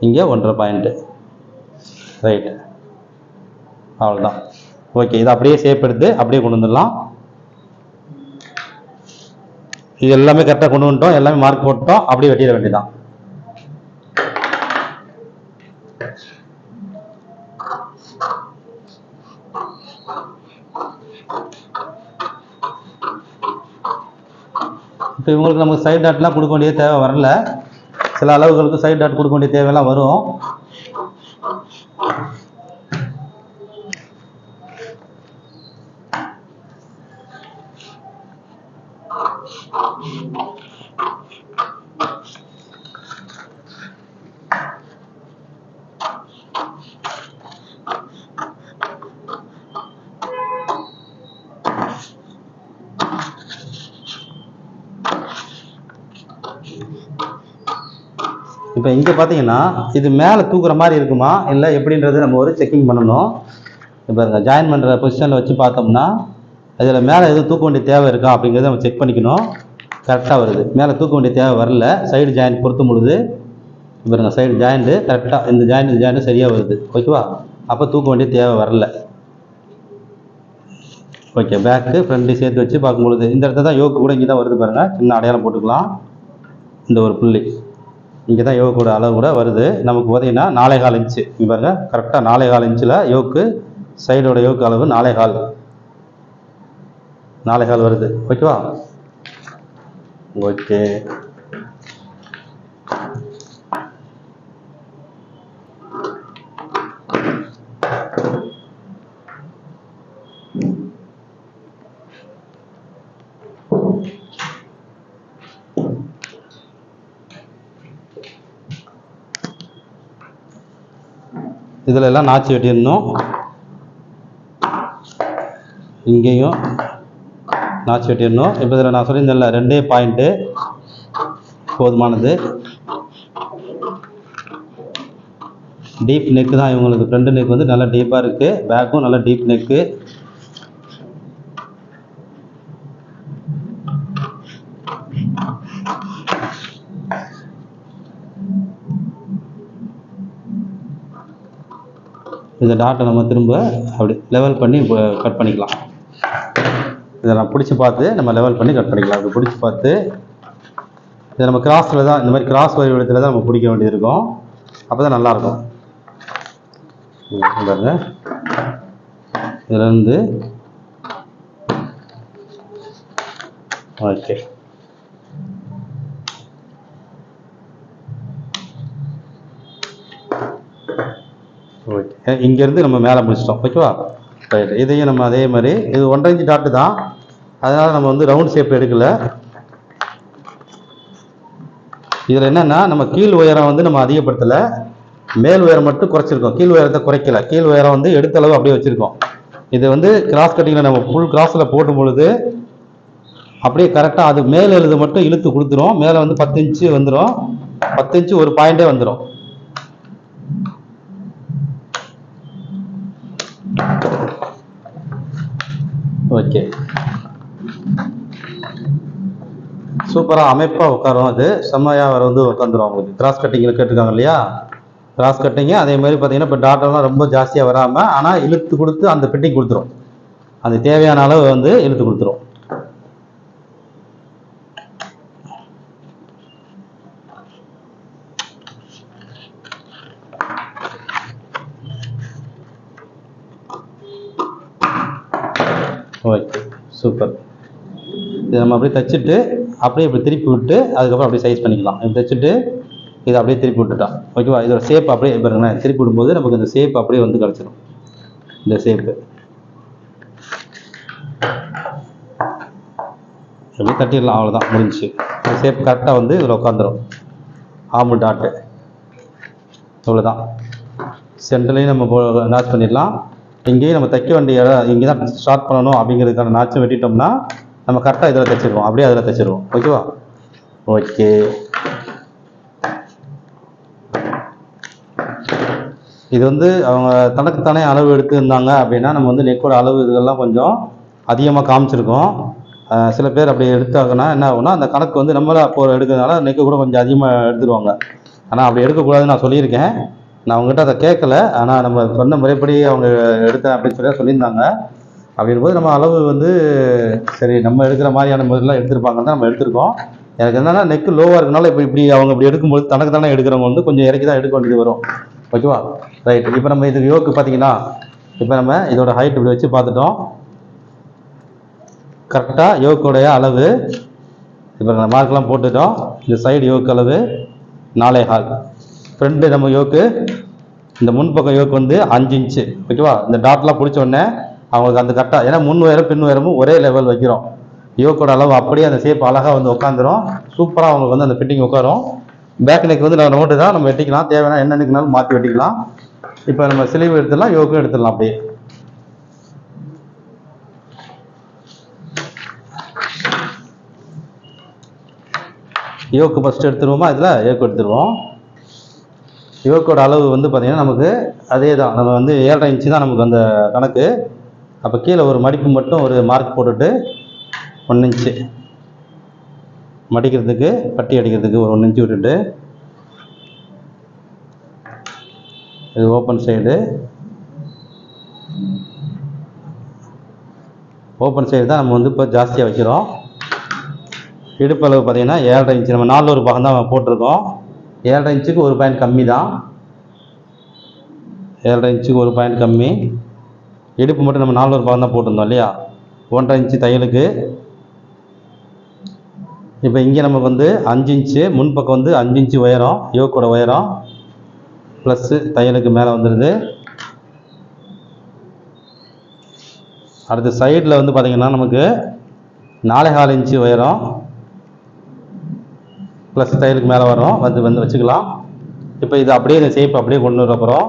இங்கே 1.5 பாயிண்ட்டு. ரைட், அவ்வளோதான். ஓகே, இதை அப்படியே ஷேப் எடுத்து அப்படியே கொண்டு வந்துடலாம். இது எல்லாமே கரெக்டாக கொண்டு வந்துட்டோம், எல்லாமே மார்க் போட்டோம், அப்படியே வெட்டிட வேண்டியதான். இப்போ இவங்களுக்கு நமக்கு சைட் டாட்லாம் கொடுக்க வேண்டிய தேவை வரல. சில அளவுகளுக்கு சைட் டாட் கொடுக்க வேண்டிய தேவையெல்லாம் வரும். இப்போ இங்கே பார்த்தீங்கன்னா இது மேலே தூக்குற மாதிரி இருக்குமா இல்லை எப்படின்றது நம்ம ஒரு செக்கிங் பண்ணணும். இப்போ ஜாயின் பண்ணுற பொசிஷனில் வச்சு பார்த்தோம்னா அதில் மேலே எதுவும் தூக்க வேண்டிய தேவை இருக்கா அப்படிங்கிறத நம்ம செக் பண்ணிக்கணும். கரெக்டாக வருது, மேலே தூக்க வேண்டிய தேவை வரல. சைடு ஜாயிண்ட் பொறுத்தும் பொழுது இப்போ சைடு ஜாயிண்ட்டு கரெக்டாக இந்த ஜாயிண்ட்டு சரியாக வருது, ஓகேவா. அப்போ தூக்க வேண்டிய தேவை வரல. ஓகே, பேக்கு ஃப்ரண்ட்டு சேர்த்து வச்சு பார்க்கும்பொழுது இந்த இடத்துல தான் யோக்கு கூட இங்கே தான் வருது பாருங்கள். சின்ன அடையாளம் போட்டுக்கலாம். இந்த ஒரு புள்ளி இங்கே தான் யோகோட அளவு கூட வருது. நமக்கு பார்த்தீங்கன்னா 4.25 இன்ச்சு. இங்கே பாருங்கள், கரெக்டாக 4.25 இன்ச்சில் யோக்கு சைடோட யோக்கு அளவு 4.25 வருது, ஓகேவா. ஓகே, இதில் எல்லாம் நாச்சு வெட்டிடணும். இங்கேயும் நாச்சு வெட்டிடணும். இப்போ இதில் நான் சொல்லியிருந்தேன்ல 2 பாயிண்ட்டு போதுமானது. டீப் நெக்கு தான் இவங்களுக்கு. ஃப்ரண்ட் நெக் வந்து நல்லா டீப்பாக இருக்குது, பேக்கும் நல்லா டீப் நெக்கு. இந்த டாட்டை நம்ம திரும்ப அப்படி லெவல் பண்ணி கட் பண்ணிக்கலாம். இதை நம்ம பிடிச்சி பார்த்து நம்ம லெவல் பண்ணி கட் பண்ணிக்கலாம். அப்படி பிடிச்சி பார்த்து இதை நம்ம கிராஸில் தான், இந்த மாதிரி கிராஸ் வரி இடத்துல தான் நம்ம பிடிக்க வேண்டியது இருக்கும். அப்போ தான் நல்லாயிருக்கும். பாருங்க, இதுலேருந்து ஓகே. ஓகே, இங்கேருந்து நம்ம மேலே முடிச்சிட்டோம், ஓகேவா. ரைட், இதையும் நம்ம அதே மாதிரி இது 1.5 இன்ச் டாட்டு தான், அதனால் நம்ம வந்து ரவுண்ட் ஷேப் எடுக்கலை. இதில் என்னென்னா நம்ம கீழ் உயரம் வந்து நம்ம அதிகப்படுத்தலை, மேல் உயரம் மட்டும் குறைச்சிருக்கோம், கீழ் உயரத்தை குறைக்கல. கீழ் உயரம் வந்து எடுத்த அளவு அப்படியே வச்சுருக்கோம். இது வந்து கிராஸ் கட்டிங்கில் நம்ம ஃபுல் கிராஸில் போடும் பொழுது அப்படியே கரெக்டாக அது மேலே எழுது மட்டும் இழுத்து கொடுத்துரும். மேலே வந்து 10 இன்ச்சு வந்துடும், 10 இன்ச்சு ஒரு பாயிண்டே வந்துடும். ஓகே, சூப்பராக அமைப்பாக உட்காரும். அது செம்மையாக வந்து உட்காந்துரும். அவங்களுக்கு கிராஸ் கட்டிங்கில் கேட்டிருக்காங்க இல்லையா, கிராஸ் கட்டிங்கு அதே மாதிரி பார்த்தீங்கன்னா இப்போ டாட்டெல்லாம் ரொம்ப ஜாஸ்தியாக வராமல் ஆனால் இழுத்து கொடுத்து அந்த ஃபிட்டிங் கொடுத்துரும். அது தேவையான அளவு வந்து இழுத்து கொடுத்துரும். Okay super. இதை நம்ம அப்படியே தைச்சிட்டு அப்படியே இப்படி திருப்பி விட்டு அதுக்கப்புறம் அப்படியே சைஸ் பண்ணிக்கலாம். இப்படி தைச்சிட்டு இதை அப்படியே திருப்பி விட்டுட்டான். ஓகேவா, இதோட ஷேப் அப்படியே பாருங்களேன், திருப்பி விடும்போது நமக்கு இந்த ஷேப் அப்படியே வந்து கிடச்சிடும். இந்த ஷேப்பு அப்படியே தட்டிடலாம், அவ்வளோதான் முடிஞ்சிச்சு. இந்த ஷேப் கரெக்டாக வந்து இதில் உட்காந்துரும். ஆம்பு டாட்டு இவ்வளோதான். சென்டர்லையும் நம்ம நாச் பண்ணிடலாம். இங்கேயும் நம்ம தைக்க வேண்டிய இடம் இங்கே தான் ஸ்டார்ட் பண்ணணும் அப்படிங்கிறதுக்கான நாச்சும் வெட்டிட்டோம்னா நம்ம கரெக்டாக இதில் தைச்சிருவோம், அப்படியே அதில் தைச்சிருவோம். ஓகேவா, ஓகே. இது வந்து அவங்க தனக்குத்தானே அளவு எடுத்துருந்தாங்க அப்படின்னா நம்ம வந்து நெக்கோட அளவு இதெல்லாம் கொஞ்சம் அதிகமாக காமிச்சிருக்கோம். சில பேர் அப்படி எடுத்தாங்கன்னா என்ன ஆகும்னா அந்த கணக்கு வந்து நம்மளை அப்போ எடுக்கிறதுனால நெக்கு கூட கொஞ்சம் அதிகமாக எடுத்துருவாங்க. ஆனால் அப்படி எடுக்கக்கூடாதுன்னு நான் சொல்லியிருக்கேன். நான் அவங்ககிட்ட அதை கேட்கல, ஆனால் நம்ம சொன்ன முறைப்படி அவங்க எடுத்தேன் அப்படின்னு சொல்லி சொல்லியிருந்தாங்க. அப்படின்போது நம்ம அளவு வந்து சரி நம்ம எடுக்கிற மாதிரியான முதல்லாம் எடுத்திருப்பாங்கன்னு தான் நம்ம எடுத்திருக்கோம். எனக்கு என்னன்னா நெக்கு லோவாக இருக்கனால இப்போ இப்படி அவங்க இப்படி எடுக்கும்போது தனக்கு தானே எடுக்கிறவங்க வந்து கொஞ்சம் இறக்கி தான் எடுக்க வேண்டியது வரும். ஓகேவா, ரைட். இப்போ நம்ம இது யோக்கு பார்த்தீங்கன்னா இப்போ நம்ம இதோட ஹைட் இப்படி வச்சு பார்த்துட்டோம். கரெக்டாக யோக்கோடைய அளவு இப்போ நம்ம மார்க்கெலாம் போட்டுட்டோம். இந்த சைடு யோக்கு அளவு 4.25. ஃப்ரண்ட்டு நம்ம யோக்கு இந்த முன்பக்கம் யோக்கு வந்து 5 இன்ச்சு. ஓகேவா, இந்த டாட்லாம் பிடிச்ச உடனே அவங்களுக்கு அந்த கரெக்டாக, ஏன்னா முன் உயரம் பின் உயரமும் ஒரே லெவல் வைக்கிறோம். யோக்கோட அளவு அப்படியே அந்த ஷேப் அழகாக வந்து உட்காந்துரும். சூப்பராக அவங்களுக்கு வந்து அந்த ஃபிட்டிங் உட்காரும். பேக் நெக் வந்து நம்ம நோட்டு தான் நம்ம வெட்டிக்கலாம், தேவையான என்ன நெக்குனாலும் மாற்றி வெட்டிக்கலாம். இப்போ நம்ம சிலிவு எடுத்துடலாம், யோக்கும் எடுத்துடலாம். அப்படியே யோக்கு ஃபஸ்ட்டு எடுத்துருவோமா, இதில் யோக்கு எடுத்துருவோம். யோக்கோட அளவு வந்து பார்த்திங்கன்னா நமக்கு அதே தான், நம்ம வந்து 7.5 இன்ச்சு தான் நமக்கு அந்த கணக்கு. அப்போ கீழே ஒரு மடிப்பு மட்டும் ஒரு மார்க் போட்டுட்டு 1 இன்ச்சு மடிக்கிறதுக்கு பட்டி அடிக்கிறதுக்கு ஒரு 1 இன்ச்சு விட்டுட்டு இது ஓப்பன் சைடு. ஓப்பன் சைடு தான் நம்ம வந்து இப்போ ஜாஸ்தியாக வைக்கிறோம். இடுப்பு அளவு பார்த்தீங்கன்னா 7.5 இன்ச்சு, நம்ம 4 ஒரு பாகம் தான் போட்டிருக்கோம். 7.5 இன்ச்சுக்கு ஒரு பாயிண்ட் கம்மி தான். 7.5 இன்ச்சுக்கு ஒரு பாயிண்ட் கம்மி. இடுப்பு மட்டும் நம்ம 4 ஒரு பாகம் தான் போட்டிருந்தோம் இல்லையா, 1.5 இன்ச்சு தையலுக்கு. இப்போ இங்கே நமக்கு வந்து 5 இன்ச்சு, முன்பக்கம் வந்து 5 இன்ச்சு உயரம், யோக்கோட உயரம் ப்ளஸ்ஸு தையலுக்கு மேலே வந்துடுது. அடுத்து சைடில் வந்து பார்த்திங்கன்னா நமக்கு 4.25 இன்ச்சு உயரம் ப்ளஸ் தையலுக்கு மேலே வரும், வந்து வச்சுக்கலாம். இப்போ இது அப்படியே இந்த ஷேப் அப்படியே கொண்டு வர போகிறோம்.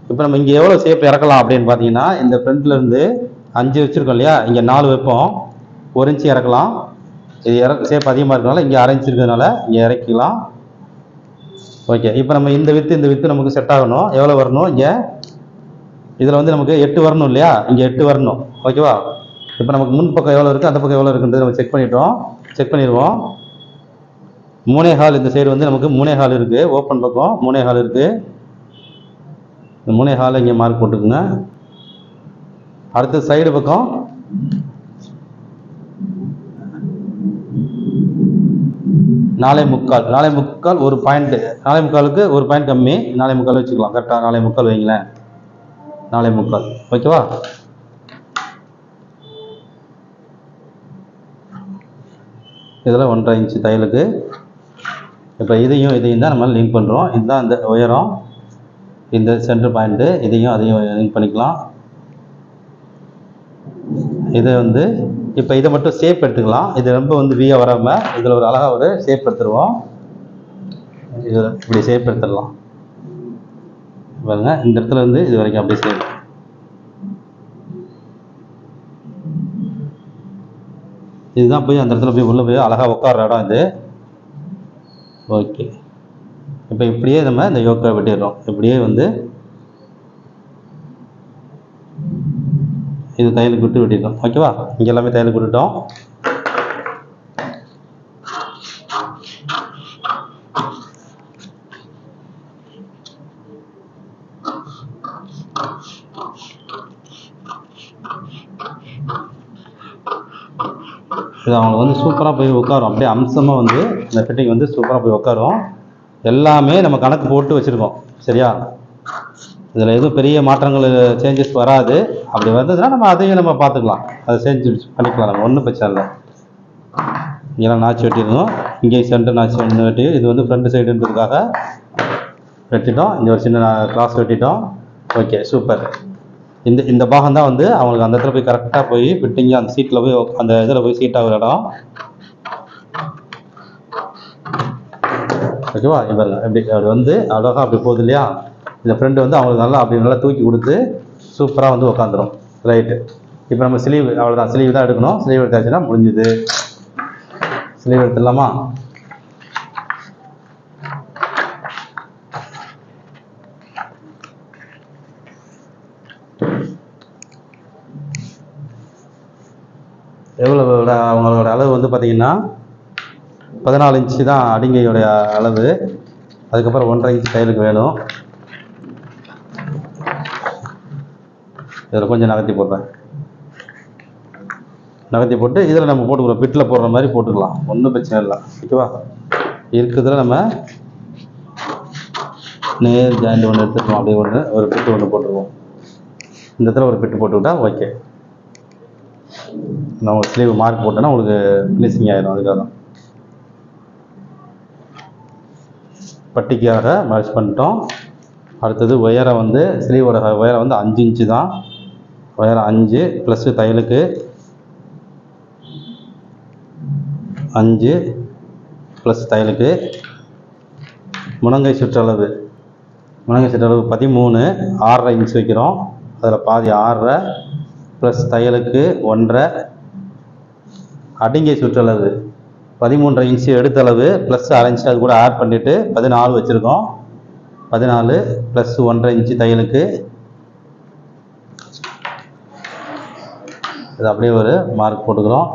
இப்போ நம்ம இங்கே எவ்வளோ ஷேப் இறக்கலாம் அப்படின்னு பார்த்தீங்கன்னா, இந்த ஃப்ரண்ட்லேருந்து 5 வச்சுருக்கோம் இல்லையா, இங்கே 4 வைப்போம், 1 இன்ச்சு இறக்கலாம். இது ஷேப் அதிகமாக இருக்கனால இங்கே 1/2 இன்ச்சு இருக்கிறதுனால இங்கே இறக்கிக்கலாம். ஓகே, இப்போ நம்ம இந்த வித்து நமக்கு செட் ஆகணும். எவ்வளோ வரணும், இங்கே இதில் வந்து நமக்கு 8 வரணும் இல்லையா, இங்கே 8 வரணும். ஓகேவா, இப்போ நமக்கு முன் பக்கம் எவ்வளோ இருக்குது, அந்த பக்கம் எவ்வளோ இருக்குன்றது நம்ம செக் பண்ணிடுவோம். 3.25 இந்த சைடு வந்து நமக்கு 3.25 இருக்குது, ஓப்பன் பக்கம் 3.25 இருக்குது. இந்த 3.25 இங்கே மார்க் போட்டுக்குங்க. அடுத்து சைடு பக்கம் 4.25 ஒரு பாயிண்ட், 4.25க்கு ஒரு பாயிண்ட் கம்மி, 4.25 வச்சுக்கலாம். கரெக்டாக 4.25 வைங்களேன், 4.25. ஓகேவா, இதில் 1.5 இன்ச்சு தையலுக்கு. இப்போ இதையும் தான் நம்ம லிங்க் பண்ணுறோம். இதுதான் இந்த உயரம், இந்த சென்டர் பாயிண்ட்டு, அதையும் லிங்க் பண்ணிக்கலாம். இதை வந்து இப்போ இதை மட்டும் ஷேப் எடுத்துக்கலாம். இது ரொம்ப வந்து வீயாக வராமல் இதில் ஒரு அழகாக ஒரு ஷேப் எடுத்துருவோம். இதில் இப்படி ஷேப் எடுத்துடலாம் பாருங்க, இந்த இடத்துல இருந்து இது வரைக்கும் அப்படியே ஷேப். இதுதான் போய் அந்த இடத்துல போய் உள்ளே போய் அழகாக உட்கார்ற இடம் இது. ஓகே, இப்போ இப்படியே நம்ம இந்த யோக்கை வெட்டிடுறோம். இப்படியே வந்து இது தையலுக்கு விட்டு வெட்டிட்டோம். ஓகேவா, இங்கே எல்லாமே தையலுக்கு விட்டுட்டோம். இது அவங்களுக்கு வந்து சூப்பராக போய் உட்காரும், அப்படியே அம்சமாக வந்து இந்த ஃபிட்டிங் வந்து சூப்பராக போய் உட்காரும். எல்லாமே நம்ம கணக்கு போட்டு வச்சுருக்கோம் சரியா. இதில் எதுவும் பெரிய மாற்றங்கள் சேஞ்சஸ் வராது. அப்படி வந்ததுன்னா நம்ம அதையும் நம்ம பார்த்துக்கலாம், அதை சேஞ்சு பண்ணிக்கலாம், நம்ம ஒன்றும் பிரச்சனை இல்லை. இங்கெல்லாம் நாச்சு வெட்டிடணும், இங்கேயும் சென்டர் நாச்சு ஒன்று வெட்டி, இது வந்து ஃப்ரண்ட் சைடுன்றதுக்காக வெட்டிட்டோம். இங்கே ஒரு சின்ன கிராஸ் வெட்டிட்டோம். Okay super. இந்த பாகம் தான் வந்து அவங்களுக்கு அந்த இடத்துல போய் கரெக்டாக போய் ஃபிட்டிங்காக அந்த சீட்டில் போய் அந்த இதில் போய் சீட் ஆகிற இடம். ஓகேவா, இப்போ எப்படி அப்படி வந்து அழகாக அப்படி போகுது இல்லையா. இந்த ஃப்ரெண்டு வந்து அவங்களுக்கு நல்லா அப்படி நல்லா தூக்கி கொடுத்து சூப்பராக வந்து உட்காந்துரும். ரைட்டு, இப்போ நம்ம ஸ்லீவ் அவ்வளோதான், ஸ்லீவ் தான் எடுக்கணும். ஸ்லீவ் எடுத்தாச்சுன்னா முடிஞ்சுது. ஸ்லீவ் எடுத்துடலாமா. எவ்வளோ அவங்களோட அளவு வந்து பார்த்தீங்கன்னா 14 இன்ச்சு தான் அடிங்கையோடைய அளவு. அதுக்கப்புறம் 1.5 இன்ச்சு தையலுக்கு வேணும். இதில் கொஞ்சம் நகர்த்தி போடுறேன். நகர்த்தி போட்டு இதில் நம்ம போட்டுக்கிறோம், பிட்டில் போடுற மாதிரி போட்டுக்கலாம், ஒன்றும் பிரச்சனை இல்லை. ஓகேவா, இருக்கிறதுல நம்ம நேர் ஜாயிண்ட் ஒன்று எடுத்துக்கலாம். அப்படியே ஒன்று ஒரு பிட்டு ஒன்று போட்டுருவோம். இந்த இடத்துல ஒரு பிட்டு போட்டுக்கிட்டா ஓகே. நான் ஒரு ஸ்லீவ் மார்க் போட்டேன்னா உங்களுக்கு ஃபினிஷிங் ஆகிடும். அதுக்காக தான் பட்டிக்காக மேட்ச் பண்ணிட்டோம். அடுத்தது உயரம் வந்து ஸ்லீவோட உயரம் வந்து 5 இன்ச்சு தான். உயரம் 5 ப்ளஸ் தையலுக்கு 5 ப்ளஸ் தையலுக்கு. முழங்கை சுற்றளவு 13, 6.5 இன்ச் வைக்கிறோம். அதில் பாதி 6.5 ப்ளஸ் தையலுக்கு 1.5. அடிங்கை சுற்றளவு 13.5 இன்ச்சு எடுத்தளவு ப்ளஸ் 1/2 இன்ச்சு அது கூட ஆட் பண்ணிவிட்டு 14 வச்சுருக்கோம். 14 ப்ளஸ் 1.5 இன்ச்சு தையலுக்கு. இது அப்படியே ஒரு மார்க் போட்டுக்கிறோம்.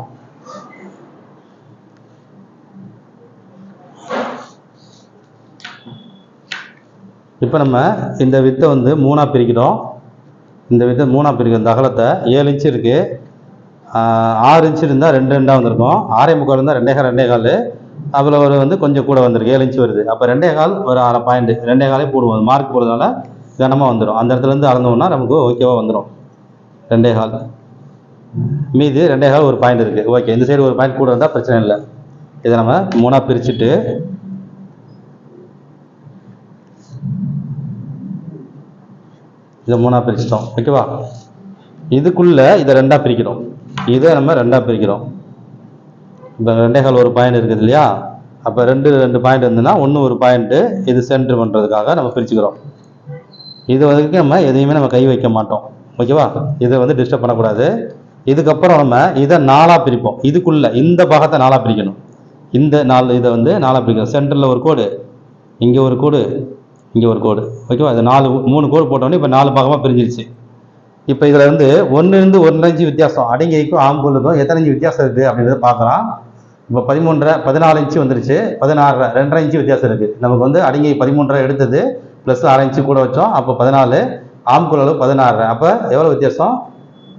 இப்போ நம்ம இந்த வித்தை வந்து 3ஆக பிரிக்கிறோம். இந்த வித்தை 3ஆக பிரிக்கிறோம். இந்த அகலத்தை 7 இன்ச்சு இருக்குது, 6 இன்ச்சு இருந்தால் 2 2ஆக வந்திருக்கும், 6.25 இருந்தால் 2.25 2.25. அதில் ஒரு வந்து கொஞ்சம் கூட வந்திருக்கு, 7 இன்ச்சு வருது. அப்போ 2.25 ஒரு 1/2 பாயிண்ட் 2.25 போடுவோம். மார்க் போடுறதுனால கனமாக வந்துடும். அந்த இடத்துலேருந்து அளந்தோம்னா நமக்கு ஓகேவாக வந்துடும். 2.25 மீதி 2.25 ஒரு பாயிண்ட் இருக்குது. ஓகே, இந்த சைடு ஒரு பாயிண்ட் கூட இருந்தால் பிரச்சனை இல்லை. இதை நம்ம 3ஆக பிரிச்சுட்டு இதை 3ஆக பிரிச்சிட்டோம். ஓகேவா, இதுக்குள்ளே இதை 2ஆக பிரிக்கிறோம். இதை நம்ம 2ஆக பிரிக்கிறோம். இப்போ 2.25 ஒரு பாயிண்ட் இருக்குது இல்லையா. அப்போ 2 பாயிண்ட் இருந்ததுன்னா 1 ஒரு பாயிண்ட்டு இது சென்ட்ரு பண்ணுறதுக்காக நம்ம பிரிச்சுக்கிறோம். இது வரைக்கும் நம்ம எதையுமே நம்ம கை வைக்க மாட்டோம். ஓகேவா, இதை வந்து டிஸ்டர்ப் பண்ணக்கூடாது. இதுக்கப்புறம் நம்ம இதை 4ஆக பிரிப்போம். இதுக்குள்ளே இந்த பாகத்தை 4ஆக பிரிக்கணும். இந்த 4 இதை வந்து 4ஆக பிரிக்கணும். சென்டரில் ஒரு கோடு, இங்கே ஒரு கோடு, இங்கே ஒரு கோடு. ஓகேவா, இது 3 கோடு போட்டோன்னே இப்போ 4 பாகமாக பிரிஞ்சிருச்சு. இப்போ இதில் இருந்து 1 1.5 இன்ச்சு வித்தியாசம், அடிங்கைக்கும் ஆம்பூலுக்கும் எத்தனை இன்ச்சு வித்தியாசம் இருக்குது அப்படின்றத பார்க்குறோம். இப்போ 14 இன்ச்சு வந்துருச்சு, 16 2.5 இன்ச்சு வித்தியாசம் இருக்குது. நமக்கு வந்து அடிங்கை 13 எடுத்தது ப்ளஸ் 1/2 இன்ச்சு கூட வச்சோம். அப்போ 14, ஆம்பூல் அளவு 16. அப்போ எவ்வளோ வித்தியாசம்?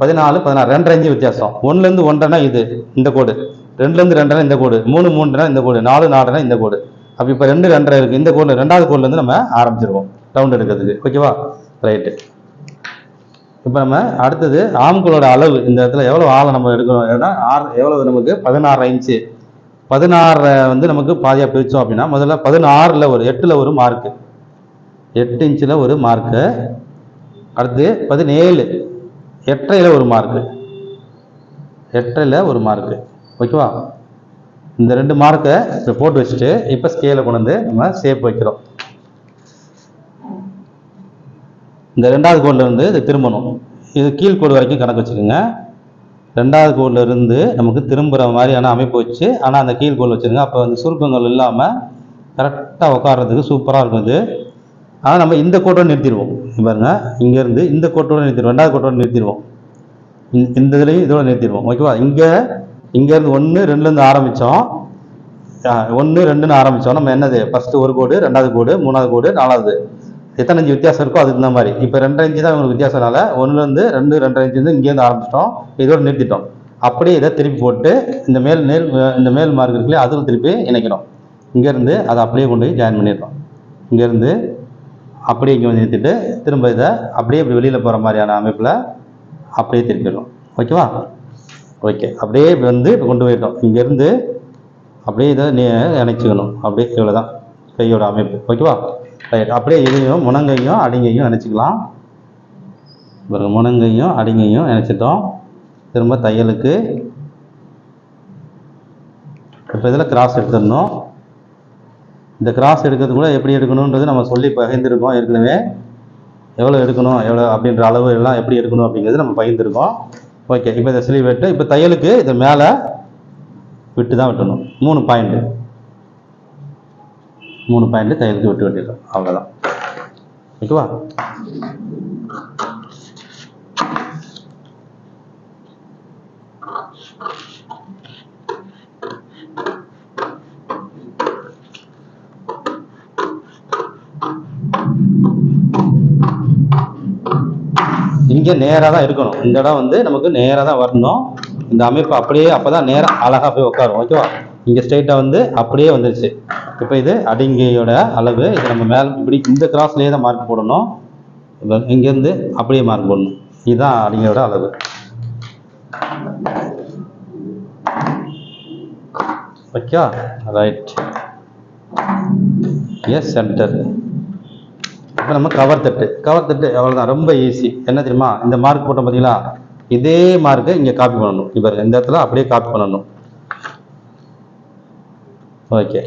14 16 2.5 இன்ச்சு வித்தியாசம். 1லேருந்து 1.5 இது இந்த கோடு, 2லேருந்து 2.5 இந்த கோடு, 3 3 இந்த கோடு, 4 4 இந்த கோடு. அப்போ இப்போ 2 2.5 இருக்குது. இந்த கோடு 2வது கோட்லேருந்து நம்ம ஆரம்பிச்சிருவோம் ரவுண்ட் எடுக்கிறதுக்கு. ஓகேவா, ரைட்டு. இப்போ நம்ம அடுத்தது ஆம்கோலோட அளவு இந்த இடத்துல எவ்வளோ ஆழம் நம்ம எடுக்கணும். ஏன்னா எவ்வளவு நமக்கு 16 இன்ச்சு. 16 வந்து நமக்கு பாதியாக பிரித்தோம் அப்படின்னா முதல்ல 16ல் ஒரு 8ல் ஒரு மார்க்கு, 8 இன்ச்சில் ஒரு மார்க்கு. அடுத்து 17 8.5 ஒரு மார்க்கு, 8.5 ஒரு மார்க்கு. ஓகேவா, இந்த 2 மார்க்கை போட்டு வச்சுட்டு இப்போ ஸ்கேலை கொண்டு வந்து நம்ம ஷேப் வைக்கிறோம். இந்த 2வது கோடில் இருந்து இது திரும்பணும். இது கீழ்கோடு வரைக்கும் கணக்கு வச்சுக்கோங்க. 2வது கோடில் இருந்து நமக்கு திரும்புகிற மாதிரியான அமைப்பு வச்சு, ஆனால் அந்த கீழ்கோடு வச்சுருங்க. அப்போ வந்து சுருக்கங்கள் இல்லாமல் கரெக்டாக உட்கார்றதுக்கு சூப்பராக இருக்கும் இது. ஆனால் நம்ம இந்த கோட்டோடு நிறுத்திடுவோம். பாருங்க, இங்கேருந்து இந்த கோட்டோடு நிறுத்திடுவோம், 2வது கோட்டோடு நிறுத்திடுவோம். இந்த இதுலேயும் இதோட நிறுத்திடுவோம். ஓகேவா, இங்கேருந்து 1 2லேருந்து ஆரம்பித்தோம், 1 2ன்னு ஆரம்பித்தோம். நம்ம என்னது ஃபஸ்ட்டு ஒரு கோடு, 2வது கோடு, 3வது கோடு, 4வது எத்தனை இன்ச்சு வித்தியாசம் இருக்கோ அதுக்கு இந்த மாதிரி. இப்போ 2.5 இன்ச்சு தான் உங்களுக்கு வித்தியாசம்னால 1லேருந்து 2 2.5 இன்ச்சு இங்கேருந்து ஆரம்பிச்சிட்டோம், இதோட நிறுத்திட்டோம். அப்படியே இதை திருப்பி போட்டு இந்த மேல் மார்க் இருக்குல்லையே அதில் திருப்பி இணைக்கணும். இங்கேருந்து அதை அப்படியே கொண்டு போய் ஜாயின் பண்ணிடணும். இங்கேருந்து அப்படியே இங்கே வந்து நிறுத்திட்டு திரும்ப இதை அப்படியே இப்படி வெளியில் போகிற மாதிரியான அமைப்பில் அப்படியே திருப்பிடணும். ஓகேவா? ஓகே. அப்படியே இப்போ வந்து இப்போ கொண்டு போயிட்டோம். இங்கேருந்து அப்படியே இதை இணைச்சிக்கணும். அப்படியே இவ்வளோ தான் கையோட அமைப்பு. ஓகேவா? ரைட். அப்படியே இதையும் முனங்கையும் அடிங்கையும் இணைச்சிக்கலாம். முனங்கையும் அடிங்கையும் இணைச்சிட்டோம். திரும்ப தையலுக்கு இப்போ இதில் கிராஸ் எடுத்துடணும். இந்த கிராஸ் எடுக்கிறது கூட எப்படி எடுக்கணுன்றது நம்ம சொல்லி பகிர்ந்துருக்கோம் ஏற்கனவே. எவ்வளோ எடுக்கணும் எவ்வளோ அப்படின்ற அளவு எல்லாம் எப்படி எடுக்கணும் அப்படிங்கிறது நம்ம பகிர்ந்துருக்கோம். ஓகே. இப்போ இதை ஸ்லீவ் வெட்டு. இப்போ தையலுக்கு இதை மேலே விட்டு தான் வெட்டணும். 3 பாயிண்ட்டு தையலுக்கு விட்டு வெட்டிடலாம். அவ்வளோதான். ஓகேவா? இங்கே நேராக தான் இருக்கணும். இந்த இடம் வந்து நமக்கு நேராக தான் வரணும். இந்த அமைப்பு அப்படியே அப்போ தான் நேராக அழகாக போய் உட்காரும். ஓகேவா? இங்கே ஸ்ட்ரைட்டாக வந்து அப்படியே வந்துருச்சு. இப்போ இது அடிங்கையோட அளவு. இது நம்ம மேலே இப்படி இந்த கிராஸ்லேயே தான் மார்க் போடணும். இங்கேருந்து அப்படியே மார்க் போடணும். இதுதான் அடிங்கையோட அளவு. ஓகே. ரைட். Yes centre. இப்போ நம்ம கவர் தட்டு அவ்வளோதான். ரொம்ப ஈஸி. என்ன தெரியுமா? இந்த மார்க் போட்டோம் பார்த்தீங்களா? இதே மார்க்கை இங்கே காப்பி பண்ணணும். இப்போ இந்த இடத்துல அப்படியே காப்பி பண்ணணும். ஓகே.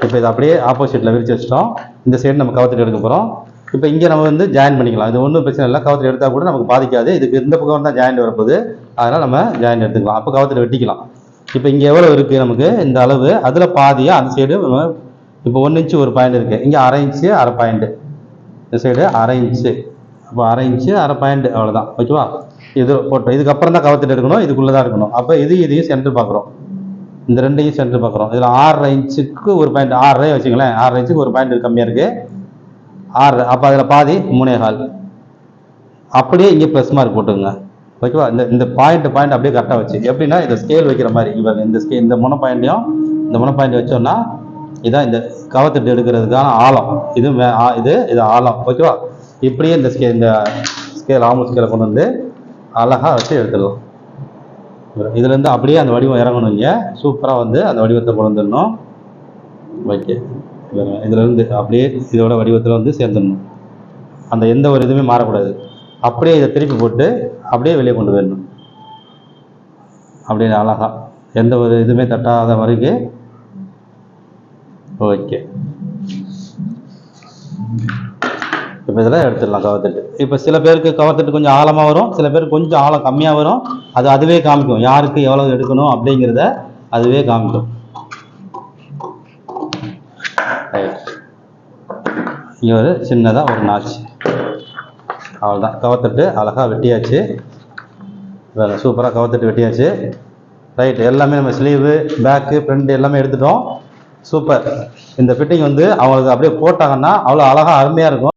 இப்போ இதை அப்படியே ஆப்போசிட்டில் விரிச்சு வச்சிட்டோம். இந்த சைடு நம்ம கவர் தட்டு எடுக்க போகிறோம். இப்போ இங்கே நம்ம வந்து ஜாயின் பண்ணிக்கலாம். இது ஒன்றும் பிரச்சனை இல்லை. கவர் தட்டு எடுத்தால் கூட நமக்கு பாதிக்காது. இதுக்கு இந்த பக்கம் தான் ஜாயின் வரப்போகுது. அதனால் நம்ம ஜாயின் எடுத்துக்கலாம். அப்போ கவர் தட்டு வெட்டிக்கலாம். இப்போ இங்கே எவ்வளோ இருக்குது நமக்கு இந்த அளவு, அதில் பாதியாக அந்த சைடு இப்போ 1 இன்ச்சு ஒரு பாயிண்ட் இருக்குது. இங்கே 1/2 இன்ச்சு 1/2 பாயிண்ட்டு. இந்த சைடு 1/2 இன்ச்சு. அப்போ 1/2 இன்ச்சு 1/2 பாயிண்ட். அவ்வளோதான். ஓகேவா? இது போட்டோம். இதுக்கப்புறம் தான் கவர் தட்டு எடுக்கணும். இதுக்குள்ளே தான் இருக்கணும். அப்போ இதையும் சென்டர் பார்க்குறோம். இந்த ரெண்டையும் சென்டர் பார்க்குறோம். இதில் 6.5 இன்ச்சுக்கு ஒரு பாயிண்ட். 6.5 வச்சுங்களேன். 6.5 இன்ச்சுக்கு ஒரு பாயிண்ட் கம்மியாக இருக்குது. 6. அப்போ அதில் பாதி 3.25. அப்படியே இங்கே ப்ளஸ் மார்க் போட்டுங்க. ஓகேவா? இந்த பாயிண்ட் அப்படியே கரெக்டாக வச்சு எப்படின்னா இதை ஸ்கேல் வைக்கிற மாதிரி இங்கே இந்த முனை பாயிண்ட் வச்சோம்னா இதான் இந்த கவர் தட்டு எடுக்கிறதுக்கான ஆழம். இது ஆழம். ஓகேவா? இப்படியே இந்த ஸ்கேல் ஆமல் ஸ்கேலை கொண்டு வந்து அழகாக வச்சு எடுத்துடலாம். இதுலேருந்து அப்படியே அந்த வடிவம் இறங்கணும். இங்கே சூப்பராக வந்து அந்த வடிவத்தை கொண்டு வந்துடணும். ஓகே. இதுலேருந்து அப்படியே இதோட வடிவத்தில் வந்து சேர்ந்துடணும். அந்த எந்த ஒரு இதுவுமே மாறக்கூடாது. அப்படியே இதை திருப்பி போட்டு அப்படியே வெளியே கொண்டு வரணும். அப்படியே அழகாக எந்த ஒரு இதுவுமே தட்டாத வரைக்கும். ஓகே. இப்போ இதெல்லாம் எடுத்துடலாம் கவர் தட்டு. இப்போ சில பேருக்கு கவர் தட்டு கொஞ்சம் ஆழமாக வரும், சில பேருக்கு கொஞ்சம் ஆழம் கம்மியாக வரும். அதுவே காமிக்கும் யாருக்கு எவ்வளோ எடுக்கணும் அப்படிங்கிறத அதுவே காமிக்கும். இங்கே ஒரு சின்னதாக ஒரு நாச்சு. அவ்வளோதான். கவர் தட்டு அழகாக வெட்டியாச்சு. வேறு சூப்பராக கவர் தட்டு வெட்டியாச்சு. ரைட். எல்லாமே நம்ம ஸ்லீவு, பேக்கு, ஃப்ரண்ட் எல்லாமே எடுத்துட்டோம். சூப்பர். இந்த ஃபிட்டிங் வந்து அவங்களுக்கு அப்படியே போட்டாங்கன்னா அவ்வளோ அழகாக அருமையாக இருக்கும்.